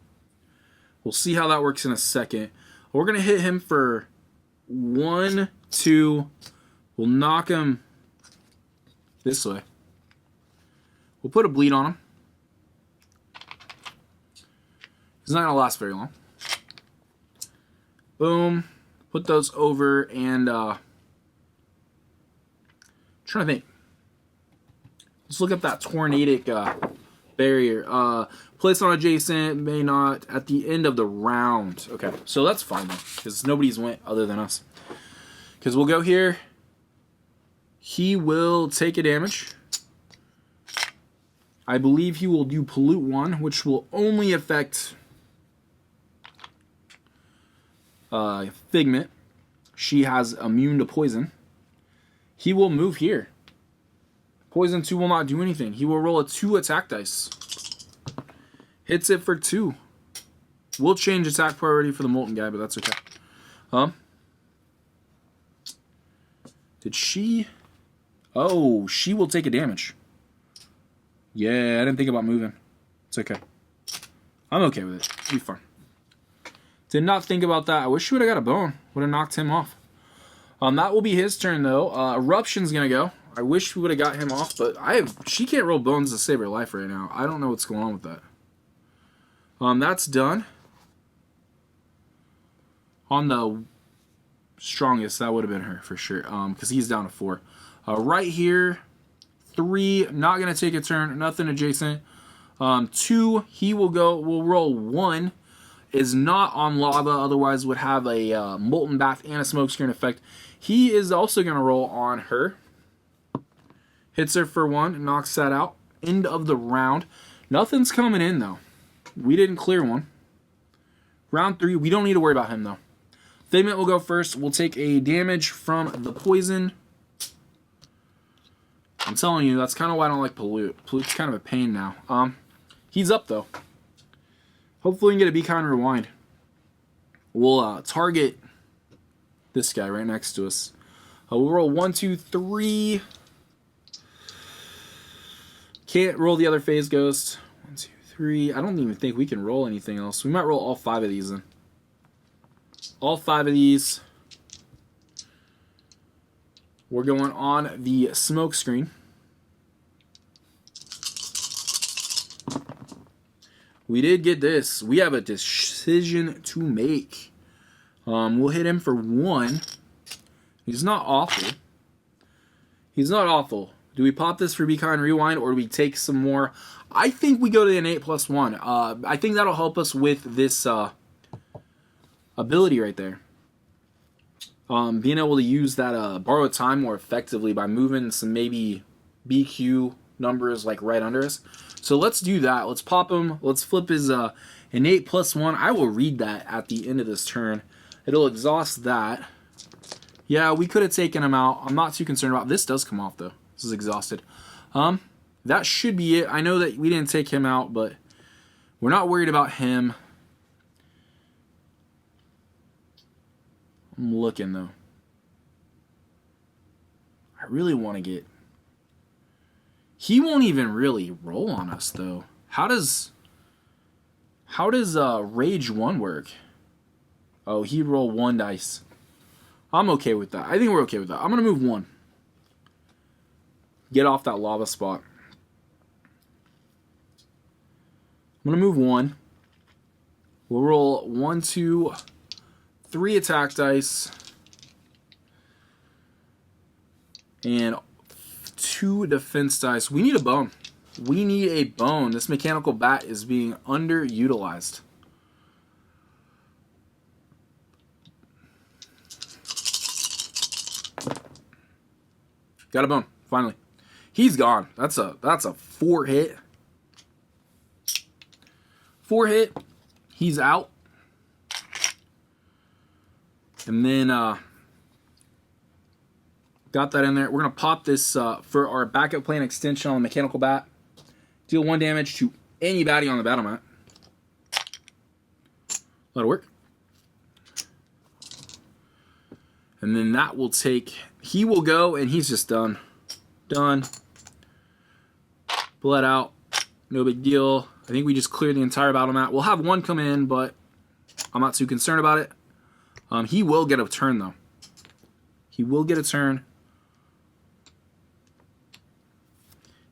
We'll see how that works in a second. We're going to hit him for 1, 2. We'll knock him this way. We'll put a bleed on him. He's not going to last very long. Boom. Put those over and trying to think. Let's look at that tornadic barrier. Place on adjacent, may not at the end of the round. Okay, so that's fine though, because nobody's went other than us. Because we'll go here. He will take a damage. I believe he will do Pollute 1, which will only affect Figment. She has immune to poison. He will move here. Poison 2 will not do anything. He will roll a 2 attack dice. Hits it for 2. We'll change attack priority for the Molten guy, but that's okay. Did she... Oh, she will take a damage. Yeah, I didn't think about moving. It's okay. I'm okay with it. It'll be fine. Did not think about that. I wish she would have got a bone. Would have knocked him off. That will be his turn, though. Eruption's going to go. I wish we would have got him off, but she can't roll bones to save her life right now. I don't know what's going on with that. That's done. On the strongest, that would have been her for sure, because he's down to 4. Right here, 3, not going to take a turn, nothing adjacent. 2, he will roll 1. Is not on lava, otherwise would have a molten bath and a smoke screen effect. He is also going to roll on her. Hits her for 1, knocks that out. End of the round. Nothing's coming in though. We didn't clear one. Round 3, we don't need to worry about him though. Figment will go first. We'll take a damage from the poison. I'm telling you, that's kind of why I don't like Pollute. Pollute's kind of a pain now. He's up though. Hopefully we can get a Be Kind Rewind. We'll target this guy right next to us. We'll roll 1, 2, 3. Can't roll the other phase ghost. 1, 2, 3. I don't even think we can roll anything else. We might roll all 5 of these then. All 5 of these. We're going on the smoke screen. We did get this. We have a decision to make. We'll hit him for 1. He's not awful. He's not awful. Do we pop this for Be Kind Rewind, or do we take some more? I think we go to an 8+1. I think that'll help us with this ability right there. Being able to use that borrowed time more effectively by moving some maybe BQ numbers like right under us. So let's do that. Let's pop him. Let's flip his an 8+1. I will read that at the end of this turn. It'll exhaust that. Yeah, we could have taken him out. I'm not too concerned about this. Does come off though. This is exhausted. That should be it. I know that we didn't take him out, but we're not worried about him. I'm looking though. I really want to get... He won't even really roll on us though. How does Rage 1 work? Oh, he'd roll 1 dice. I'm okay with that. I think we're okay with that. I'm going to move 1. Get off that lava spot. I'm going to move 1. We'll roll 1, 2, 3 attack dice. And 2 defense dice. We need a bone. We need a bone. This mechanical bat is being underutilized. Got a bone, finally. He's gone. That's a 4 hit. 4 hit. He's out. And then got that in there. We're gonna pop this for our backup plan extension on the mechanical bat. Deal 1 damage to any baddie on the battle mat. That'll work. And then that will take, he will go, and he's just done. Done. Bled out. No big deal. I think we just cleared the entire battle mat. We'll have 1 come in, but I'm not too concerned about it. He will get a turn, though. He will get a turn.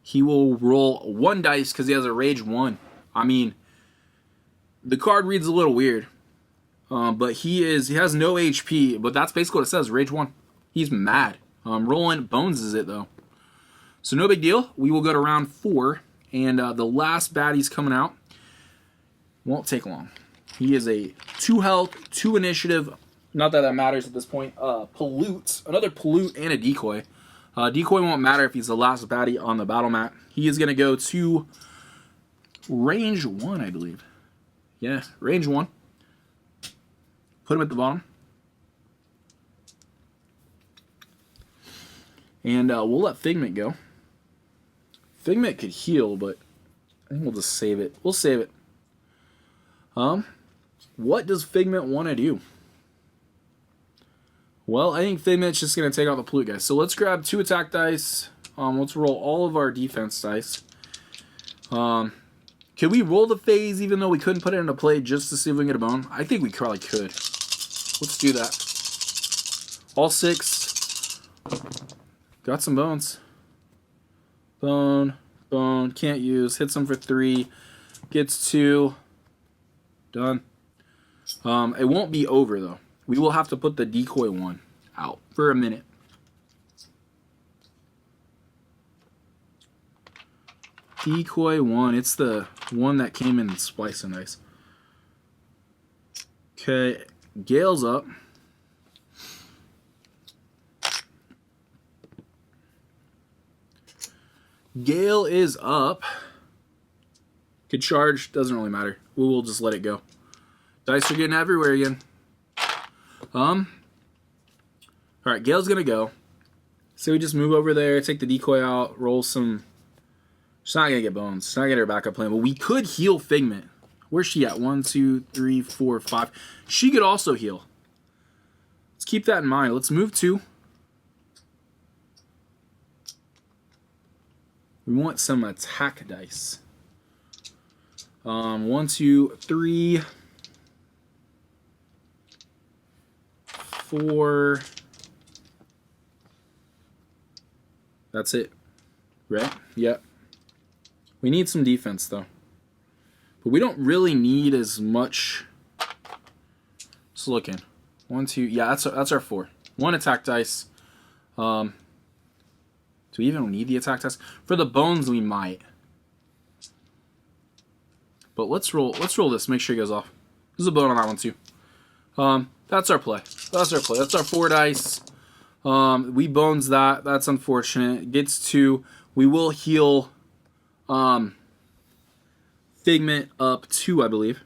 He will roll 1 dice because he has a rage 1. I mean, the card reads a little weird. But he has no HP, but that's basically what it says, rage 1. He's mad. Rolling bones is it, though. So no big deal. We will go to round 4, and the last baddie's coming out. Won't take long. He is a 2 health, 2 initiative. Not that matters at this point. Pollute. Another pollute and a decoy. Decoy won't matter if he's the last baddie on the battle mat. He is going to go to range 1, I believe. Yeah, range 1. Put him at the bottom. And we'll let Figment go. Figment could heal, but I think we'll just save it. We'll save it. What does Figment want to do? Well, I think Figment's just going to take out the pollute guys. So let's grab 2 attack dice. Let's roll all of our defense dice. Can we roll the phase even though we couldn't put it into play just to see if we can get a bone? I think we probably could. Let's do that. All 6. Got some bones. Bone. Bone. Can't use. Hits them for 3. Gets 2. Done. It won't be over, though. We will have to put the decoy 1 out for a minute. Decoy 1. It's the one that came in Splice and Dice. Okay. Gale's up. Gale is up. Could charge. Doesn't really matter. We will just let it go. Dice are getting everywhere again. Alright, Gale's gonna go. So we just move over there, take the decoy out, roll some. She's not gonna get bones. She's not gonna get her backup plan, but we could heal Figment. Where's she at? 1, 2, 3, 4, 5. She could also heal. Let's keep that in mind. Let's move 2. We want some attack dice. 1, 2, 3, 4. That's it. Right? Yep. We need some defense, though. But we don't really need as much. Just looking. 1, 2. Yeah, that's our 4. 1 attack dice. Do we even need the attack dice? For the bones, we might. But let's roll this. Make sure it goes off. There's a bone on that one, too. That's our play. That's our play. That's our 4 dice. We bones that. That's unfortunate. Gets 2. We will heal Figment up 2, I believe.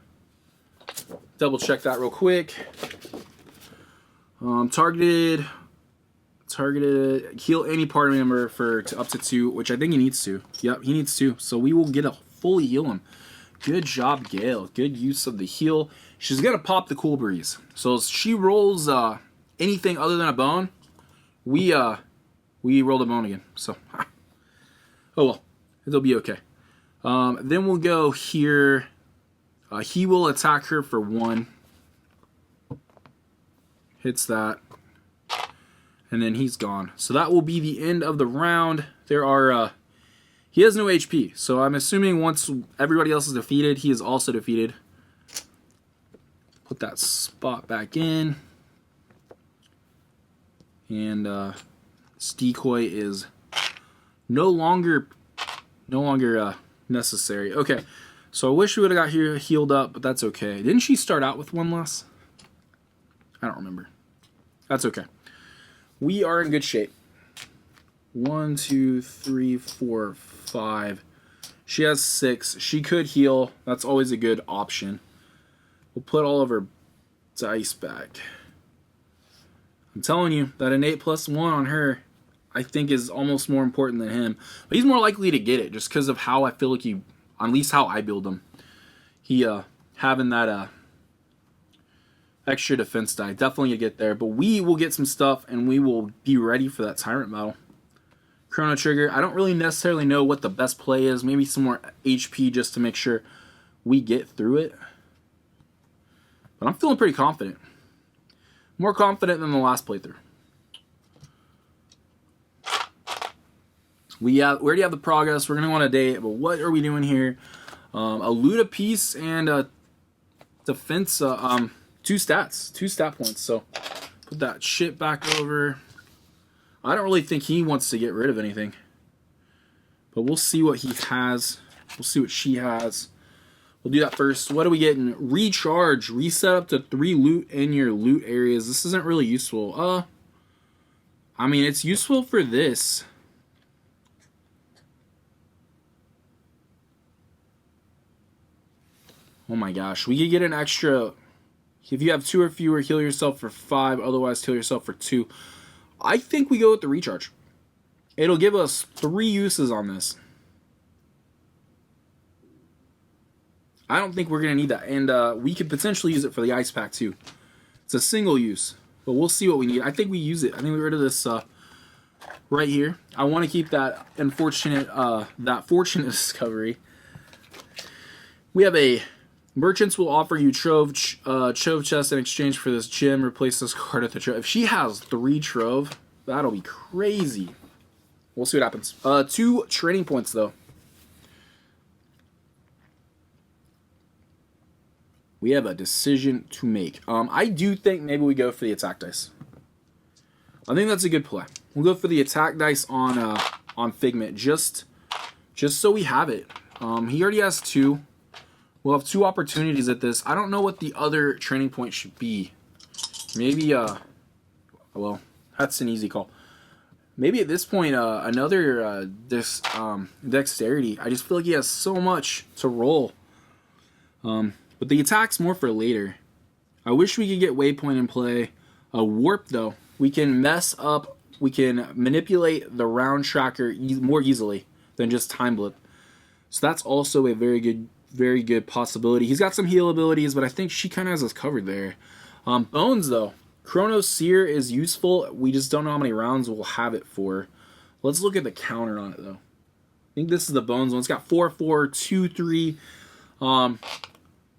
Double check that real quick. Targeted. Heal any party member for up to 2, which I think he needs to. Yep, he needs 2. So we will get a fully heal him. Good job, Gale. Good use of the heal. She's gonna pop the Cool Breeze. So if she rolls anything other than a bone, we roll the bone again. So, oh well, it'll be okay. Then we'll go here. He will attack her for 1. Hits that. And then he's gone. So that will be the end of the round. There are, he has no HP. So I'm assuming once everybody else is defeated, he is also defeated. Put that spot back in. And This decoy is no longer necessary. Okay, so I wish we would have got here healed up, but that's okay. Didn't she start out with one less? I don't remember. That's okay. We are in good shape. 1, 2, 3, 4, 5. She has 6. She could heal. That's always a good option. We'll put all of her dice back. I'm telling you that an 8+1 on her, I think, is almost more important than him. But he's more likely to get it just because of how I feel like he, at least how I build him. He having that extra defense die, definitely gonna get there. But we will get some stuff and we will be ready for that Tyrant Battle. Chrono Trigger, I don't really necessarily know what the best play is. Maybe some more HP just to make sure we get through it. But I'm feeling pretty confident. More confident than the last playthrough. We already have the progress. We're going to go on a date, but what are we doing here? A loot a piece and a defense, 2 stat points. So put that shit back over. I don't really think he wants to get rid of anything. But we'll see what he has. We'll see what she has. We'll do that first. What are we getting? Recharge. Reset up to 3 loot in your loot areas. This isn't really useful. I mean, it's useful for this. Oh my gosh. We could get an extra. If you have 2 or fewer, heal yourself for 5. Otherwise, heal yourself for 2. I think we go with the recharge. It'll give us 3 uses on this. I don't think we're going to need that. And we could potentially use it for the ice pack too. It's a single use. But we'll see what we need. I think we use it. I think we get rid of this right here. I want to keep that unfortunate, fortunate discovery. We have a merchants will offer you Trove chest in exchange for this gem. Replace this card at the Trove. If she has 3 Trove, that'll be crazy. We'll see what happens. 2 training points though. We have a decision to make. I do think maybe we go for the attack dice. I think that's a good play. We'll go for the attack dice on Figment, just so we have it. He already has 2. We'll have 2 opportunities at this. I don't know what the other training point should be. Maybe well, that's an easy call. Maybe at this point another dexterity. I just feel like he has so much to roll. But the attack's more for later. I wish we could get Waypoint in play. Warp, though. We can mess up. We can manipulate the round tracker more easily than just Time Blip. So that's also a very good possibility. He's got some heal abilities, but I think she kind of has us covered there. Bones, though. Chrono Seer is useful. We just don't know how many rounds we'll have it for. Let's look at the counter on it, though. I think this is the Bones one. It's got 4, 4, 2, 3.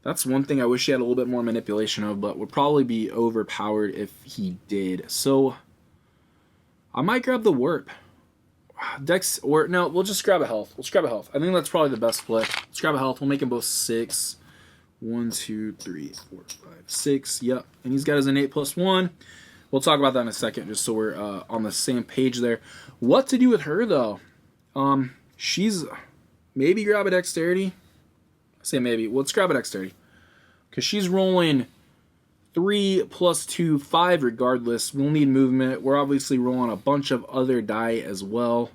That's one thing I wish he had a little bit more manipulation of, but would probably be overpowered if he did. So I might grab the Warp. Dex, or no, we'll just grab a health. Let's grab a health. I think that's probably the best play. Let's grab a health. We'll make them both 6. 1, 2, 3, 4, 5, 6. Yep. And he's got his an 8+1. We'll talk about that in a second, just so we're on the same page there. What to do with her though? She's maybe grab a dexterity. Say maybe. Let's grab a dexterity. Because she's rolling 3 + 2, 5 regardless. We'll need movement. We're obviously rolling a bunch of other die as well.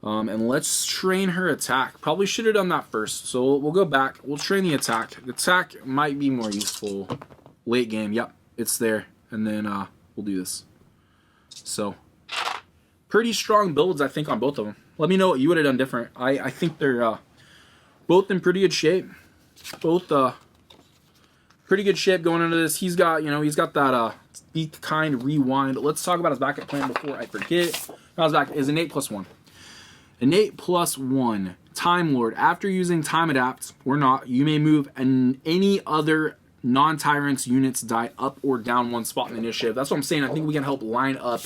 And let's train her attack. Probably should have done that first. So we'll go back. We'll train the attack. The attack might be more useful late game. Yep, it's there. And then we'll do this. So pretty strong builds, I think, on both of them. Let me know what you would have done different. I think they're both in pretty good shape. Both pretty good shape going into this. He's got, he's got that Be Kind Rewind. Let's talk about his backup plan before I forget. His back is an 8+1. An 8+1. Time Lord. After using Time Adapt or not, you may move any other non-tyrant's units die up or down 1 spot in the initiative. That's what I'm saying. I think we can help line up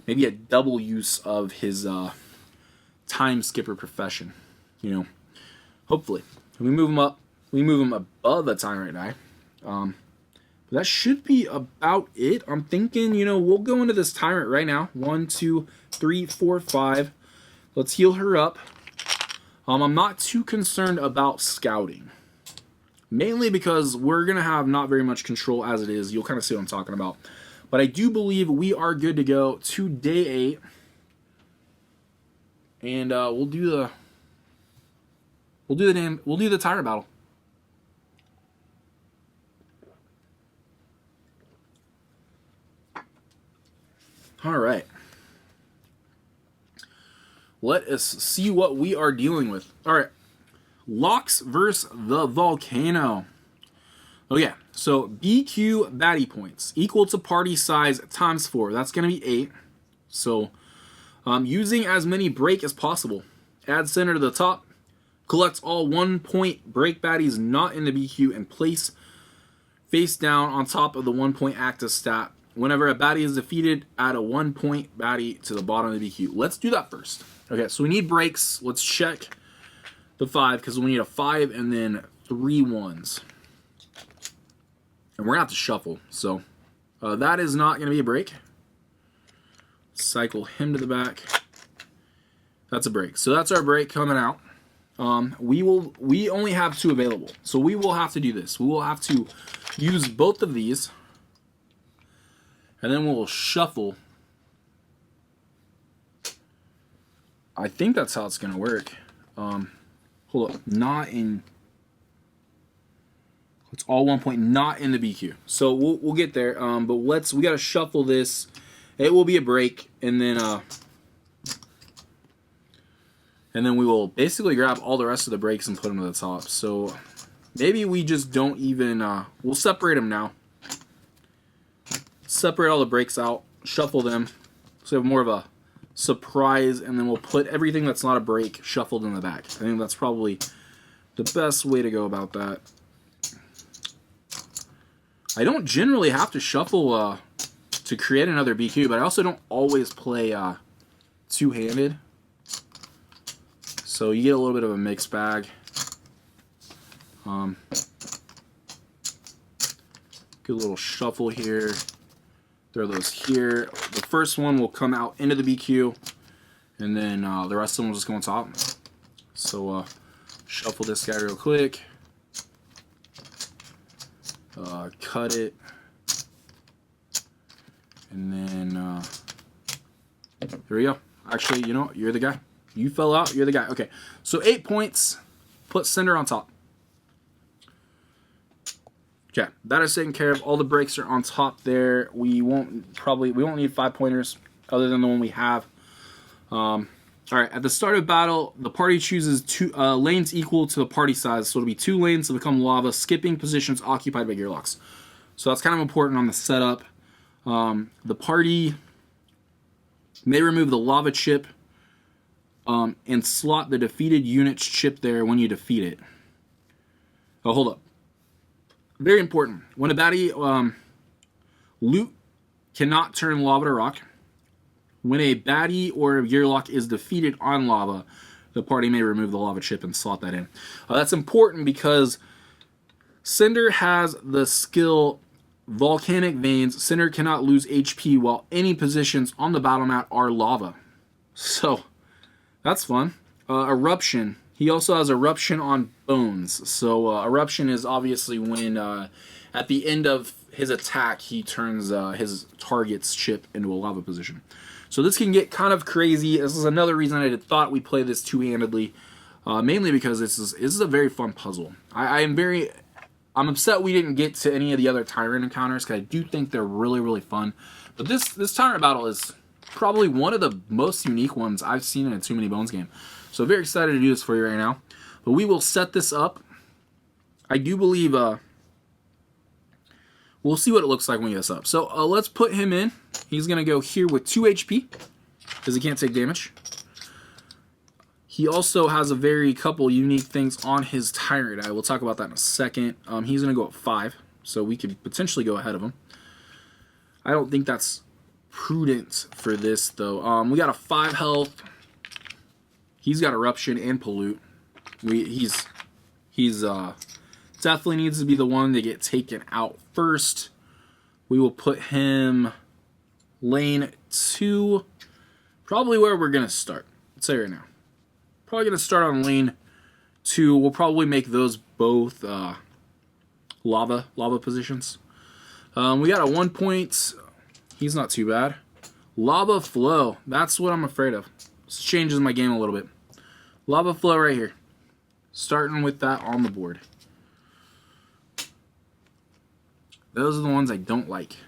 maybe a double use of his Time Skipper profession. Hopefully. We move him up. We move him above a Tyrant die. But that should be about it. I'm thinking, you know, we'll go into this Tyrant right now. 1, 2, 3, 4, 5. Let's heal her up. I'm not too concerned about scouting. Mainly because we're going to have not very much control as it is. You'll kind of see what I'm talking about. But I do believe we are good to go to day 8. And we'll do the Tyrant Battle. All right. Let us see what we are dealing with. All right. Locks versus the Volcano. Okay, so BQ baddie points equal to party size times 4. That's going to be 8. So using as many break as possible. Add Cinder to the top. Collect all 1-point break baddies not in the BQ and place face down on top of the 1-point active stat. Whenever a baddie is defeated, add a 1-point baddie to the bottom of the BQ. Let's do that first. Okay, so we need breaks. Let's check the 5 because we need a 5 and then 3 1s. And we're going to have to shuffle. So that is not going to be a break. Cycle him to the back. That's a break. So that's our break coming out. We only have 2 available. So we will have to do this. We will have to use both of these. And then we'll shuffle. I think that's how it's going to work. Hold up. Not in... It's all 1 point, not in the BQ. So we'll get there. But we got to shuffle this. It will be a break. And then we will basically grab all the rest of the breaks and put them to the top. So maybe we just don't even... we'll separate them now. Separate all the breaks out, shuffle them, so we have more of a surprise, and then we'll put everything that's not a break shuffled in the back. I think that's probably the best way to go about that. I don't generally have to shuffle to create another BQ, but I also don't always play two-handed. So you get a little bit of a mixed bag. Good little shuffle here. Throw those here. The first one will come out into the BQ, and then the rest of them will just go on top. So shuffle this guy real quick. Cut it. And then here we go. Actually, you know, you're the guy. You fell out, you're the guy. Okay, so 8 points. Put Cinder on top. Okay, that is taken care of. All the breaks are on top there. We won't need 5 pointers other than the one we have. All right, at the start of battle, the party chooses 2 lanes equal to the party size. So it'll be 2 lanes to become lava, skipping positions occupied by gearlocks. So that's kind of important on the setup. The party may remove the lava chip and slot the defeated unit's chip there when you defeat it. Oh, hold up. Very important. When a baddie loot cannot turn lava to rock. When a baddie or a gearlock is defeated on lava, the party may remove the lava chip and slot that in. That's important because Cinder has the skill Volcanic Veins. Cinder cannot lose HP while any positions on the battle mat are lava. So, that's fun. Eruption. He also has Eruption on Bones. So Eruption is obviously when at the end of his attack he turns his target's chip into a lava position. So this can get kind of crazy. This is another reason I thought we play this two-handedly. Mainly because this is a very fun puzzle. I'm upset we didn't get to any of the other Tyrant encounters because I do think they're really, really fun. But this Tyrant battle is probably one of the most unique ones I've seen in a Too Many Bones game. So very excited to do this for you right now. But we will set this up. I do believe we'll see what it looks like when we get this up. So let's put him in. He's going to go here with 2 HP because he can't take damage. He also has a very couple unique things on his Tyrant. I will talk about that in a second. He's going to go at 5, so we could potentially go ahead of him. I don't think that's prudent for this, though. We got a 5 health. He's got Eruption and Pollute. He's definitely needs to be the one to get taken out first. We will put him lane 2, probably where we're going to start. Let's say right now. Probably going to start on lane 2. We'll probably make those both lava positions. We got a 1 point. He's not too bad. Lava flow. That's what I'm afraid of. This changes my game a little bit. Lava flow right here. Starting with that on the board. Those are the ones I don't like.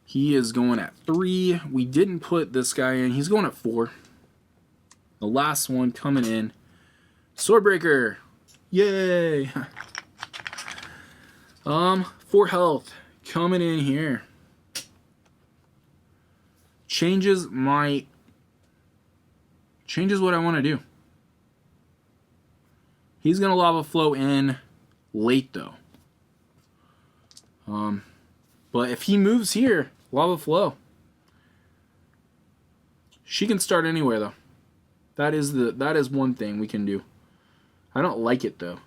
He is going at 3. We didn't put this guy in. He's going at 4. The last one coming in. Swordbreaker. Yay. 4 health coming in here. Changes what I want to do. He's going to lava flow in late though. But if he moves here, lava flow. She can start anywhere though. That is one thing we can do. I don't like it though.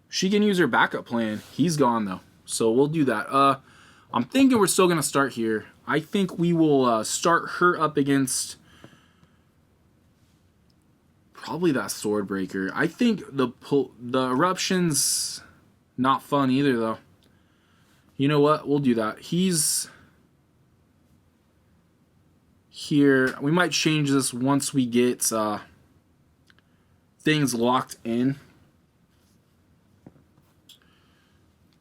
She can use her backup plan. He's gone though. So we'll do that. I'm thinking we're still going to start here. I think we will start her up against probably that Swordbreaker. I think the eruption's not fun either though. You know what? We'll do that. He's here. We might change this once we get things locked in.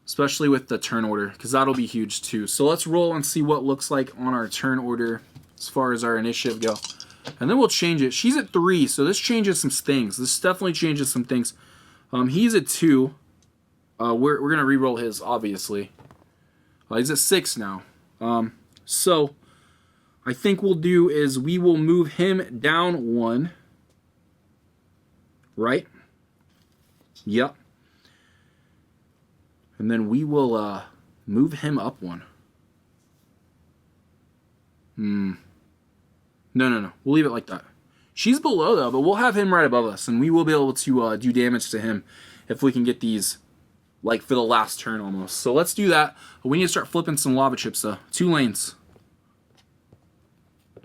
Especially with the turn order, because that'll be huge too. So let's roll and see what it looks like on our turn order as far as our initiative go. And then we'll change it. She's at 3, so this changes some things. This definitely changes some things. He's at 2. We're going to re-roll his, obviously. He's at 6 now. So I think we'll do is we will move him down 1. Right? Yep. And then we will move him up 1. No. We'll leave it like that. She's below, though, but we'll have him right above us, and we will be able to do damage to him if we can get these, like, for the last turn almost. So let's do that. We need to start flipping some lava chips, though. 2 lanes.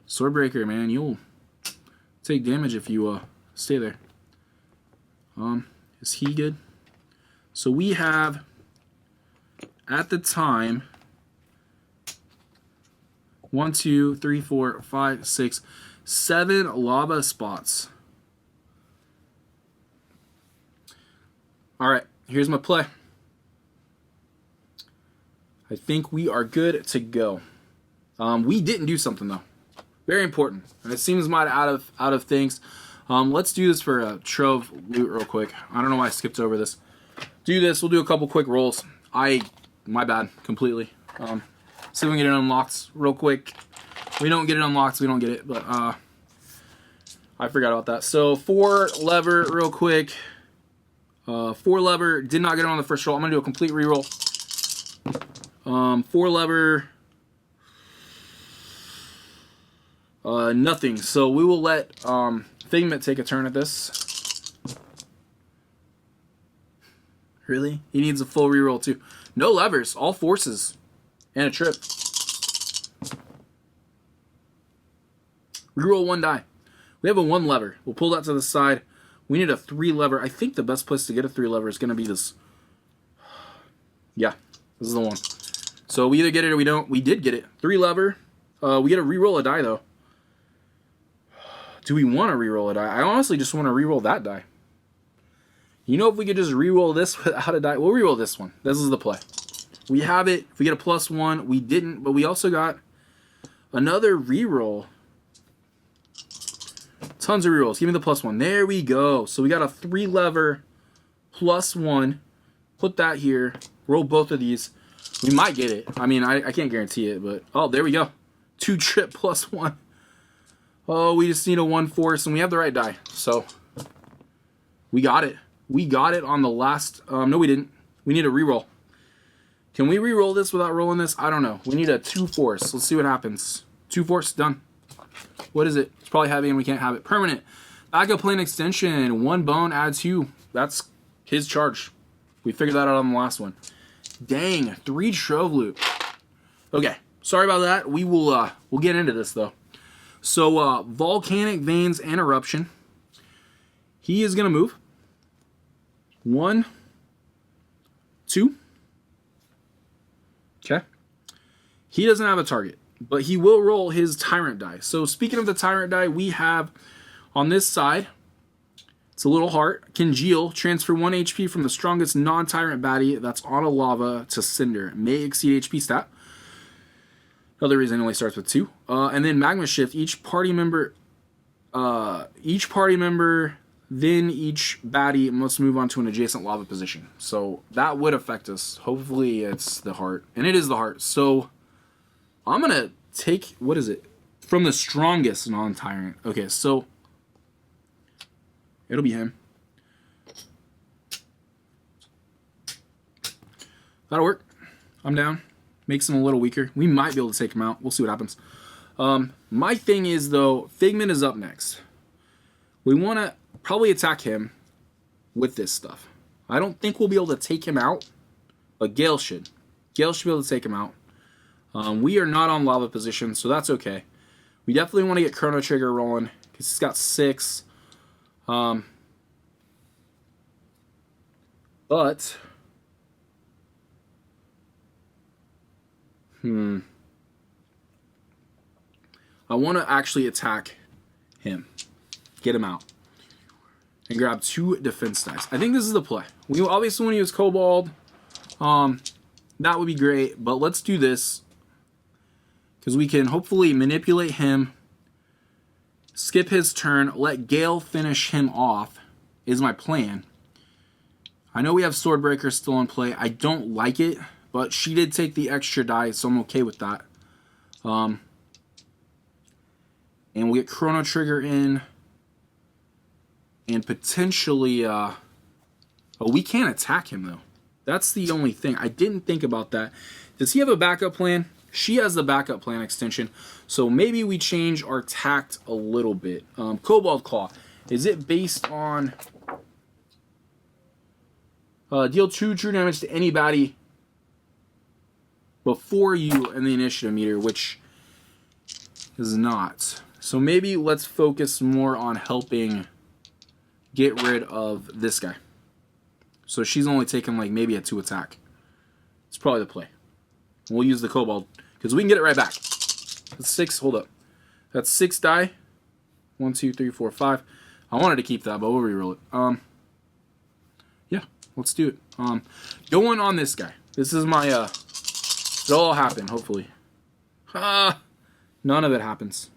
Swordbreaker, man, you'll take damage if you stay there. Is he good? So we have... at the time, 1, 2, 3, 4, 5, 6, 7 lava spots. Alright, here's my play. I think we are good to go. We didn't do something though. Very important. And it seems might out of things. Let's do this for a trove loot real quick. I don't know why I skipped over this. Do this, we'll do a couple quick rolls. My bad, completely. See if we can get it unlocked real quick. We don't get it unlocked, so we don't get it, but I forgot about that. So 4 lever real quick. 4 lever, did not get it on the first roll. I'm gonna do a complete reroll. 4 lever, nothing. So we will let Figment take a turn at this. Really? He needs a full reroll too. No levers, all forces, and a trip. Reroll 1 die. We have a 1 lever. We'll pull that to the side. We need a 3 lever. I think the best place to get a 3 lever is going to be this. Yeah, this is the one. So we either get it or we don't. We did get it. 3 lever. We get to reroll a die though. Do we want to reroll a die? I honestly just want to reroll that die. You know, if we could just reroll this without a die, we'll reroll this one. This is the play. We have it. If we get a +1, we didn't, but we also got another reroll. Tons of rerolls. Give me the +1. There we go. So we got a 3 lever +1. Put that here. Roll both of these. We might get it. I mean, I can't guarantee it, but oh, there we go. 2 trip +1. Oh, we just need a 1 force, and we have the right die. So we got it. We got it on the last... no, we didn't. We need a reroll. Can we reroll this without rolling this? I don't know. We need a 2 force. Let's see what happens. 2 force, done. What is it? It's probably heavy and we can't have it. Permanent. Backup plan extension. 1 bone, add 2. That's his charge. We figured that out on the last one. Dang, 3 Trove Loot. Okay, sorry about that. We will we'll get into this though. So Volcanic Veins and Eruption. He is gonna move. 1, 2. Okay. He doesn't have a target, but he will roll his Tyrant die. So speaking of the Tyrant die, we have on this side, it's a little heart. Congeal, transfer 1 HP from the strongest non-Tyrant baddie that's on a lava to Cinder. May exceed HP stat. Another reason it only starts with 2. And then Magma Shift, each party member, then each baddie must move on to an adjacent lava position. So that would affect us. Hopefully it's the heart. And it is the heart. So I'm going to take, what is it? From the strongest non-Tyrant. Okay, so it'll be him. That'll work. I'm down. Makes him a little weaker. We might be able to take him out. We'll see what happens. My thing is, though, Figment is up next. We want to probably attack him with this stuff. I don't think we'll be able to take him out, but Gale should. Gale should be able to take him out. We are not on lava position, so that's okay. We definitely want to get Chrono Trigger rolling, because he's got 6. But I want to actually attack him. Get him out. And grab 2 defense dice. I think this is the play. We obviously want to use Kobold. That would be great, but let's do this. Because we can hopefully manipulate him, skip his turn, let Gale finish him off, is my plan. I know we have Swordbreaker still in play. I don't like it, but she did take the extra die, so I'm okay with that. And we'll get Chrono Trigger in. And potentially, oh, we can't attack him, though. That's the only thing. I didn't think about that. Does he have a backup plan? She has the backup plan extension, so maybe we change our tact a little bit. Cobalt Claw, is it based on deal 2 true damage to any baddie before you and the initiative meter, which is not. So maybe let's focus more on helping get rid of this guy. So she's only taking like maybe a 2 attack. It's probably the play. We'll use the Kobold, because we can get it right back. That's 6, hold up. That's 6 die. 1, 2, 3, 4, 5. I wanted to keep that, but we'll reroll it. Yeah, let's do it. Going on this guy. This is my, it'll all happen, hopefully. None of it happens.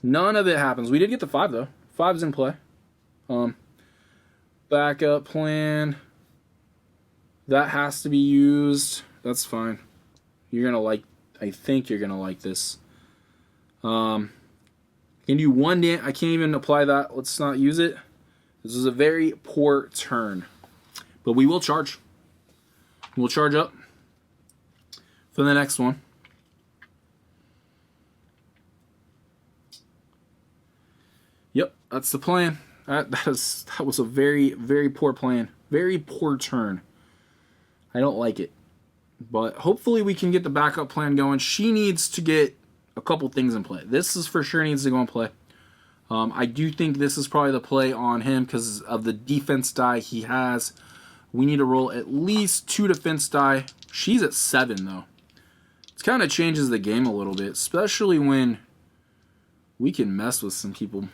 None of it happens. We did get the 5, though. 5's in play. Backup plan. That has to be used. That's fine. You're gonna like, I think you're gonna like this. Can do 1 damage. I can't even apply that. Let's not use it. This is a very poor turn. But we will charge. We'll charge up for the next one. Yep, that's the plan. That was a very, very poor plan. Very poor turn. I don't like it. But hopefully we can get the backup plan going. She needs to get a couple things in play. This is for sure needs to go in play. I do think this is probably the play on him because of the defense die he has. We need to roll at least 2 defense die. She's at 7 though. It kind of changes the game a little bit, especially when we can mess with some people.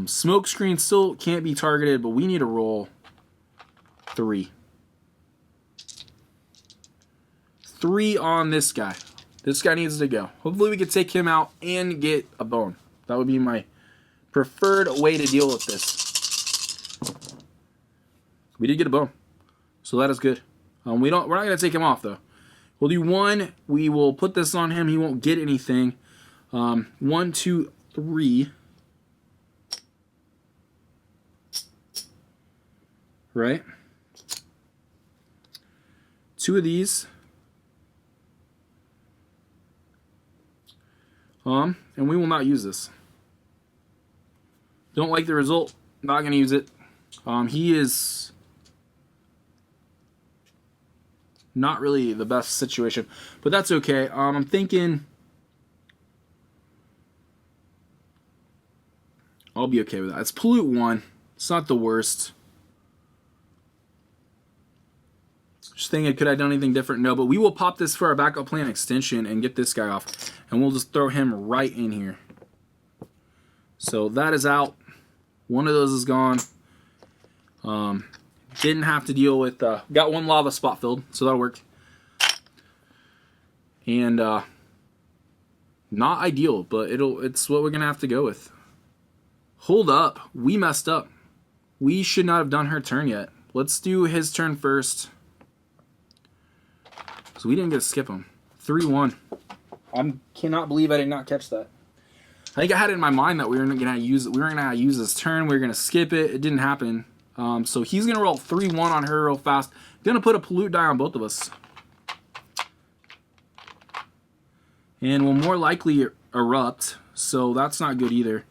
Smoke screen still can't be targeted, but we need to roll 3. 3 on this guy. This guy needs to go. Hopefully we can take him out and get a bone. That would be my preferred way to deal with this. We did get a bone, so that is good. We're not going to take him off though. We'll do 1. We will put this on him. He won't get anything. 1, 2, 3. Right? 2 of these. And we will not use this. Don't like the result. Not going to use it. He is Not really the best situation, but that's okay. I'm thinking I'll be okay with that. It's pollute 1. It's not the worst. Just thinking, could I have done anything different? No, but we will pop this for our backup plan extension and get this guy off. And we'll just throw him right in here. So that is out. One of those is gone. Didn't have to deal with, got one lava spot filled, so that'll work. And, not ideal, but it's what we're going to have to go with. Hold up. We messed up. We should not have done her turn yet. Let's do his turn first. So we didn't get to skip him. 3-1. I cannot believe I did not catch that. I think I had it in my mind that we were gonna use this turn. We were gonna skip it. It didn't happen. So he's gonna roll 3-1 on her real fast. Gonna put a pollute die on both of us, and will more likely erupt. So that's not good either.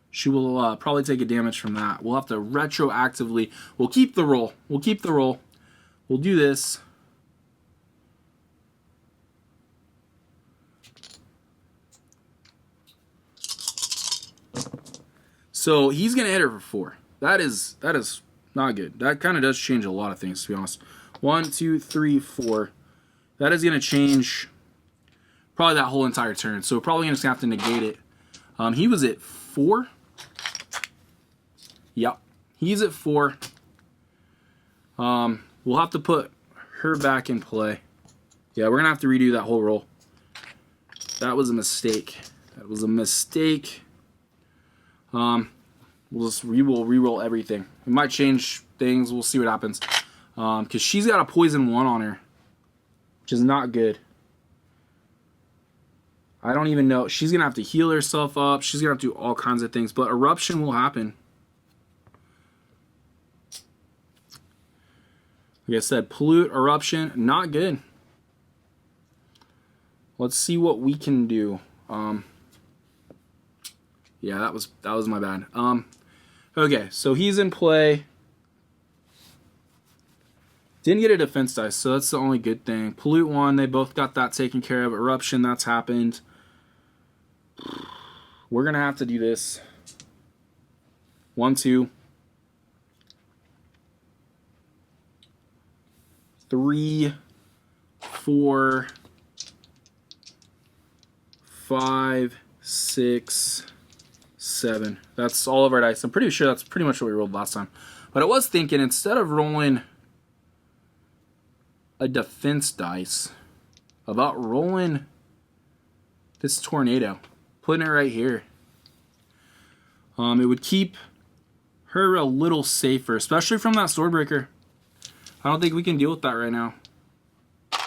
She will probably take a damage from that. We'll have to retroactively. We'll keep the roll. We'll keep the roll. We'll do this. So he's gonna hit her for 4. That is not good. That kind of does change a lot of things, to be honest. 1, 2, 3, 4. That is gonna change probably that whole entire turn. So we're probably gonna just have to negate it. He was at 4. Yep, he's at 4. We'll have to put her back in play. Yeah, we're gonna have to redo that whole roll. That was a mistake. That was a mistake. We'll just re-roll everything. It might change things. We'll see what happens. Because she's got a poison 1 on her, which is not good. I don't even know. She's gonna have to heal herself up. She's gonna have to do all kinds of things. But eruption will happen. Like I said, pollute, eruption, not good. Let's see what we can do. Yeah, that was my bad. Okay, so he's in play. Didn't get a defense dice, so that's the only good thing. Pollute 1, they both got that taken care of. Eruption, that's happened. We're gonna have to do this. 1, 2, 3, 4, 5, 6, 7. That's all of our dice. I'm pretty sure that's pretty much what we rolled last time. But I was thinking, instead of rolling a defense dice, about rolling this tornado, putting it right here. It would keep her a little safer, especially from that swordbreaker. I don't think we can deal with that right now. 1,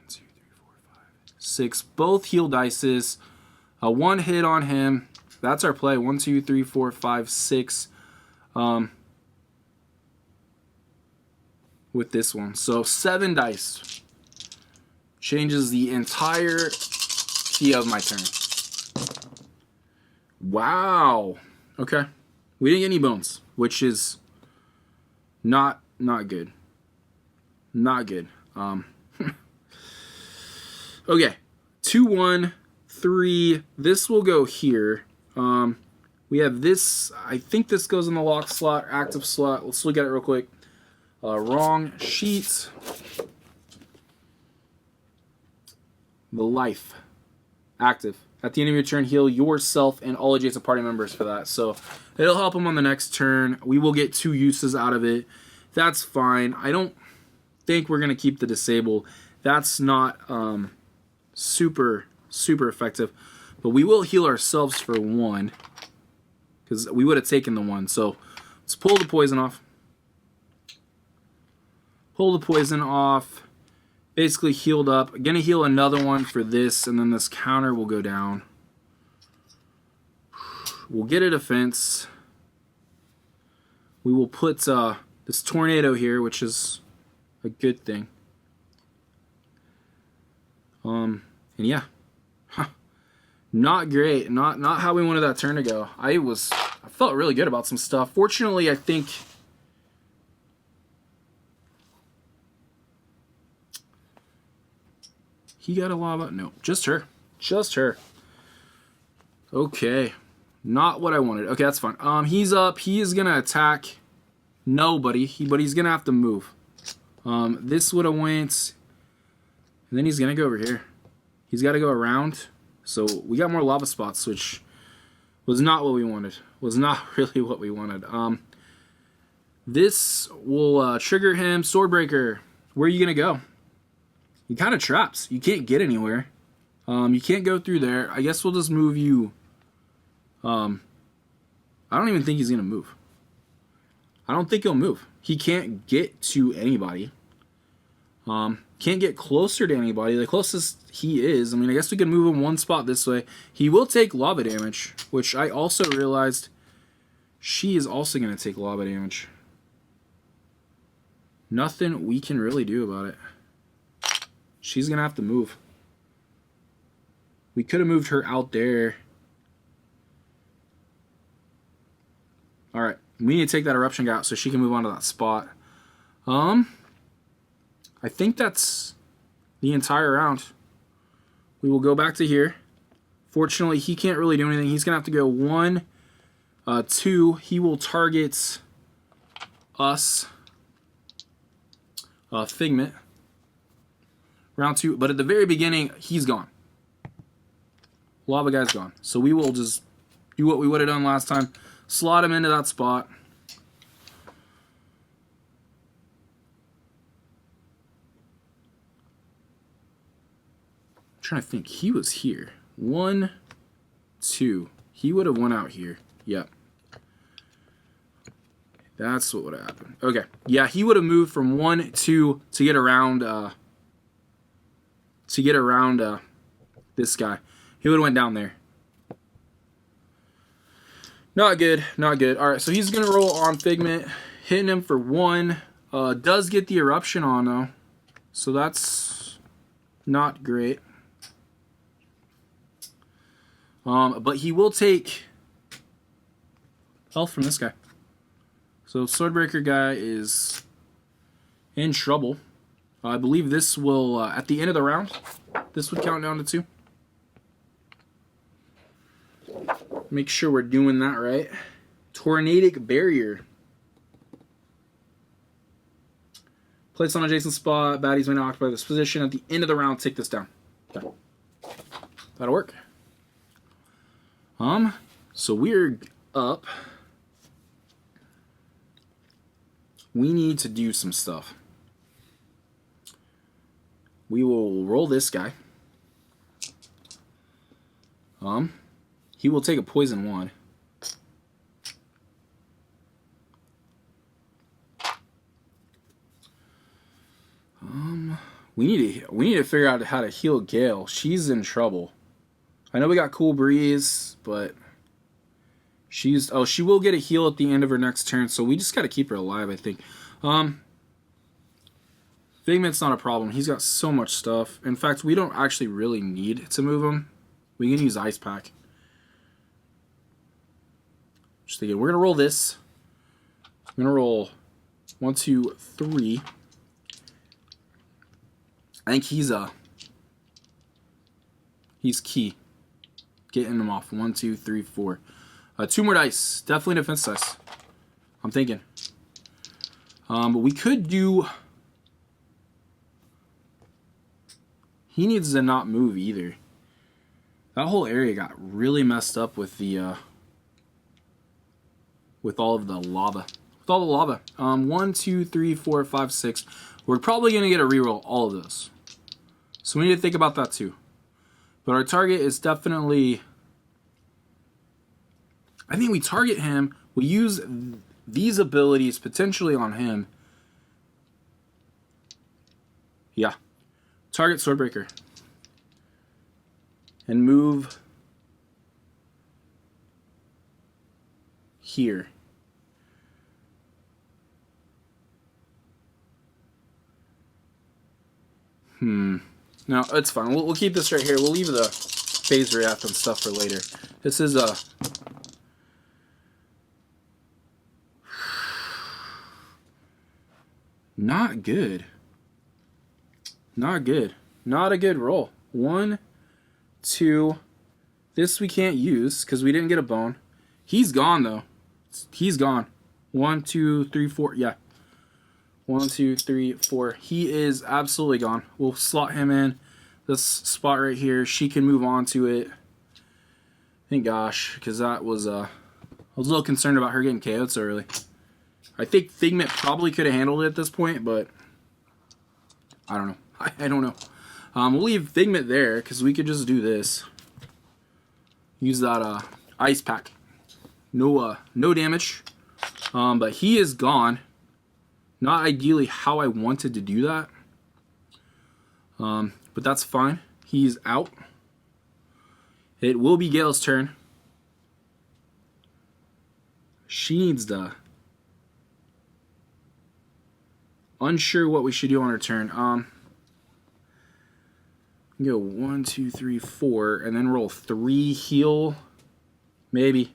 2, 3, 4, 5, 6. Both heal dices. 1 hit on him. That's our play. 1, 2, 3, 4, 5, 6. With this one. So 7 dice. Changes the entire key of my turn. Wow. Okay. We didn't get any bones, which is not good. Not good. Okay. 2, 1, 3. This will go here. We have this. I think this goes in the lock slot, active slot. Let's look at it real quick. Wrong sheet. The life. Active. At the end of your turn, heal yourself and all adjacent party members for that. So it'll help them on the next turn. We will get 2 uses out of it. That's fine. I don't think we're going to keep the disable. That's not super effective. But we will heal ourselves for 1. Because we would have taken the 1. So let's pull the poison off. Pull the poison off. Basically healed up. Gonna heal another one for this, and then this counter will go down. We'll get a defense. We will put this tornado here, which is a good thing. And yeah. Not great. Not how we wanted that turn to go. I felt really good about some stuff. Fortunately, I think He got a lava? No, just her. Just her. Okay. Not what I wanted. Okay, that's fine. He's up. He is going to attack nobody, but he's going to have to move. This would have went... And then he's going to go over here. He's got to go around. So we got more lava spots, which was not what we wanted. Was not really what we wanted. This will trigger him. Swordbreaker. Where are you going to go? He kind of traps. You can't get anywhere. You can't go through there. I guess we'll just move you. I don't even think he's going to move. I don't think he'll move. He can't get to anybody. Can't get closer to anybody. The closest he is, I mean, I guess we can move him one spot this way. He will take lava damage, which I also realized she is also going to take lava damage. Nothing we can really do about it. She's going to have to move. We could have moved her out there. Alright, we need to take that eruption guy out so she can move on to that spot. I think that's the entire round. We will go back to here. Fortunately, he can't really do anything. He's going to have to go 1, 2. He will target us. Figment. Round 2. But at the very beginning, he's gone. Lava guy's gone. So we will just do what we would have done last time. Slot him into that spot. I'm trying to think. He was here. 1, 2. He would have went out here. Yep. That's what would have happened. Okay. Yeah, he would have moved from 1, 2 to get around this guy. He would have went down there. Not good. Not good. Alright, so he's going to roll on Figment. Hitting him for 1. Does get the eruption on, though. So that's not great. But he will take health from this guy. So Swordbreaker guy is in trouble. I believe this will, at the end of the round, this would count down to 2. Make sure we're doing that right. Tornadic Barrier. Place on adjacent spot. Baddies may not occupy this position. At the end of the round, take this down. Okay. That'll work. So we're up. We need to do some stuff. We will roll this guy. He will take a poison 1. We need to figure out how to heal Gale. She's in trouble. I know we got Cool Breeze, but she will get a heal at the end of her next turn, so we just got to keep her alive, I think. Figment's not a problem. He's got so much stuff. In fact, we don't actually really need to move him. We can use Ice Pack. Just thinking, we're going to roll this. I'm going to roll 1, 2, 3. I think he's key. Getting him off. 1, 2, 3, 4. 2 more dice. Definitely defense dice. I'm thinking. But we could do... He needs to not move either. That whole area got really messed up with the... with all of the lava. With all the lava. 1, 2, 3, 4, 5, 6. We're probably going to get a reroll all of those. So we need to think about that too. But our target is definitely... I think we target him. We use these abilities potentially on him. Yeah. Target Swordbreaker. And move here. No, it's fine. We'll keep this right here. We'll leave the phase react and stuff for later. This is not good. Not good. Not a good roll. 1, 2. This we can't use because we didn't get a bone. He's gone, though. He's gone. 1, 2, 3, 4. Yeah. 1, 2, 3, 4. He is absolutely gone. We'll slot him in this spot right here. She can move on to it. Thank gosh, because that was I was a little concerned about her getting KO'd so early. I think Figment probably could have handled it at this point, but I don't know. I don't know. We'll leave Figment there because we could just do this. Use that ice pack. No damage. But he is gone. Not ideally how I wanted to do that. But that's fine. He's out. It will be Gale's turn. She needs to... Unsure what we should do on her turn. Go 1, 2, 3, 4, and then roll 3 heal. Maybe.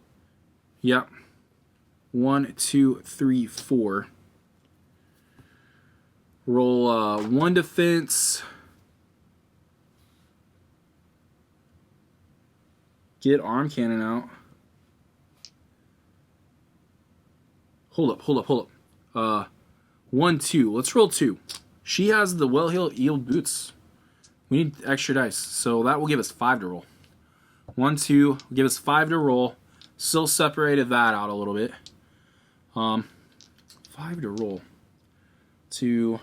Yep. 1, 2, 3, 4. Roll 1 defense. Get arm cannon out. Hold up. 1, 2. Let's roll 2. She has the well-heeled boots. We need extra dice, so that will give us 5 to roll. 1, 2, give us 5 to roll. Still separated that out a little bit. 5 to roll. 2,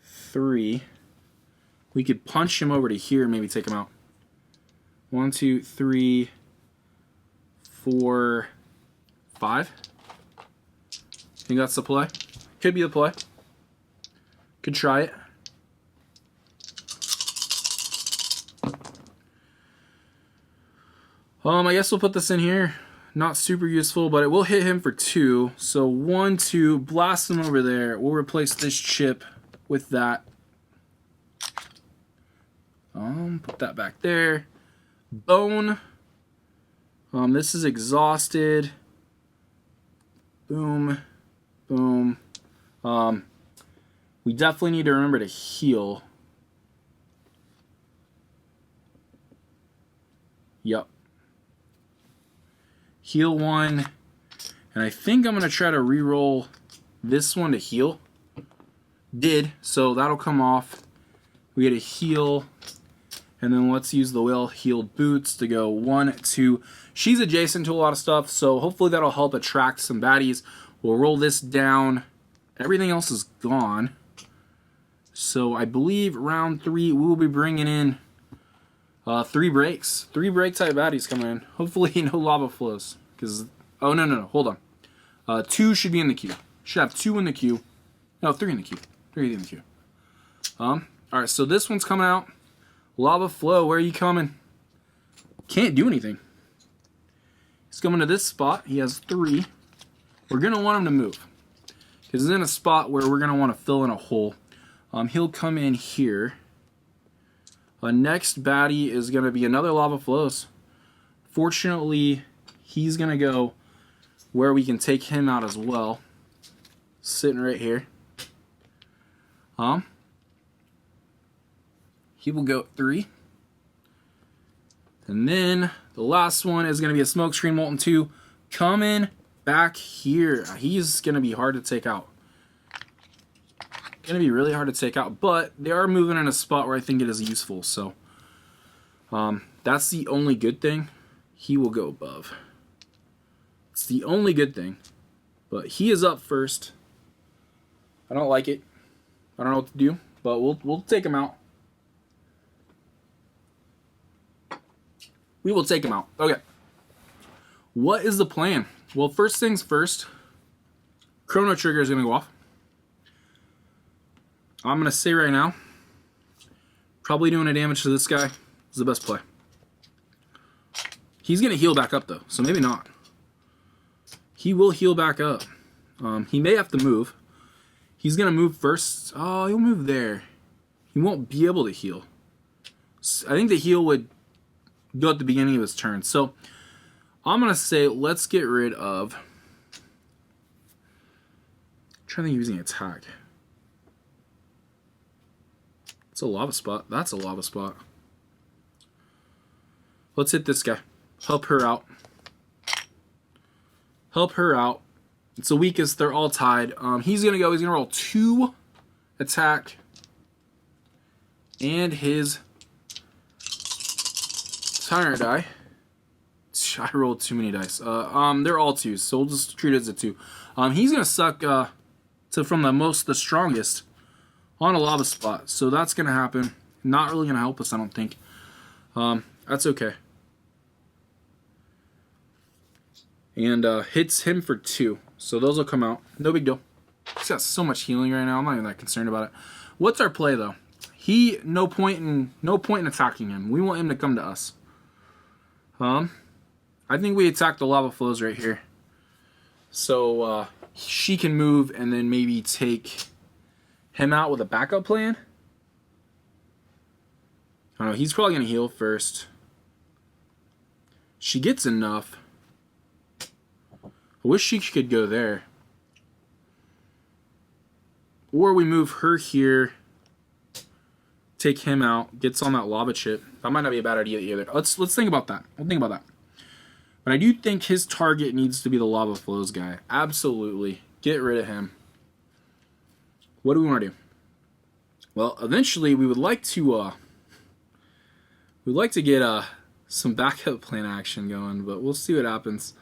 3. We could punch him over to here and maybe take him out. 1, 2, 3, 4, 5. Think that's the play? Could be the play. Could try it. I guess we'll put this in here. Not super useful, but it will hit him for 2. So 1, 2, blast him over there. We'll replace this chip with that. Put that back there. Bone. This is exhausted. Boom. Boom. We definitely need to remember to heal. Yep. Heal 1. And I think I'm going to try to re-roll this one to heal. Did. So that'll come off. We get a heal. And then let's use the well-heeled boots to go 1, 2. She's adjacent to a lot of stuff, so hopefully that'll help attract some baddies. We'll roll this down. Everything else is gone. So I believe round 3 we will be bringing in 3 breaks. 3 break type baddies coming in. Hopefully no lava flows. Because oh no, hold on. 2 should be in the queue. Should have 2 in the queue. No, 3 in the queue. 3 in the queue. Alright, so this one's coming out. Lava flow, where are you coming? Can't do anything. He's coming to this spot. He has 3. We're going to want him to move. Because he's in a spot where we're going to want to fill in a hole. He'll come in here. Next baddie is going to be another lava flows. Fortunately, he's going to go where we can take him out as well. Sitting right here. He will go 3. And then the last one is going to be a smokescreen Molten 2 coming back here. He's going to be hard to take out. Going to be really hard to take out, but they are moving in a spot where I think it is useful. So that's the only good thing. He will go above. It's the only good thing. But he is up first. I don't like it. I don't know what to do, but we'll take him out. We will take him out. Okay. What is the plan? Well, first things first. Chrono Trigger is going to go off. I'm going to say right now, probably doing a damage to this guy is the best play. He's going to heal back up, though, so maybe not. He will heal back up. He may have to move. He's going to move first. Oh, he'll move there. He won't be able to heal. I think the heal would go at the beginning of his turn. So I'm going to say let's get rid of... I'm trying to think of using attack. It's a lava spot. That's a lava spot. Let's hit this guy. Help her out. Help her out. It's the weakest. They're all tied. He's going to go. He's going to roll 2 attack. And his Tyrant die. I rolled too many dice. They're all 2s, so we'll just treat it as a 2. He's going to suck from the strongest on a lava spot. So that's going to happen. Not really going to help us, I don't think. That's okay. And hits him for 2. So those will come out. No big deal. He's got so much healing right now. I'm not even that concerned about it. What's our play though? No point in attacking him. We want him to come to us. I think we attack the lava flows right here. So she can move and then maybe take him out with a backup plan. I don't know. He's probably gonna heal first. She gets enough. I wish she could go there. Or we move her here, take him out, gets on that lava chip. That might not be a bad idea either. Let's think about that. We'll think about that. But I do think his target needs to be the lava flows guy. Absolutely. Get rid of him. What do we want to do? Well, eventually we would like to get some backup plan action going, but we'll see what happens.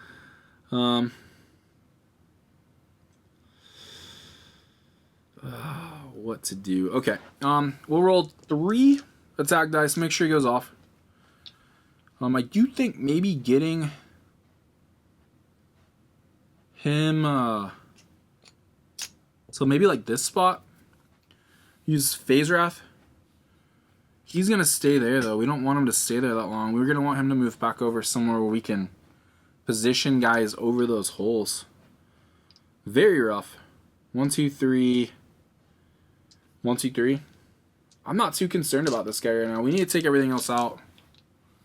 What to do? Okay. We'll roll 3 attack dice. Make sure he goes off. I do think maybe getting him. So maybe like this spot. Use Phase Wrath. He's gonna stay there though. We don't want him to stay there that long. We're gonna want him to move back over somewhere where we can position guys over those holes. Very rough. 1, 2, 3. 1, 2, 3. I'm not too concerned about this guy right now. We need to take everything else out.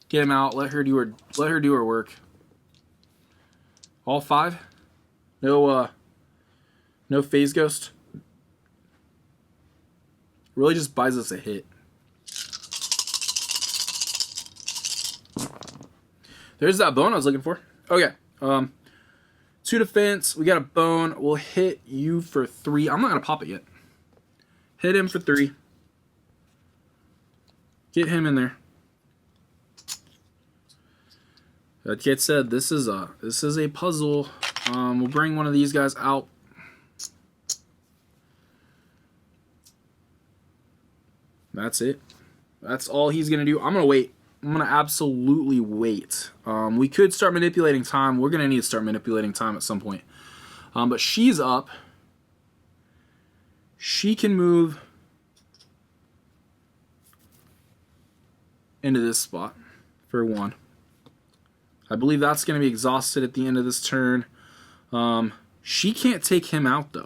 Get him out. Let her do her work. All 5. No phase ghost. Really just buys us a hit. There's that bone I was looking for. Okay. 2 defense. We got a bone. We'll hit you for 3. I'm not gonna pop it yet. Hit him for 3. Get him in there. Like I said, this is a puzzle. We'll bring one of these guys out. That's it. That's all he's gonna do. I'm gonna wait. I'm gonna absolutely wait. We could start manipulating time. We're gonna need to start manipulating time at some point. But she's up. She can move into this spot for 1. I believe that's going to be exhausted at the end of this turn. She can't take him out though.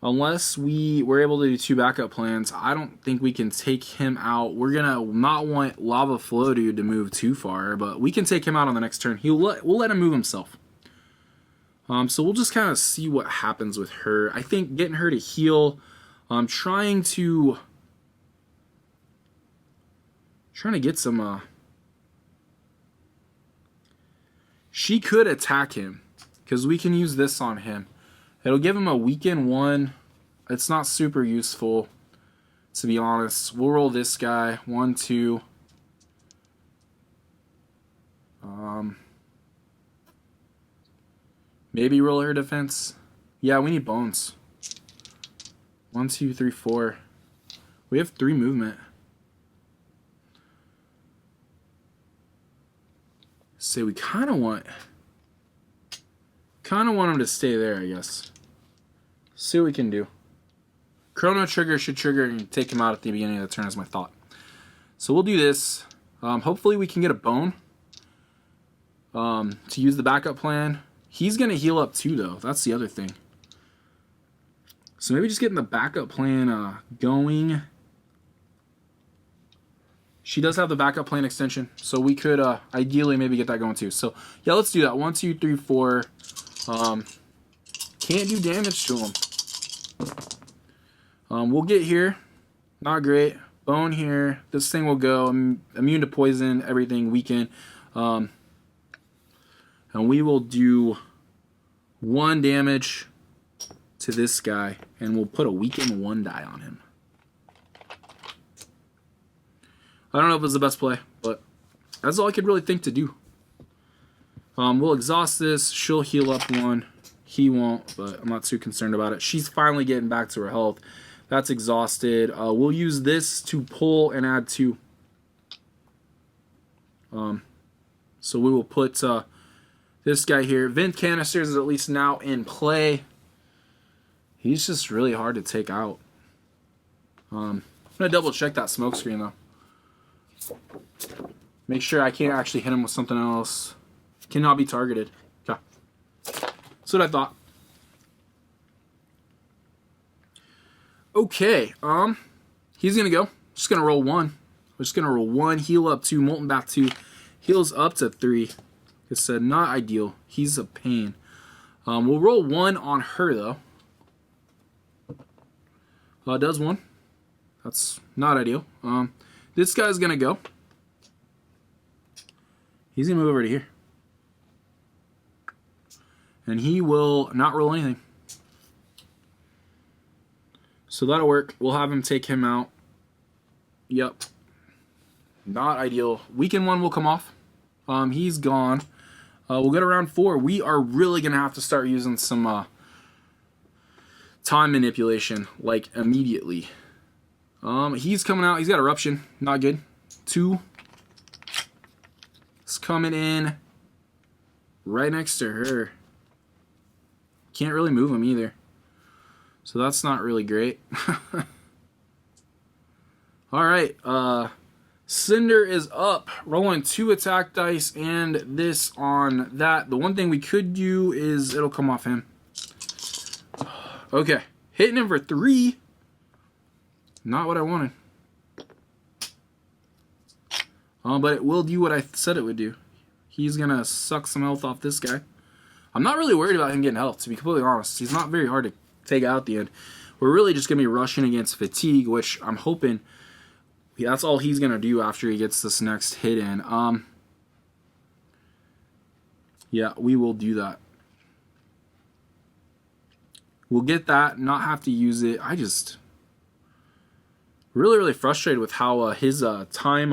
Unless we're able to do 2 backup plans, I don't think we can take him out. We're going to not want Lava Flow Dude to move too far, but we can take him out on the next turn. We'll let him move himself. So we'll just kind of see what happens with her. I think getting her to heal, trying to get some, she could attack him, because we can use this on him. It'll give him a weaken 1. It's not super useful, to be honest. We'll roll this guy. 1, 2. Maybe roll her defense. Yeah, we need bones. 1, 2, 3, 4. We have 3 movement. So we kind of want him to stay there, I guess. See what we can do. Chrono Trigger should trigger and take him out at the beginning of the turn is my thought. So we'll do this. Hopefully we can get a bone to use the backup plan. He's going to heal up too, though. That's the other thing. So maybe just getting the backup plan going. She does have the backup plan extension, so we could ideally maybe get that going too. So yeah, let's do that. 1, 2, 3, 4. Can't do damage to him. We'll get here. Not great. Bone here. This thing will go. I'm immune to poison. Everything weaken. And we will do 1 damage to this guy. And we'll put a weaken 1 die on him. I don't know if it's the best play, but that's all I could really think to do. We'll exhaust this. She'll heal up 1. He won't, but I'm not too concerned about it. She's finally getting back to her health. That's exhausted. We'll use this to pull and add 2. So we will put this guy here. Vent canisters is at least now in play. He's just really hard to take out. I'm going to double check that smoke screen though. Make sure I can't actually hit him with something else. Cannot be targeted. Okay. That's what I thought. Okay, he's gonna go. Just gonna roll 1. We're just gonna roll 1, heal up 2, molten back 2, heals up to 3. Like I said, not ideal. He's a pain. We'll roll 1 on her though. Does 1. That's not ideal. This guy's gonna go. He's gonna move over to here. And he will not roll anything. So that'll work. We'll have him take him out. Yep. Not ideal. Weaken 1 will come off. He's gone. We'll get around 4. We are really going to have to start using some time manipulation, like immediately. He's coming out. He's got Eruption. Not good. 2. It's coming in right next to her. Can't really move him either. So that's not really great. Alright, Cinder is up. Rolling 2 attack dice and this on that. The one thing we could do is it'll come off him. Okay, hitting him for 3. Not what I wanted. But it will do what I said it would do. He's going to suck some health off this guy. I'm not really worried about him getting health, to be completely honest. He's not very hard to take out at the end. We're really just going to be rushing against fatigue, which I'm hoping that's all he's going to do after he gets this next hit in. Yeah, we will do that. We'll get that, not have to use it. I just really frustrated with how his time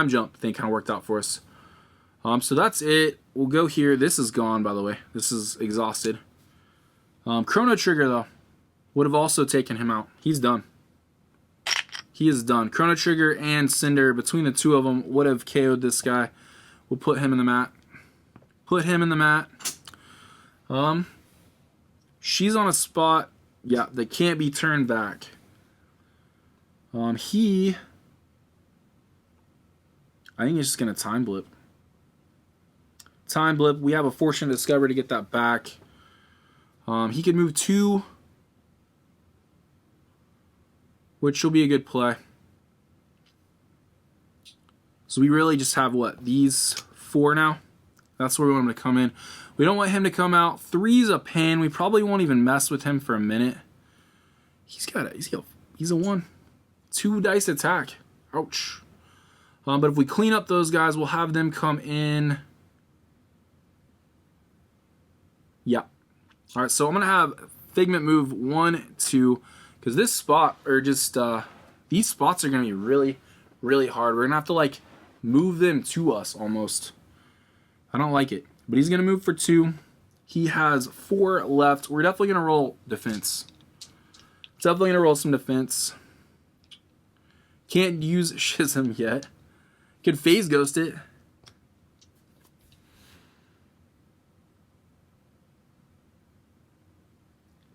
jump thing kind of worked out for us. So that's it. We'll go here. This is gone, by the way. This is exhausted. Chrono Trigger, though, would have also taken him out. He's done. He is done. Chrono Trigger and Cinder, between the 2 of them, would have KO'd this guy. We'll put him in the mat. Put him in the mat. She's on a spot, yeah, that can't be turned back. I think he's just going to time blip. Time blip. We have a Fortune Discover to get that back. He could move 2, which will be a good play. So we really just have, what, these 4 now? That's where we want him to come in. We don't want him to come out. 3's a pain. We probably won't even mess with him for a minute. He's a 1. 2 dice attack. Ouch. But if we clean up those guys, we'll have them come in. Yeah. All right, so I'm going to have Figment move 1, 2, because this spot, or just these spots are going to be really hard. We're going to have to, like, move them to us almost. I don't like it. But he's going to move for 2. He has 4 left. We're definitely going to roll defense. Definitely going to roll some defense. Can't use Schism yet. Could phase ghost it.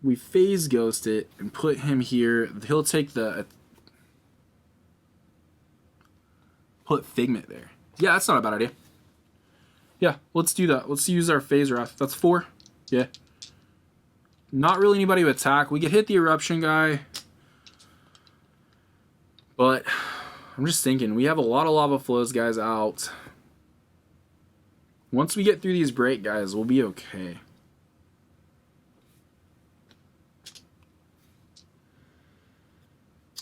We phase ghost it and put him here. He'll take the... Put Figment there. Yeah, that's not a bad idea. Yeah, let's do that. Let's use our phase wrath. That's 4. Yeah. Not really anybody to attack. We could hit the eruption guy. But I'm just thinking, we have a lot of lava flows guys out. Once we get through these break guys, we'll be okay.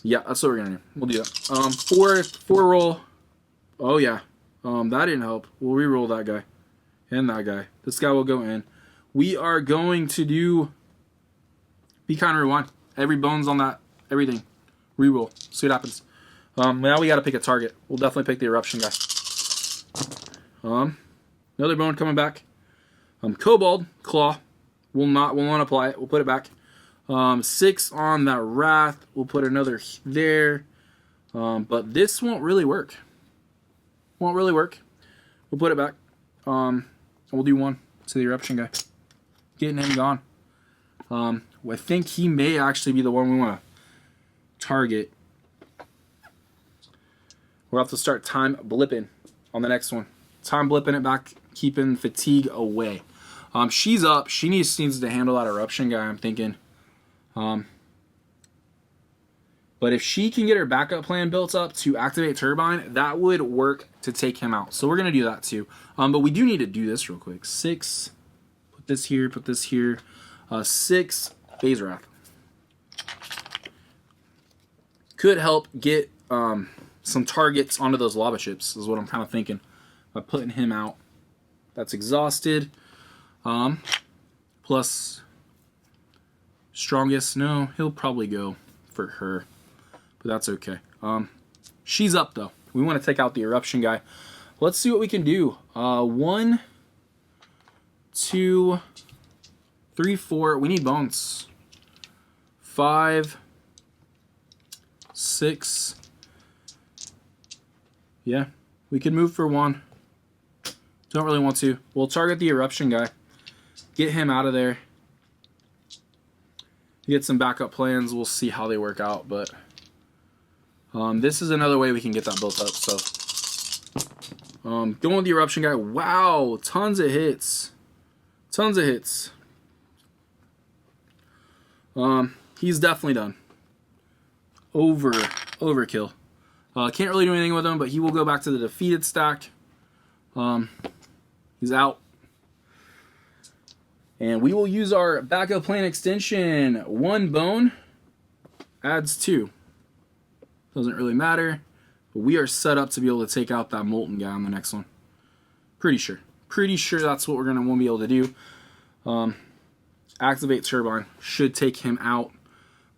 Yeah, that's what we're gonna do. We'll do that. Four roll. Oh yeah. That didn't help. We'll re-roll that guy. And that guy. This guy will go in. We are going to do Be Kind Rewind. Every bone's on that. Everything. Re-roll. See what happens. Now we gotta pick a target. We'll definitely pick the eruption guy. Another bone coming back. Kobold Claw. We'll not apply it. We'll put it back. 6 on that Wrath. We'll put another there. But this won't really work. Won't really work. We'll put it back. And we'll do 1 to the eruption guy. Getting him gone. I think he may actually be the one we want to target. We'll have to start time blipping on the next one. Time blipping it back, keeping fatigue away. She's up. She needs to handle that eruption guy, I'm thinking. But if she can get her backup plan built up to activate Turbine, that would work to take him out. So we're going to do that too. But we do need to do this real quick. 6. Put this here. Put this here. 6. Phase Wrath. Could help get some targets onto those lava ships, is what I'm kind of thinking. By putting him out. That's exhausted. Plus strongest. No, he'll probably go for her. But that's okay. She's up though. We want to take out the eruption guy. Let's see what we can do. 1, 2, 3, 4. We need bones. 5, 6. Yeah, we can move for 1. Don't really want to. We'll target the eruption guy. Get him out of there. Get some backup plans. We'll see how they work out, but this is another way we can get that built up. So going with the eruption guy. Wow, tons of hits. Tons of hits. He's definitely done. Overkill. Can't really do anything with him, but he will go back to the defeated stack. He's out. And we will use our backup plan extension. 1 bone adds 2. Doesn't really matter. But we are set up to be able to take out that molten guy on the next one. Pretty sure. Pretty sure that's what we're going to want to be able to do. Activate Turbine. Should take him out.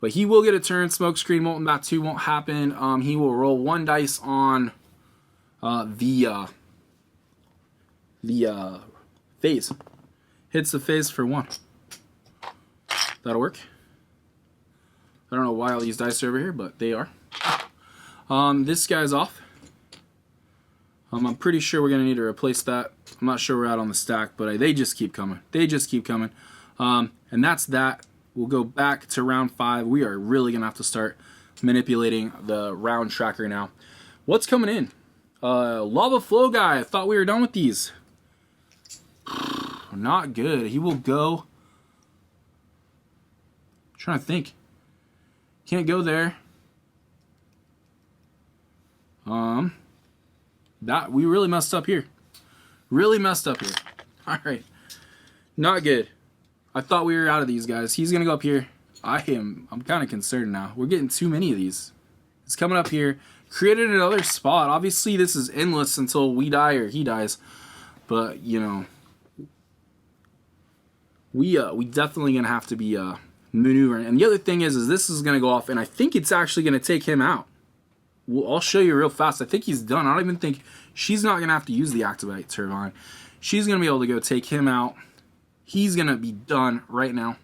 But he will get a turn. Smokescreen Molten Bat 2 won't happen. He will roll 1 dice on the phase. Hits the phase for 1. That'll work. I don't know why all these dice are over here, but they are. This guy's off. I'm pretty sure we're going to need to replace that. I'm not sure we're out on the stack, but they just keep coming. They just keep coming. And that's that. We'll go back to round 5. We are really going to have to start manipulating the round tracker now. What's coming in? Lava Flow guy. I thought we were done with these. Not good. He will go. I'm trying to think. Can't go there. That we really messed up here. Really messed up here. All right. Not good. I thought we were out of these guys. He's gonna go up here. I'm kind of concerned now. We're getting too many of these. It's coming up here. Created another spot. Obviously, this is endless until we die or he dies. But you know, we definitely gonna have to be maneuvering. And the other thing is this is gonna go off, and I think it's actually gonna take him out. Well, I'll show you real fast. I think he's done. I don't even think she's not gonna have to use the activate turbine. She's gonna be able to go take him out. He's gonna be done right now.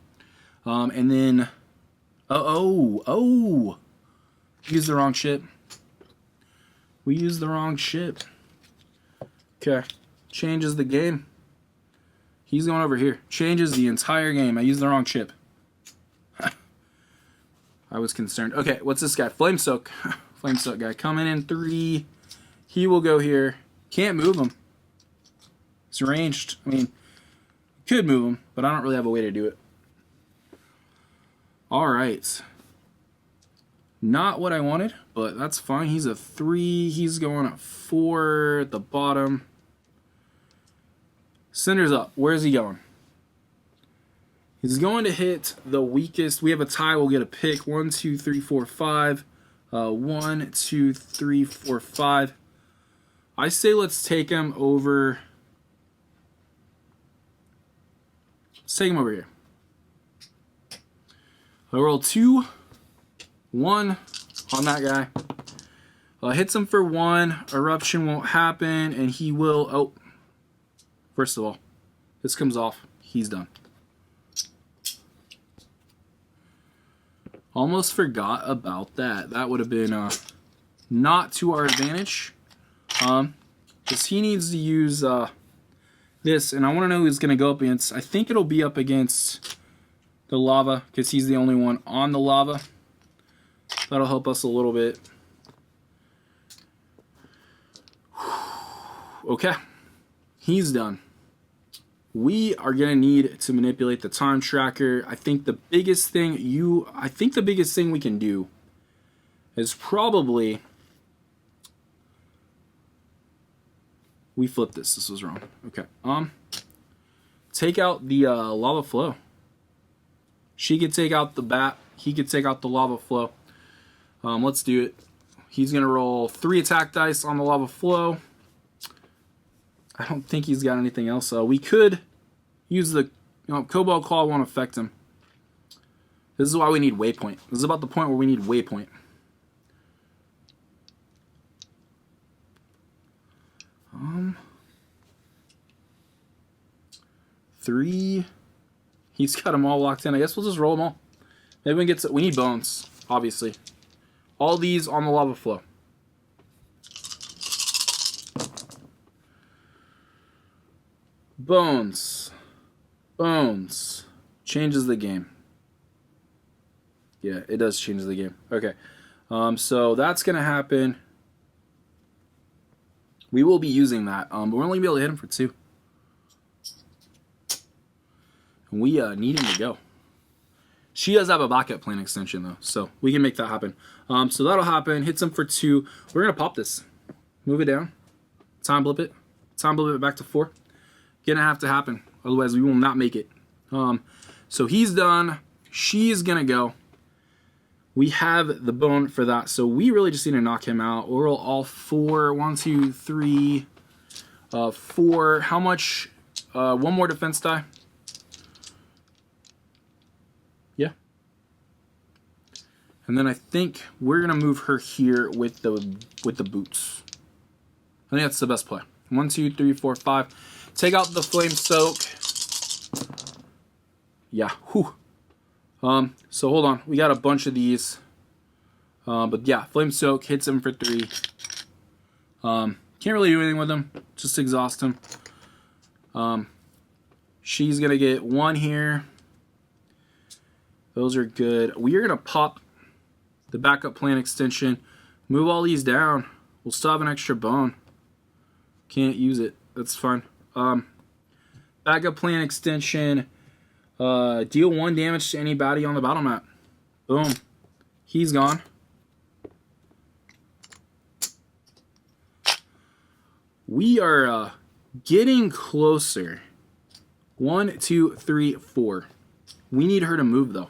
And then, oh, used the wrong ship. We used the wrong ship. Okay, changes the game. He's going over here. Changes the entire game. I used the wrong ship. I was concerned. Okay, what's this guy? Flame Soak. Flame Soak guy coming in 3. He will go here. Can't move him. It's ranged. I mean, could move him, but I don't really have a way to do it. All right. Not what I wanted, but that's fine. He's a 3. He's going at 4 at the bottom. Cinder's up. Where's he going? He's going to hit the weakest. We have a tie. We'll get a pick. 1, 2, 3, 4, 5. 1, 2, 3, 4, 5. I say let's take him over. Let's take him over here. I roll 2, 1 on that guy. Hits him for 1. Eruption won't happen, and he will. Oh, first of all, this comes off. He's done. Almost forgot about that. That would have been not to our advantage. Because he needs to use this, and I want to know who he's going to go up against. I think it'll be up against the lava, because he's the only one on the lava. That'll help us a little bit. Okay, he's done. We are going to need to manipulate the time tracker. I think the biggest thing we can do is probably... We flipped this. This was wrong. Okay. Take out the lava flow. She could take out the bat. He could take out the lava flow. Let's do it. He's going to roll 3 attack dice on the lava flow. I don't think he's got anything else. We could use the Cobalt Claw won't affect him. This is why we need Waypoint. This is about the point where we need Waypoint. Three. He's got them all locked in. I guess we'll just roll them all. Maybe we can get. We need bones, obviously. All these on the lava flow. Bones. Bones. Changes the game. Yeah, it does change the game. Okay. So that's going to happen. We will be using that. But we're only going to be able to hit him for 2. And we need him to go. She does have a backup plan extension, though. So we can make that happen. So that'll happen. Hits him for 2. We're going to pop this. Move it down. Time blip it. Time blip it back to 4. Gonna have to happen, otherwise we will not make it. So he's done. She's gonna go. We have the bone for that, so we really just need to knock him out. We'll roll all 4. 1, 2, 3, 4. How much? 1 more defense die. Yeah. And then I think we're gonna move her here with the boots. I think that's the best play. 1, 2, 3, 4, 5. Take out the flame soak. Yeah. Whew. So hold on. We got a bunch of these. But yeah, flame soak hits him for 3. Can't really do anything with him. Just exhaust him. She's gonna get 1 here. Those are good. We are gonna pop the backup plan extension. Move all these down. We'll still have an extra bone. Can't use it. That's fine. Backup plan extension. Deal 1 damage to any baddie on the battle map. Boom. He's gone. We are getting closer. 1, 2, 3, 4. We need her to move, though.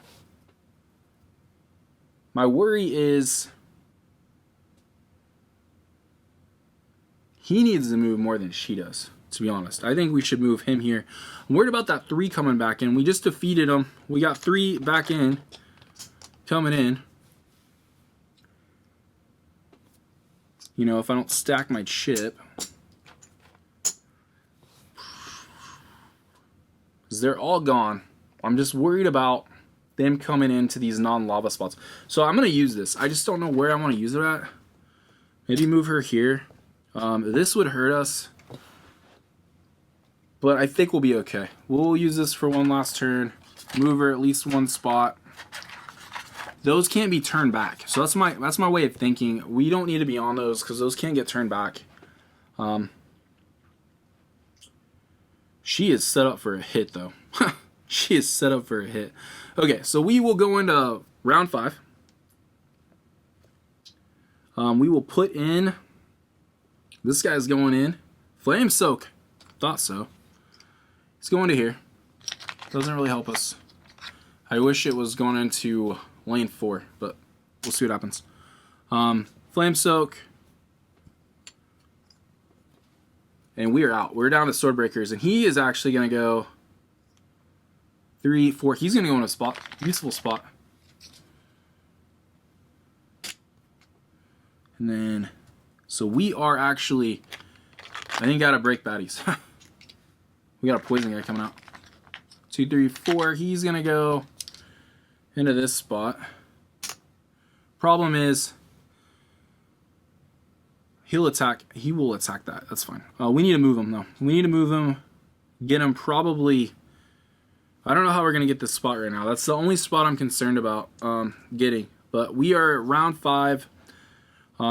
My worry is he needs to move more than she does, to be honest. I think we should move him here. I'm worried about that 3 coming back in. We just defeated him. We got 3 back in. Coming in. You know, if I don't stack my chip. Because they're all gone. I'm just worried about them coming into these non-lava spots. So I'm going to use this. I just don't know where I want to use it at. Maybe move her here. This would hurt us. But I think we'll be okay. We'll use this for 1 last turn. Move her at least 1 spot. Those can't be turned back. So that's my way of thinking. We don't need to be on those because those can't get turned back. She is set up for a hit, though. She is set up for a hit. Okay, so we will go into round 5. We will put in... This guy's going in. Flame Soak. Thought so. He's going to here. Doesn't really help us. I wish it was going into lane 4, but we'll see what happens. Flame Soak. And we are out. We're down to Sword Breakers, and he is actually going to go 3, 4. He's going to go in a spot. Useful spot. And then, so we are actually, I think, got to break baddies. We got a poison guy coming out. 2, 3, 4. He's going to go into this spot. Problem is, he'll attack. He will attack that. That's fine. We need to move him, though. We need to move him. Get him probably. I don't know how we're going to get this spot right now. That's the only spot I'm concerned about getting. But we are at round 5.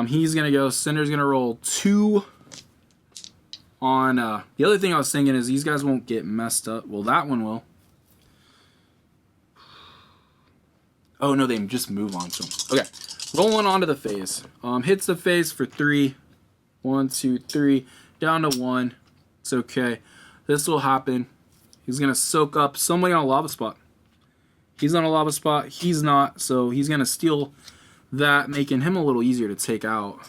He's going to go. Cinder's going to roll 2 on. The other thing I was thinking is these guys won't get messed up. Well, that one will. Oh, no, they just move on to him. Okay. Rolling onto the phase. Hits the phase for 3. 1, 2, 3. Down to 1. It's okay. This will happen. He's going to soak up somebody on a lava spot. He's on a lava spot. He's not. So he's going to steal that, making him a little easier to take out.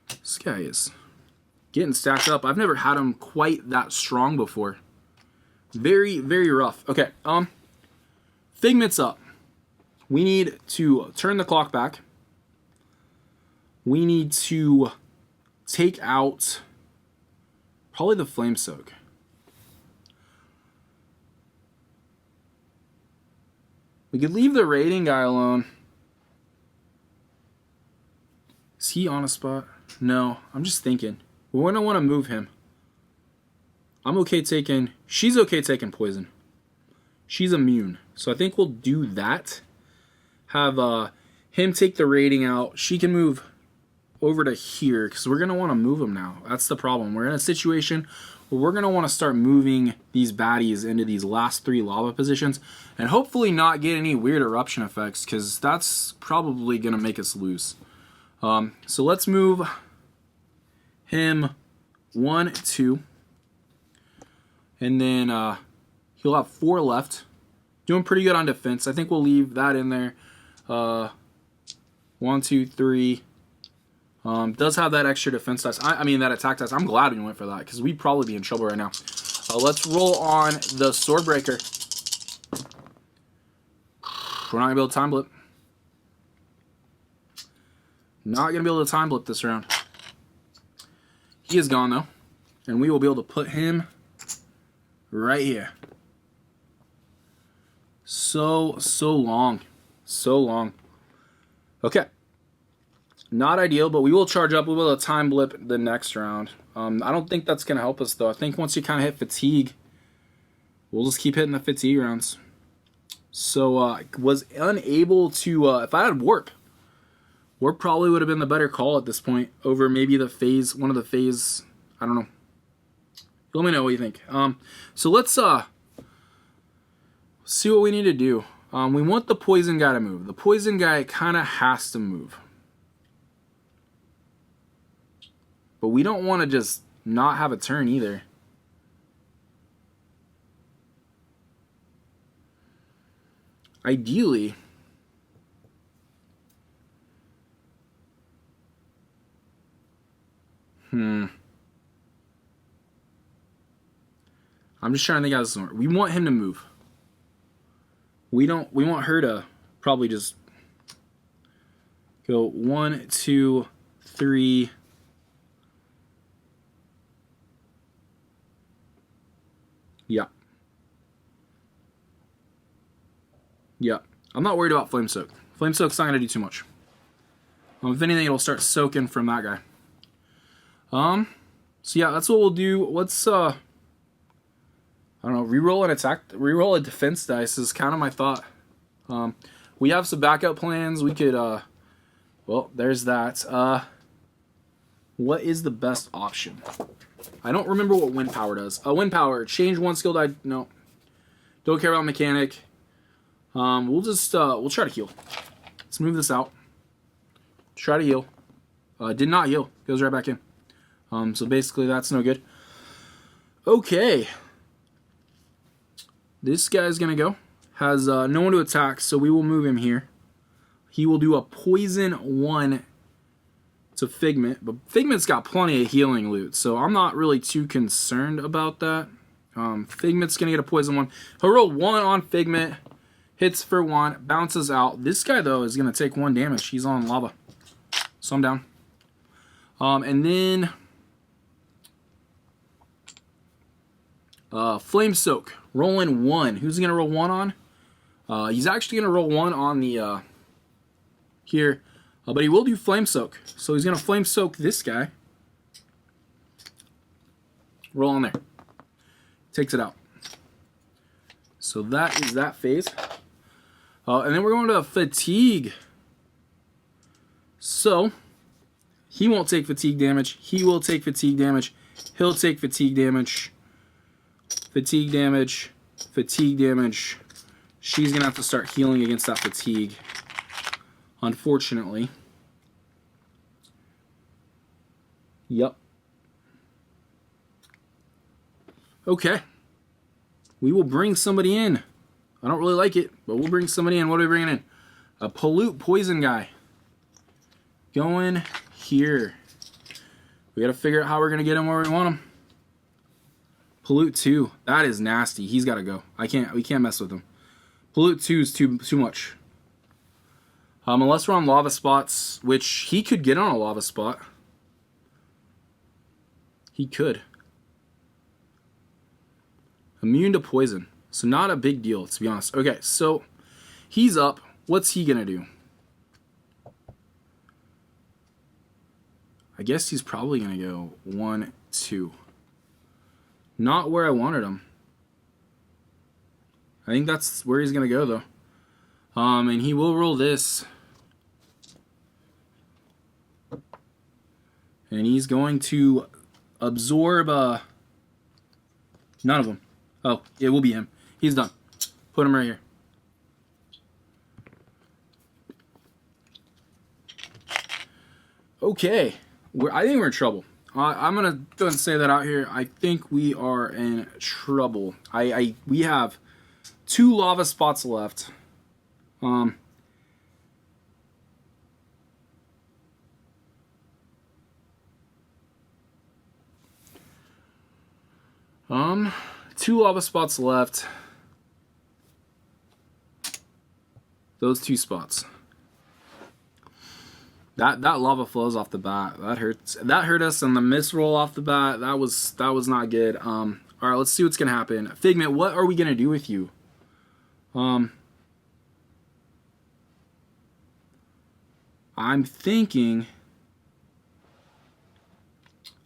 This guy is getting stacked up. I've never had him quite that strong before. Very, very rough. Okay. Figment's up. We need to turn the clock back. We need to take out probably the Flame Soak. We could leave the raiding guy alone. Is he on a spot? No, I'm just thinking. We're going to want to move him. I'm okay taking... She's okay taking poison. She's immune. So I think we'll do that. Have him take the raiding out. She can move over to here because we're going to want to move him now. That's the problem. We're in a situation where we're going to want to start moving these baddies into these last 3 lava positions and hopefully not get any weird eruption effects because that's probably going to make us lose. So let's move him 1, 2. And then he'll have 4 left. Doing pretty good on defense. I think we'll leave that in there. 1, 2, 3. Does have that extra defense dice. I mean, that attack dice. I'm glad we went for that because we'd probably be in trouble right now. Let's roll on the Sword Breaker. We're not going to be able to time blip. Not going to be able to time blip this round. He is gone, though. And we will be able to put him right here. So long. So long. Okay. Not ideal, but we will charge up. We will time blip the next round. I don't think that's going to help us, though. I think once you kind of hit fatigue, we'll just keep hitting the fatigue rounds. So, I was unable to... if I had warp probably would have been the better call at this point over maybe the phase, one of the phase... I don't know. Let me know what you think. So let's see what we need to do. We want the poison guy to move. The poison guy kind of has to move. But we don't want to just not have a turn either. Ideally, I'm just trying to think how this works. We want him to move. We want her to probably just go 1, 2, 3. Yeah. Yeah. I'm not worried about Flame Soak. Flame Soak's not going to do too much. If anything, it'll start soaking from that guy. So yeah, that's what we'll do. Let's, I don't know, reroll an attack, reroll a defense dice is kind of my thought. We have some backup plans. We could, well, there's that. What is the best option? I don't remember what wind power does. Wind power, change 1 skill die. No, don't care about mechanic. We'll just, we'll try to heal. Let's move this out. Try to heal. Did not heal. Goes right back in. So basically that's no good. Okay. This guy's gonna go. Has no one to attack, so we will move him here. He will do a poison 1 to Figment, but Figment's got plenty of healing loot, so I'm not really too concerned about that. Figment's gonna get a poison 1. He'll roll 1 on Figment, hits for 1, bounces out. This guy though is gonna take 1 damage. He's on lava, so I'm down. And then Flame Soak, rolling 1. Who's he gonna roll 1 on? He's actually gonna roll 1 on the here, but he will do Flame Soak. So he's gonna Flame Soak this guy. Roll on there. Takes it out. So that is that phase. And then we're going to Fatigue. So he won't take fatigue damage. He will take fatigue damage. He'll take fatigue damage. Fatigue damage. Fatigue damage. She's going to have to start healing against that fatigue, unfortunately. Yep. Okay. We will bring somebody in. I don't really like it, but we'll bring somebody in. What are we bringing in? A Pollute Poison guy. Going here. We got to figure out how we're going to get him where we want him. Pollute 2. That is nasty. He's got to go. We can't mess with him. Pollute 2 is too much. Unless we're on lava spots, which he could get on a lava spot. He could. Immune to poison. So not a big deal, to be honest. Okay, so he's up. What's he going to do? I guess he's probably going to go 1, 2. Not where I wanted him. I think that's where he's going to go, though. And he will roll this. And he's going to absorb none of them. Oh, it will be him. He's done. Put him right here. Okay. I think we're in trouble. I'm going to go ahead and say that out here. I think we are in trouble. We have 2 lava spots left. 2 lava spots left. Those 2 spots. That lava flows off the bat. That hurts. That hurt us, and the miss roll off the bat. That was not good. All right, let's see what's gonna happen. Figment, what are we gonna do with you? I'm thinking.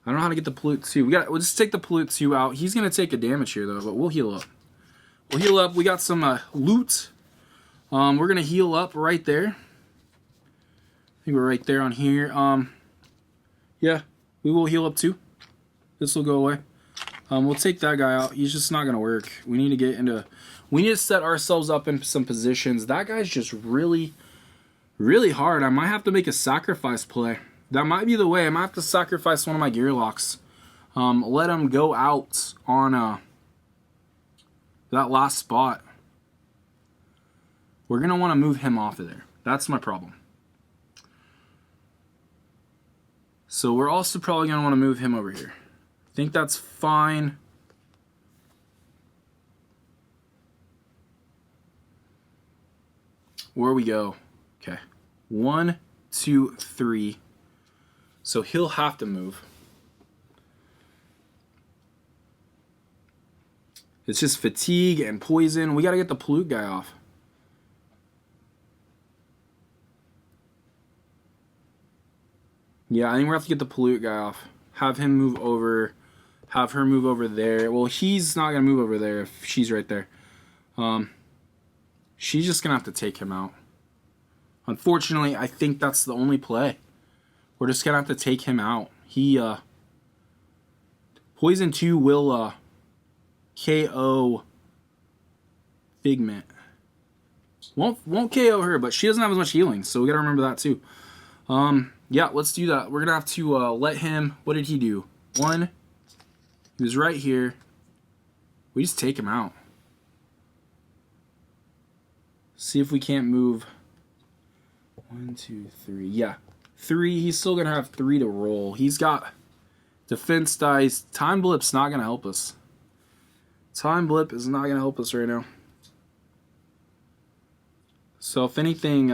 I don't know how to get the Pollute 2. We'll just take the Pollute 2 out. He's gonna take a damage here though, but we'll heal up. We'll heal up. We got some loot. We're gonna heal up right there. I think we're right there on here. Yeah, we will heal up too. This will go away. We'll take that guy out. He's just not gonna work. We need to get into. We need to set ourselves up in some positions. That guy's just really, really hard. I might have to make a sacrifice play. That might be the way. I might have to sacrifice one of my gear locks. Let him go out on that last spot. We're gonna want to move him off of there. That's my problem. So we're also probably going to want to move him over here. I think that's fine. Where we go. Okay. 1, 2, 3. So he'll have to move. It's just fatigue and poison. We got to get the Pollute guy off. Yeah, I think we're going to have to get the Pollute guy off. Have him move over. Have her move over there. Well, he's not going to move over there if she's right there. She's just going to have to take him out. Unfortunately, I think that's the only play. We're just going to have to take him out. Poison 2 will KO Figment. Won't KO her, but she doesn't have as much healing, so we got to remember that too. Yeah, let's do that. We're going to have to let him... What did he do? 1. He was right here. We just take him out. See if we can't move 1, 2, 3. Yeah, 3. He's still gonna have 3 to roll. He's got defense dice. Time blip's not gonna help us. Time blip is not gonna help us right now. So if anything,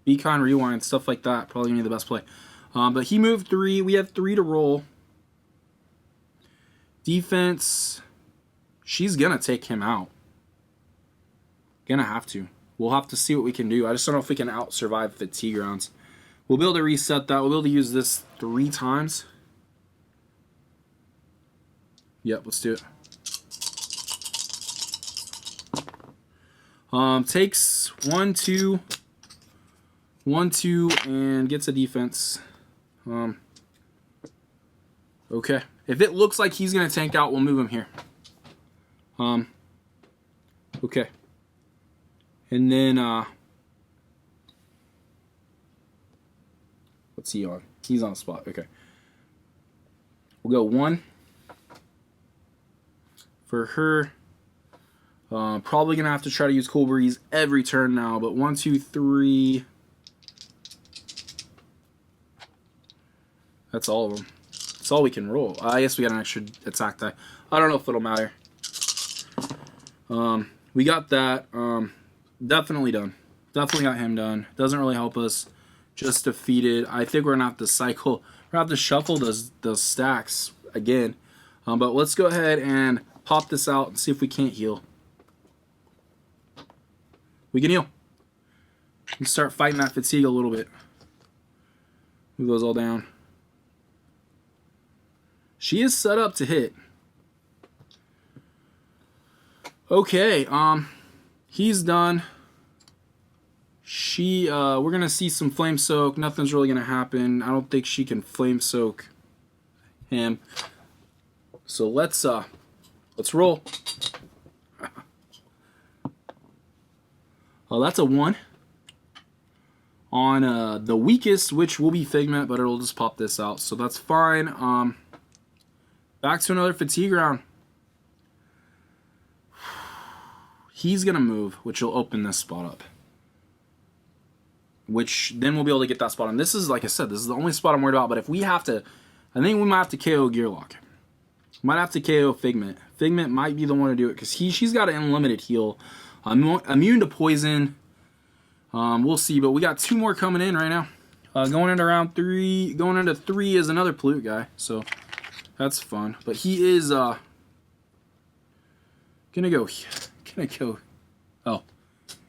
Be Kind Rewind, stuff like that, probably gonna be the best play. But he moved 3. We have 3 to roll. Defense, she's gonna take him out. Gonna have to. We'll have to see what we can do. I just don't know if we can out-survive fatigue rounds. We'll be able to reset that. We'll be able to use this 3 times. Yep, let's do it. Takes 1, 2, 1, 2, and gets a defense. Okay. If it looks like he's gonna tank out, we'll move him here. Okay. And then, what's he on? He's on the spot. Okay. We'll go 1 for her. Probably gonna have to try to use Cool Breeze every turn now, but 1, 2, 3. That's all of them. That's all we can roll. I guess we got an extra attack die. I don't know if it'll matter. We got that. Definitely done. Definitely got him done. Doesn't really help us. Just defeated. I think we're gonna have to cycle. We're gonna have to shuffle those stacks again. But let's go ahead and pop this out and see if we can't heal. We can heal. We can start fighting that fatigue a little bit. Move those all down. She is set up to hit. Okay, he's done. We're gonna see some flame soak. Nothing's really gonna happen. I don't think she can flame soak him. So let's roll. Well, that's a 1 on the weakest, which will be Figment, but it'll just pop this out, so that's fine. Back to another fatigue round. He's gonna move, which will open this spot up. Which then we'll be able to get that spot on. This is, like I said, this is the only spot I'm worried about. But if we have to, I think we might have to KO Gearlock. Might have to KO Figment. Figment might be the one to do it because she's got an unlimited heal. Immune to poison. We'll see, but we got 2 more coming in right now. Going into round 3. Going into 3 is another pollute guy, so that's fun. But he is gonna go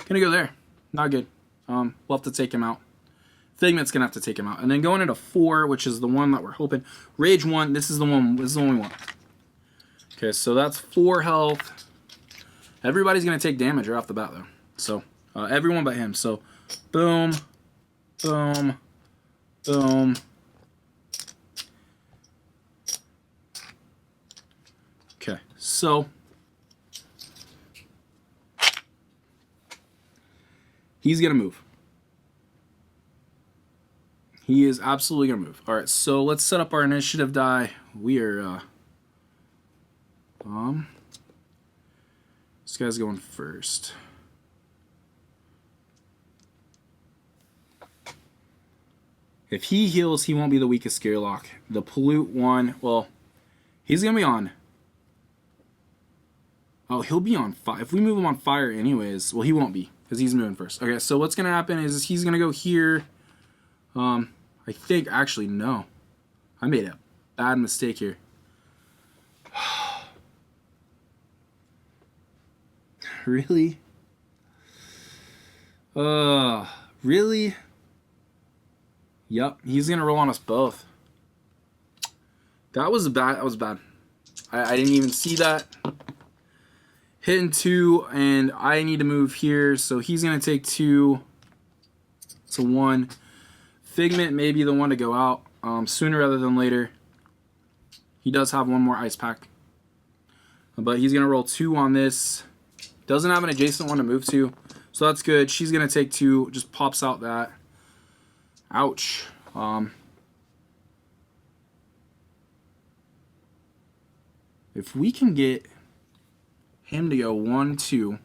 there. Not good. We'll have to take him out. Figment's gonna have to take him out. And then going into 4, which is the one that we're hoping. Rage 1, this is the one we want. Okay, so that's 4 health. Everybody's gonna take damage right off the bat though. So everyone but him. So boom, boom, boom. Okay, so he's gonna move. He is absolutely gonna move. All right, so let's set up our initiative die. We are this guy's going first. If he heals, he won't be the weakest Gearlock. The pollute one, well, he's gonna be on. Oh, he'll be on fire. If we move him on fire anyways, well, he won't be because he's moving first. Okay, so what's gonna happen is he's gonna go here. I think, actually, no. I made a bad mistake here. Really? Really? Yep, he's gonna roll on us both. That was bad. That was bad. I didn't even see that. Hitting 2, and I need to move here, so he's gonna take 2. It's a 1. Figment may be the one to go out sooner rather than later. He does have 1 more ice pack. But he's going to roll 2 on this. Doesn't have an adjacent one to move to. So that's good. She's going to take 2. Just pops out that. Ouch. If we can get him to go 1, 2.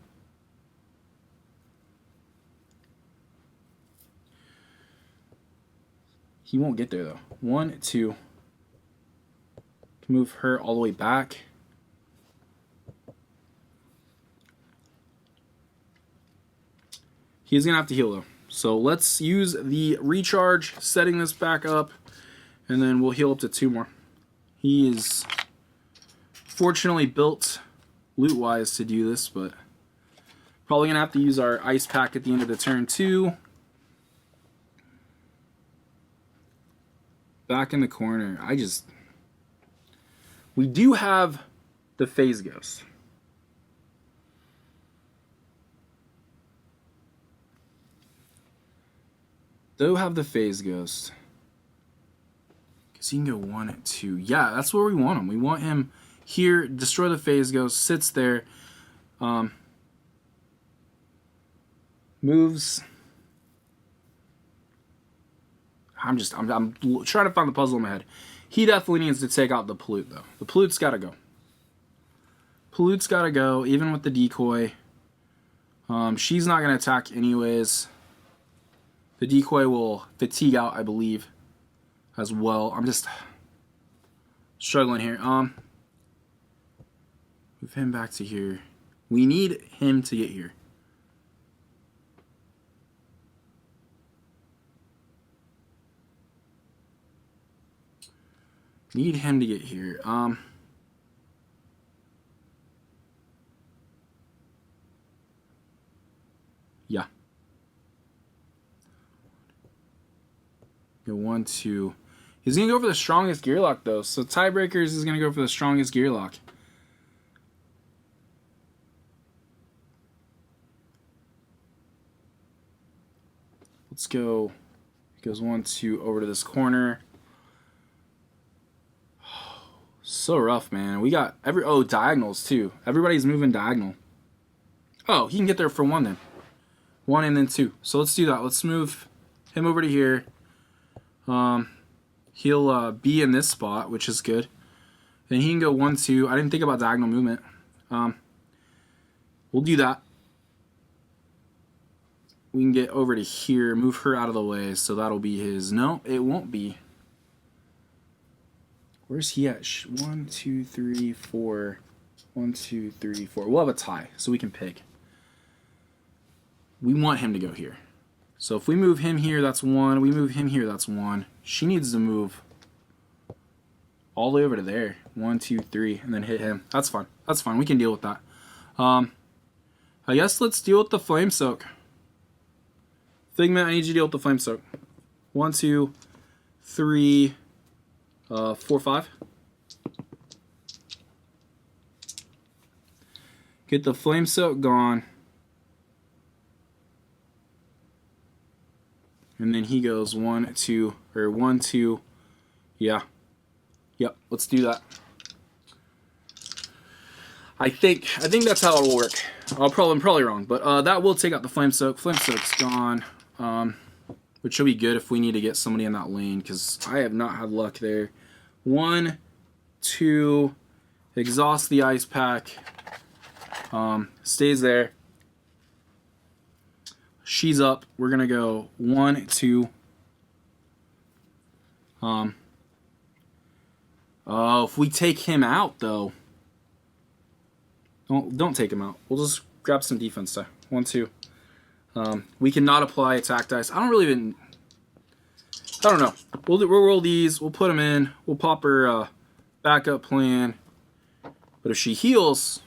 He won't get there, though. 1, 2. Can move her all the way back. He's going to have to heal, though. So let's use the recharge, setting this back up, and then we'll heal up to 2 more. He is fortunately built loot-wise to do this, but probably going to have to use our ice pack at the end of the turn, too. Back in the corner. We do have the Phase Ghost. Do have the Phase Ghost. Because he can go 1, 2. Yeah, that's where we want him. We want him here, destroy the Phase Ghost, sits there, moves. I'm trying to find the puzzle in my head. He definitely needs to take out the Pollute, though. The Pollute's got to go. Pollute's got to go, even with the decoy. She's not going to attack anyways. The decoy will fatigue out, I believe, as well. I'm just struggling here. Move him back to here. We need him to get here. Need him to get here. Yeah. Go 1, 2. He's gonna go for the strongest gear lock though. So tiebreakers is gonna go for the strongest gear lock. Let's go. It goes 1, 2 over to this corner. So rough, man. We got diagonals too. Everybody's moving diagonal. Oh, he can get there for 1 then. 1 and then 2. So let's do that. Let's move him over to here. He'll be in this spot, which is good. Then he can go 1, 2. I didn't think about diagonal movement. We'll do that. We can get over to here, move her out of the way, so that'll be his. No, it won't be. Where's he at? 1, 2, 3, 4. 1, 2, 3, 4. We'll have a tie, so we can pick. We want him to go here. So if we move him here, that's 1. We move him here, that's 1. She needs to move all the way over to there. 1, 2, 3, and then hit him. That's fine. That's fine. We can deal with that. I guess let's deal with the Flame Soak. Figment, I need you to deal with the Flame Soak. 1, 2, 3, 4, 5. Get the Flame Soak gone. And then he goes 1, 2, or 1, 2. Yeah. Yep, let's do that. I think that's how it'll work. I'm probably wrong, but that will take out the Flame Soak. Flame Soak's gone. Which will be good if we need to get somebody in that lane, because I have not had luck there. 1, 2, exhaust the ice pack. Stays there. She's up. We're gonna go 1, 2. Oh, if we take him out though. Don't take him out. We'll just grab some defense die. 1, 2. We cannot apply attack dice. I don't know. We'll roll these. We'll put them in. We'll pop her backup plan. But if she heals,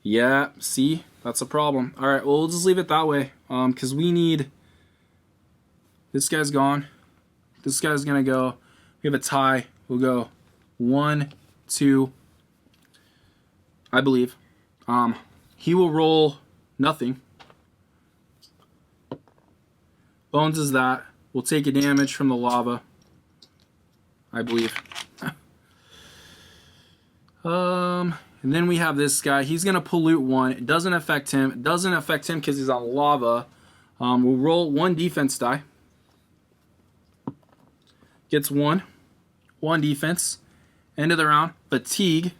yeah, see, that's a problem. All right, well, we'll just leave it that way. Because we need. This guy's gone. This guy's gonna go. We have a tie. We'll go 1, 2. I believe. He will roll nothing. Bones is that. We'll take a damage from the lava. I believe. And then we have this guy. He's going to pollute 1. It doesn't affect him. It doesn't affect him because he's on lava. We'll roll 1 defense die. Gets 1. 1 defense. End of the round. Fatigue.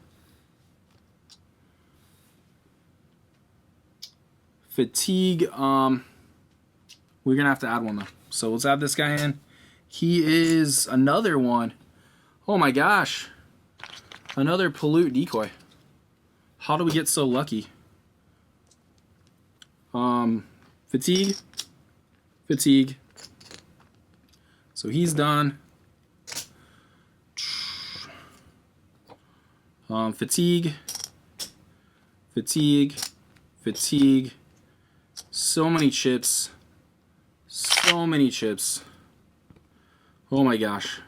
Fatigue. We're going to have to add 1 though. So let's add this guy in. He is another one. Oh my gosh. Another pollute decoy. How do we get so lucky? Fatigue. Fatigue. So he's done. Fatigue. Fatigue. Fatigue. So many chips. So many chips. Oh my gosh.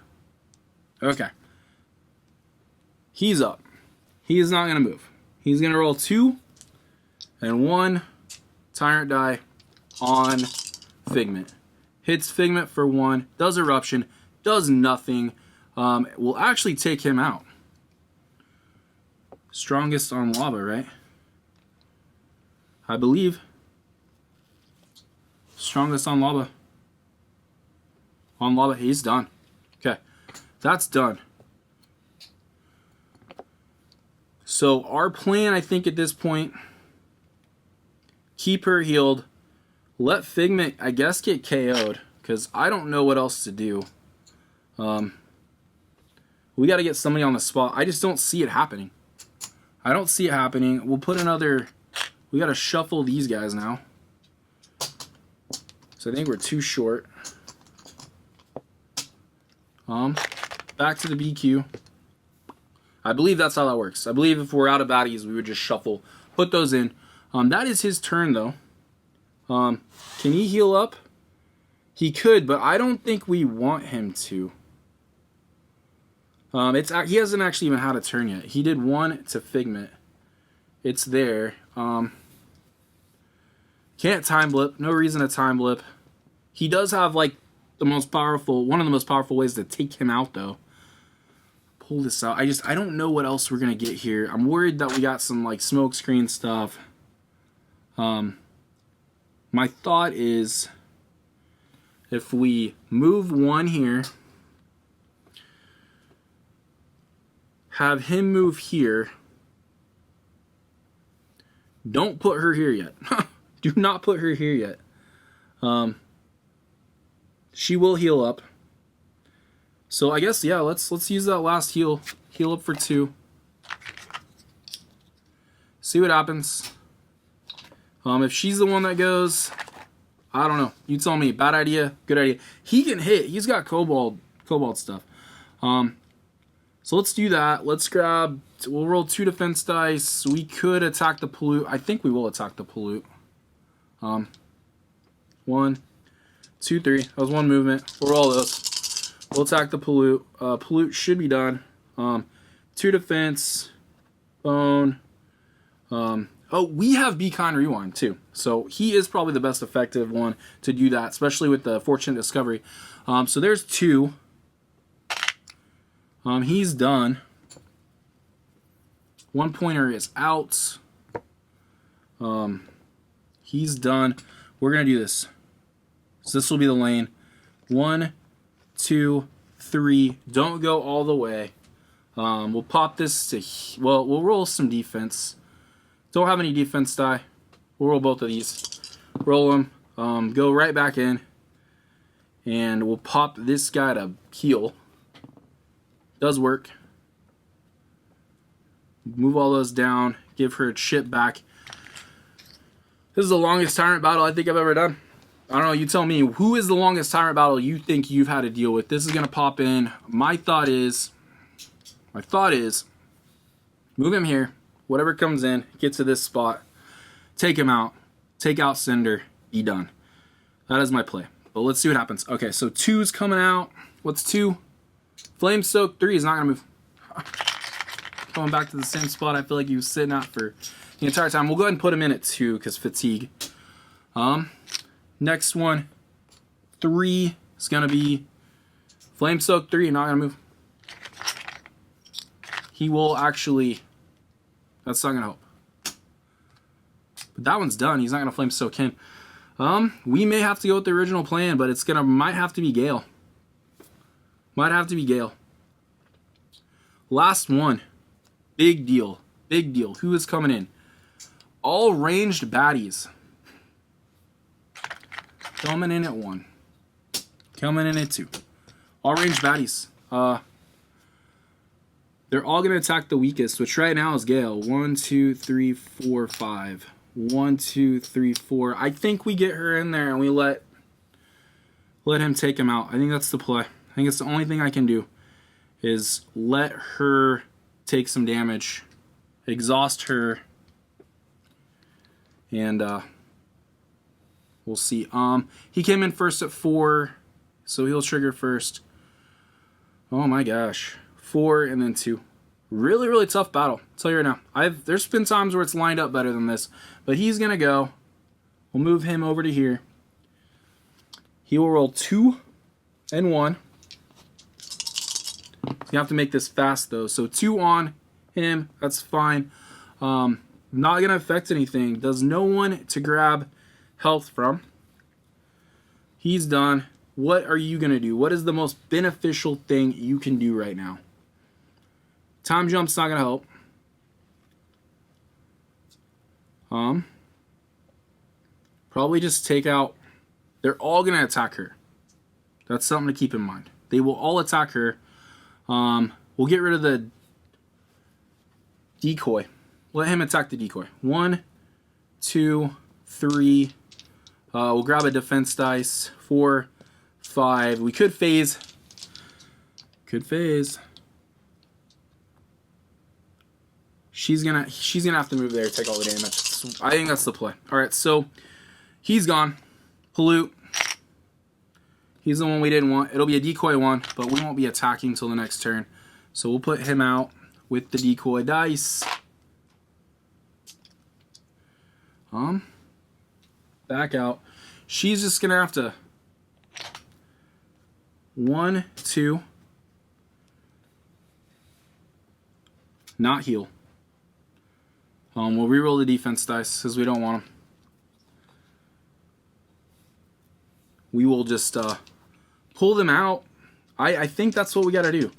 Okay. He's up. He is not going to move. He's going to roll 2 and 1 Tyrant die on Figment. Hits Figment for 1. Does Eruption. Does nothing. Will actually take him out. Strongest on lava, right? I believe. Strongest on lava. On lava, he's done. Okay, that's done. So our plan, I think at this point, keep her healed. Let Figment, I guess, get KO'd, because I don't know what else to do. We got to get somebody on the spot. I just don't see it happening. I don't see it happening. We'll put another... We got to shuffle these guys now. So I think we're too short. Back to the BQ. I believe that's how that works. I believe if we're out of baddies, we would just shuffle, put those in. That is his turn, though. Can he heal up? He could, but I don't think we want him to. He hasn't actually even had a turn yet. He did 1 to Figment. It's there. Can't time blip. No reason to time blip. He does have like one of the most powerful ways to take him out, though. Pull this out. I don't know what else we're gonna get here. I'm worried that we got some like smoke screen stuff. My thought is if we move 1 here, have him move here. Don't put her here yet. Do not put her here yet. She will heal up. So I guess, yeah, let's use that last heal. Heal up for 2. See what happens. If she's the one that goes, I don't know. You tell me. Bad idea, good idea. He can hit. He's got cobalt stuff. So let's do that. Let's grab, we'll roll 2 defense dice. We could attack the pollute. I think we will attack the pollute. 1, 2, 3. That was 1 movement. We'll roll those. We'll attack the pollute. Pollute should be done. 2 defense. Bone. Oh, we have Be Kind Rewind too. So he is probably the best effective one to do that, especially with the Fortunate Discovery. So there's 2. He's done. 1 pointer is out. He's done. We're going to do this. So this will be the lane. 1, 2, 3. Don't go all the way. We'll pop this to... Well, we'll roll some defense. Don't have any defense die. We'll roll both of these. Roll them. Go right back in. And we'll pop this guy to heal. Does work. Move all those down. Give her a chip back. This is the longest Tyrant Battle I think I've ever done. I don't know, you tell me. Who is the longest Tyrant Battle you think you've had to deal with? This is going to pop in. My thought is, move him here. Whatever comes in, get to this spot. Take him out. Take out Cinder. Be done. That is my play. But let's see what happens. Okay, so 2's coming out. What's 2? Flame Soak 3 is not going to move. Going back to the same spot I feel like he was sitting at for the entire time. We'll go ahead and put him in at 2 because fatigue. Next one, 3 is going to be Flame Soak 3, not going to move. He will actually, that's not going to help. But that one's done. He's not going to Flame Soak in. We may have to go with the original plan, but it's might have to be Gale. Might have to be Gale. Last one. Big deal. Big deal. Who is coming in? All ranged baddies. Coming in at 1. Coming in at 2. All range baddies. They're all going to attack the weakest, which right now is Gale. 1, 2, 3, 4, 5. 1, 2, 3, 4. I think we get her in there and we let him take him out. I think that's the play. I think it's the only thing I can do is let her take some damage, exhaust her, and we'll see. He came in first at 4, so he'll trigger first. Oh my gosh. 4 and then 2. Really, really tough battle. I'll tell you right now. There's been times where it's lined up better than this, but he's gonna go. We'll move him over to here. He will roll 2 and 1. You have to make this fast though. So 2 on him. That's fine. Not gonna affect anything. Does no one to grab health from. He's done. What are you gonna do? What is the most beneficial thing you can do right now? Time jump's not gonna help. Probably just take out. They're all gonna attack her. That's something to keep in mind. They will all attack her. We'll get rid of the decoy. Let him attack the decoy. 1, 2, 3. We'll grab a defense dice. 4, 5. We could phase. Could phase. She's gonna have to move there, take all the damage. I think that's the play. All right, so he's gone. Pollute. He's the one we didn't want. It'll be a decoy one, but we won't be attacking until the next turn. So we'll put him out with the decoy dice. Back out. She's just gonna have to 1, 2. Not heal. We'll reroll the defense dice because we don't want them. We will just pull them out. I think that's what we got to do.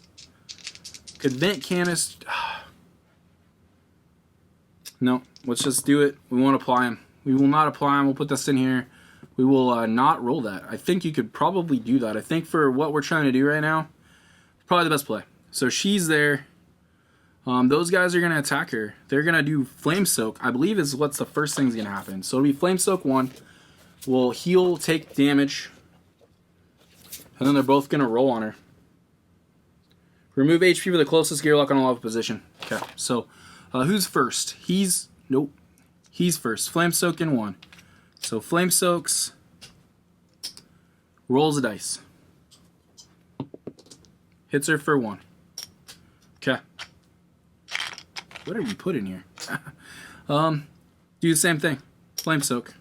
Could vent canister. No, let's just do it. We won't apply them. We will not apply them. We'll put this in here. We will not roll that. I think you could probably do that. I think for what we're trying to do right now, probably the best play. So she's there. Those guys are going to attack her. They're going to do Flame Soak, I believe is what's the first thing's going to happen. So it'll be Flame Soak 1. We'll heal, take damage. And then they're both going to roll on her. Remove HP for the closest gear lock on a level position. Okay, so who's first? Nope. He's first. Flame Soak in 1. So Flame Soaks. Rolls a dice. Hits her for 1. Okay. What did we put in here? Do the same thing. Flame Soak.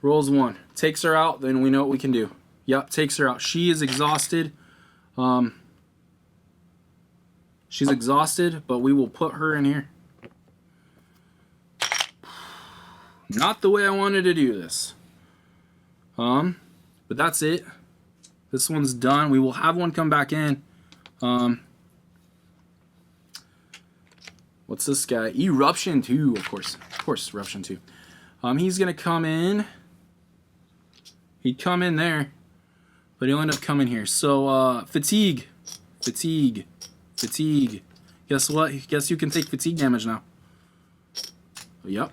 Rolls 1. Takes her out, then we know what we can do. Yep, takes her out. She is exhausted. She's exhausted, but we will put her in here. Not the way I wanted to do this. But that's it. This one's done. We will have one come back in. What's this guy? Eruption 2, of course. Of course, Eruption 2. He's going to come in. He'd come in there, but he'll end up coming here. So, Fatigue. Fatigue. Fatigue. Guess what? Guess you can take fatigue damage now. Yep.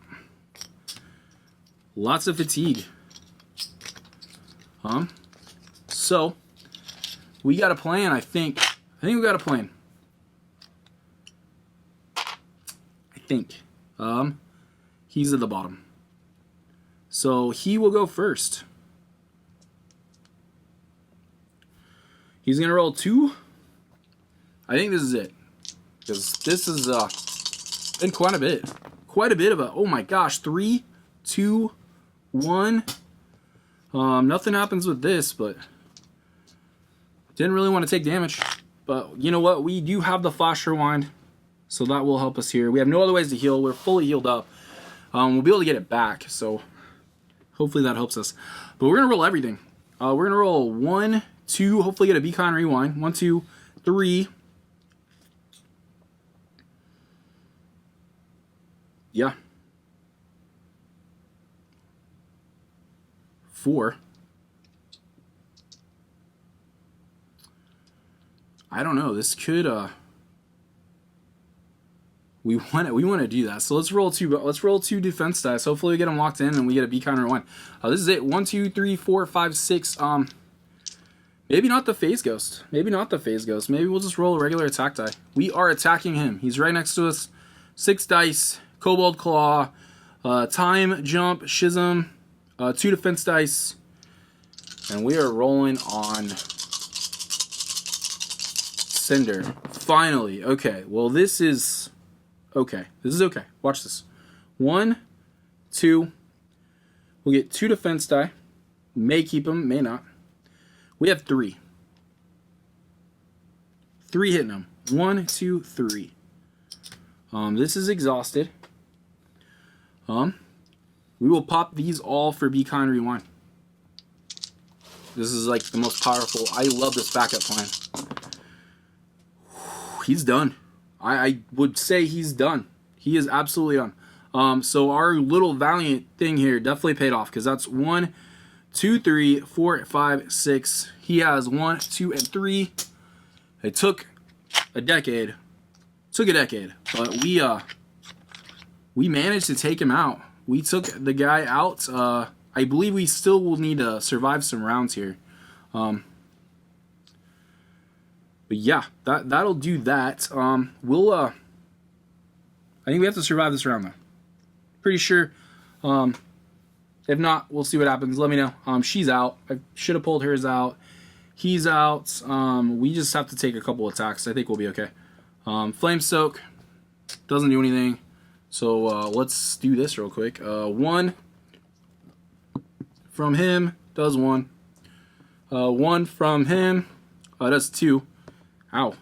Lots of fatigue. So, we got a plan, I think. I think we got a plan. He's at the bottom. So he will go first. He's going to roll 2. I think this is it. Because this has been quite a bit. Quite a bit of a... Oh my gosh. 3, 2, 1. Nothing happens with this, but... Didn't really want to take damage. But you know what? We do have the Flash Rewind. So that will help us here. We have no other ways to heal. We're fully healed up. We'll be able to get it back. So hopefully that helps us. But we're going to roll everything. We're going to roll 1, 2. Hopefully get a Beacon Rewind. 1, 2, 3. Yeah. 4. I don't know. This could we want to do that. So let's roll two defense dice. Hopefully we get them locked in and we get a be kind rewind. This is it. 1, 2, 3, 4, 5, 6. Maybe not the phase ghost. Maybe not the phase ghost. Maybe we'll just roll a regular attack die. We are attacking him. He's right next to us. 6 dice. Kobold Claw. Time Jump. Schism. 2 defense dice. And we are rolling on Cinder. Finally. Okay. Well, this is okay. This is okay. Watch this. 1, 2. We'll get 2 defense die. May keep them. May not. We have 3. 3 hitting them. 1, 2, 3. This is exhausted. We will pop these all for Be Kind Rewind. This is like the most powerful. I love this backup plan. He's done. I would say he's done. He is absolutely done. So our little Valiant thing here definitely paid off because that's 1, 2, 3, 4, 5, 6. He has 1, 2, and 3. It took a decade. But we managed to take him out. We took the guy out. I believe we still will need to survive some rounds here. But yeah, that'll do that. We'll I think we have to survive this round though. Pretty sure. If not, we'll see what happens. Let me know. She's out. I should have pulled hers out. He's out. We just have to take a couple attacks. I think we'll be okay. Flame Soak doesn't do anything. So let's do this real quick. 1 from him does 1. 1 from him does 2. Ow.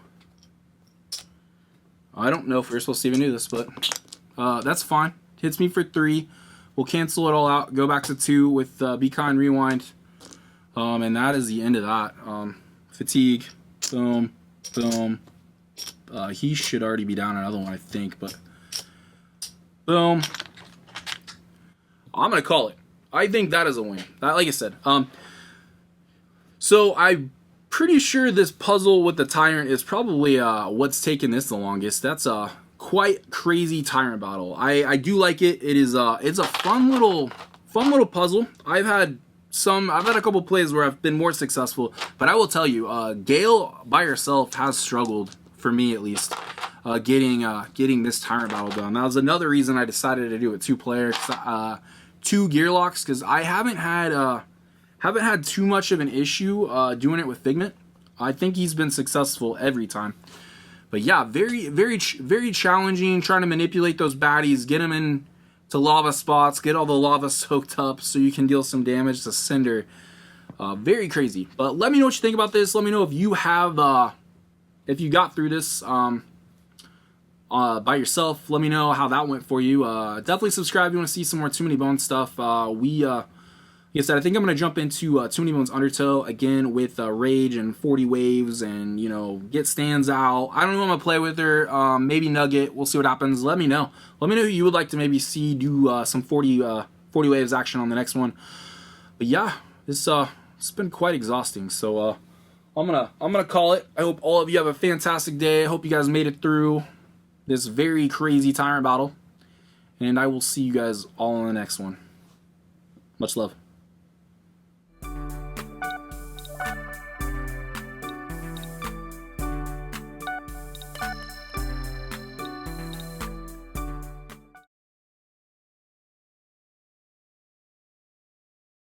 I don't know if we're supposed to even do this, but that's fine. Hits me for 3. We'll cancel it all out. Go back to 2 with Be Kind Rewind. And that is the end of that. Fatigue. Boom. Boom. He should already be down another one, I think, but boom. I'm gonna call it. I think that is a win. Like I said. So I'm pretty sure this puzzle with the Tyrant is probably what's taken this the longest. That's a quite crazy Tyrant Battle. I do like it. It is it's a fun little puzzle. I've had a couple plays where I've been more successful, but I will tell you, Gale by herself has struggled, for me at least, getting this Tyrant Battle done. That was another reason I decided to do it 2-player, 2 gear locks, because I haven't had too much of an issue doing it with Figment. I think he's been successful every time. But yeah, very challenging, trying to manipulate those baddies, get them in to lava spots, get all the lava soaked up so you can deal some damage to Cinder. Very crazy. But let me know what you think about this. Let me know if you have, if you got through this by yourself. Let me know how that went for you. Definitely subscribe if you want to see some more Too Many Bones stuff. Like I said, I think I'm going to jump into Too Many Bones Undertow again with Rage and 40 Waves and, you know, get stands out. I don't know who I'm going to play with her. Maybe Nugget. We'll see what happens. Let me know. Let me know who you would like to maybe see do some 40 Waves action on the next one. But yeah, it's been quite exhausting. So I'm gonna call it. I hope all of you have a fantastic day. I hope you guys made it through this very crazy Tyrant Battle. And I will see you guys all in the next one. Much love.